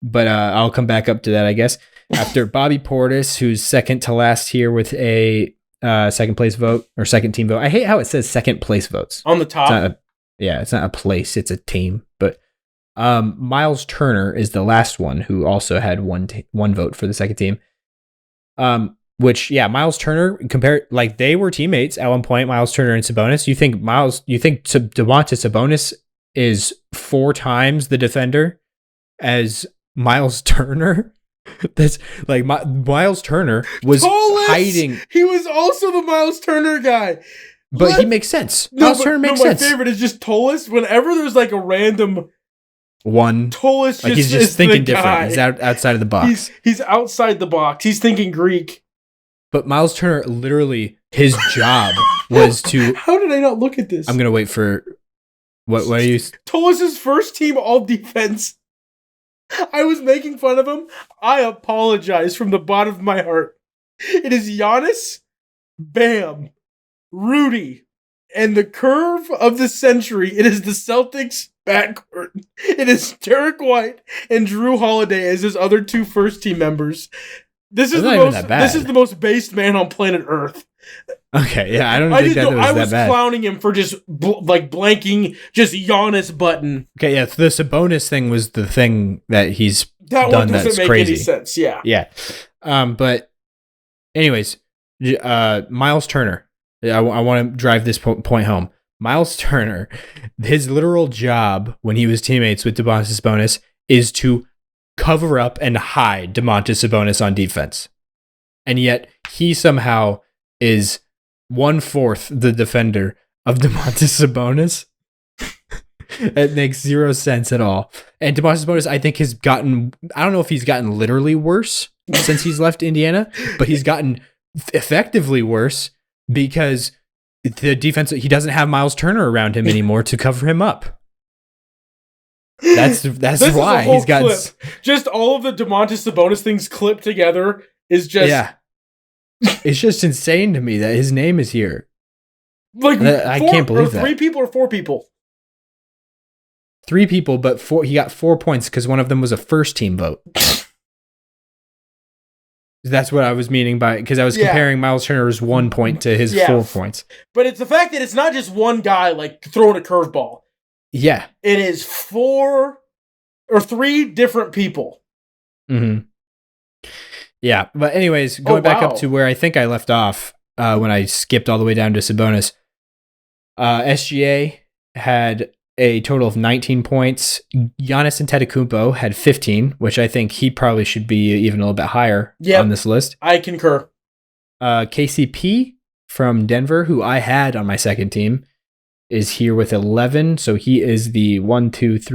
But I'll come back up to that, I guess. After Bobby Portis, who's second to last here with a second place vote or second team vote. I hate how it says second place votes on the top. It's not a place, it's a team. But Miles Turner is the last one who also had one vote for the second team. Which, yeah, Miles Turner, like they were teammates at one point, Miles Turner and Sabonis. You think Domantas Sabonis is 4 times the defender as Miles Turner? That's like Miles Turner was hiding. He was also the Miles Turner guy. But he makes sense. Miles Turner makes sense. My favorite is just Tolis. Whenever there's like a random one, Tolis, like he's just thinking different. He's outside of the box. He's outside the box. He's thinking Greek. But Miles Turner, literally, his job was to. How did I not look at this? I'm gonna wait for. What are you? Tolis' first team all defense. I was making fun of him. I apologize from the bottom of my heart. It is Giannis, Bam, Rudy, and the curve of the century. It is the Celtics backcourt. It is Derrick White and Jrue Holiday as his other 2 first team members. This is the most based man on planet Earth. Okay, yeah, I don't think that was that bad. I was clowning him for just blanking just Giannis button. Okay, yeah, the Sabonis thing was the thing that he's done that's make crazy. Any sense. Yeah, yeah. But anyways, Miles Turner. I want to drive this point home. Miles Turner, his literal job when he was teammates with Domantas Sabonis is to cover up and hide Domantas Sabonis on defense. And yet he somehow is 1/4 the defender of Domantas Sabonis. It makes zero sense at all. And Domantas Sabonis, I think, has gotten, I don't know if he's gotten literally worse since he's left Indiana, but he's gotten effectively worse because the defense, he doesn't have Miles Turner around him anymore to cover him up. That's why he's got clip. Just all of the Domantas Sabonis things clipped together is just it's just insane to me that his name is here. Like I can't believe that. 3 people or 4 people. 3 people, but he got 4 points because one of them was a first team vote. That's what I was meaning by, because I was comparing Miles Turner's 1 point to his 4 points. But it's the fact that it's not just one guy like throwing a curveball. Yeah. It is 4 or 3 different people. Mm-hmm. Yeah. But anyways, going back up to where I think I left off when I skipped all the way down to Sabonis. SGA had a total of 19 points. Giannis Antetokounmpo had 15, which I think he probably should be even a little bit higher on this list. I concur. KCP from Denver, who I had on my second team, is here with 11. So he is the 7th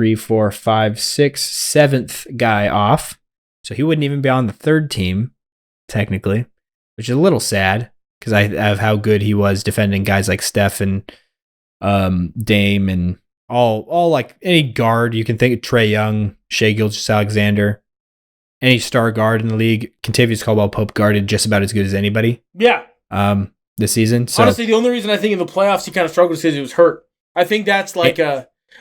guy off. So he wouldn't even be on the third team, technically, which is a little sad because of how good he was defending guys like Steph and Dame and all like any guard you can think of. Trae Young, Shai Gilgeous-Alexander, any star guard in the league. Kentavious Caldwell-Pope guarded just about as good as anybody. Yeah. This season. So, honestly, the only reason I think in the playoffs he kind of struggled is because he was hurt. I think that's like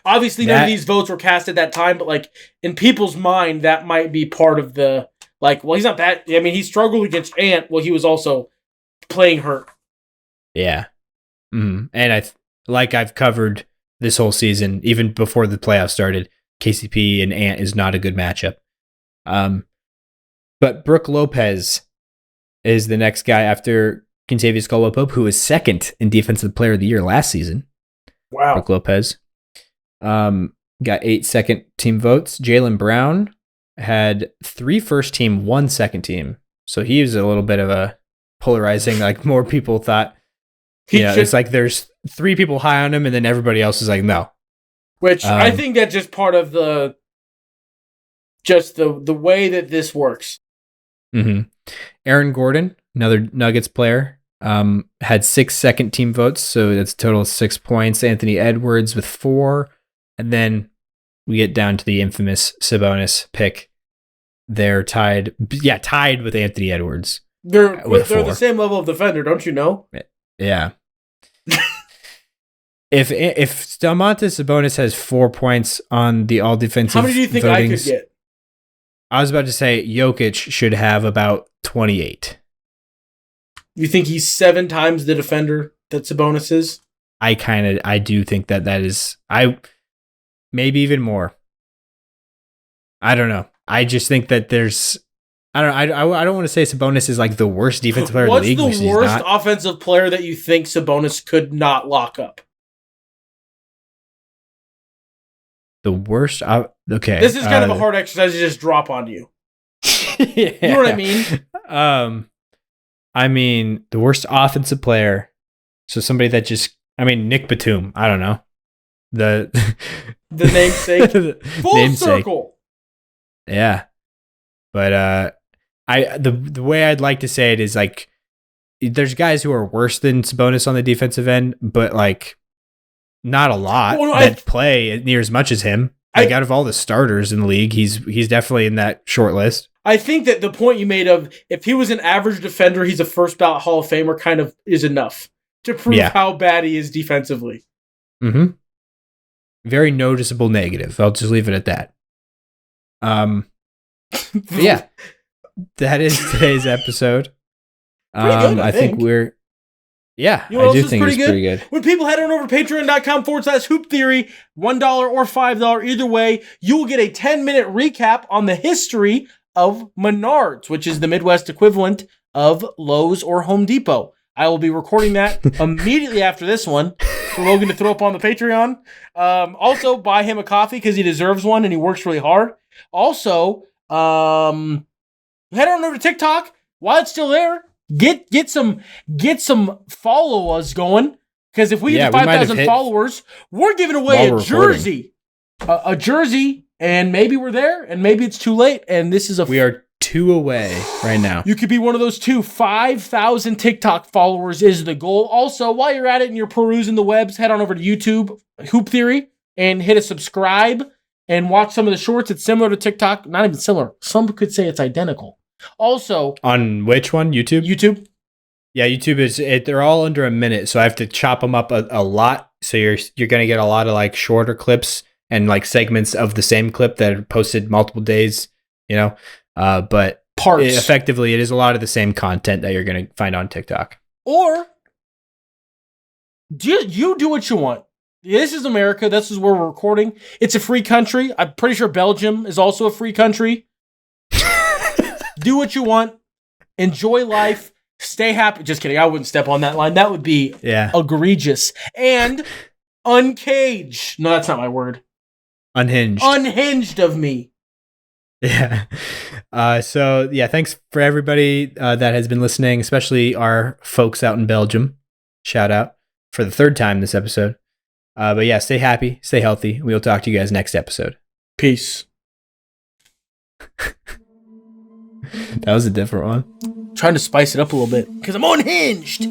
obviously none of these votes were cast at that time, but like in people's mind, that might be part of the like. Well, he's not that. I mean, he struggled against Ant. Well, he was also playing hurt. Yeah. Mm-hmm. And I've covered this whole season, even before the playoffs started, KCP and Ant is not a good matchup. But Brook Lopez is the next guy after Kentavious Caldwell-Pope, who was second in Defensive Player of the Year last season. Wow. Brook Lopez got 8 second team votes. Jaylen Brown had 3 first team, 1 second team. So he was a little bit of a polarizing, like more people thought. It's like there's 3 people high on him and then everybody else is like, no. Which I think that's just part of the way that this works. Mm-hmm. Aaron Gordon, another Nuggets player, had 6 second team votes, so that's a total of 6 points. Anthony Edwards with 4, and then we get down to the infamous Sabonis pick. They're tied with Anthony Edwards. They're the same level of defender, don't you know? Yeah. If Domantas Sabonis has 4 points on the all defensive, how many do you think I could get? I was about to say Jokic should have about 28. You think he's 7 times the defender that Sabonis is? I do think that is, maybe even more. I don't know. I just think that there's, I don't want to say Sabonis is like the worst defensive player in the league. What's the worst offensive player that you think Sabonis could not lock up? The worst? Okay. This is kind of a hard exercise to just drop on you. Yeah. You know what I mean? I mean, the worst offensive player. So somebody that just, Nick Batum. I don't know. The namesake. Full circle. Yeah. But the way I'd like to say it is like, there's guys who are worse than Sabonis on the defensive end, but like not a lot that play near as much as him. Out of all the starters in the league, he's definitely in that short list. I think that the point you made of if he was an average defender, he's a first ballot Hall of Famer kind of is enough to prove how bad he is defensively. Mm-hmm. Very noticeable negative. I'll just leave it at that. Yeah, that is today's episode. Good, I think we're. Yeah, you know I do think it's pretty good. When people head on over to patreon.com/hoop theory, $1 or $5, either way, you will get a 10-minute recap on the history of Menards, which is the Midwest equivalent of Lowe's or Home Depot. I will be recording that immediately after this one for Logan to throw up on the Patreon. Also, buy him a coffee because he deserves one and he works really hard. Also, head on over to TikTok while it's still there. Get some follow us going, because if we get to 5,000 followers, we're giving away a jersey, and maybe we're there, and maybe it's too late, and this is we are 2 away right now. You could be one of those 2. 5,000 TikTok followers is the goal. Also, while you're at it and you're perusing the webs, head on over to YouTube, Hoop Theory, and hit a subscribe and watch some of the shorts. It's similar to TikTok. Not even similar. Some could say it's identical. Also, on which one? YouTube? YouTube. Yeah, YouTube they're all under a minute, so I have to chop them up a lot. So you're going to get a lot of like shorter clips and like segments of the same clip that are posted multiple days, but Parts. Effectively, it is a lot of the same content that you're going to find on TikTok. Or you do what you want. This is America. This is where we're recording. It's a free country. I'm pretty sure Belgium is also a free country. Do what you want. Enjoy life. Stay happy. Just kidding. I wouldn't step on that line. That would be egregious. And uncaged. No, that's not my word. Unhinged. Unhinged of me. Yeah. So thanks for everybody that has been listening, especially our folks out in Belgium. Shout out for the 3rd time this episode. But yeah, stay happy, stay healthy. We'll talk to you guys next episode. Peace. That was a different one. Trying to spice it up a little bit because I'm unhinged.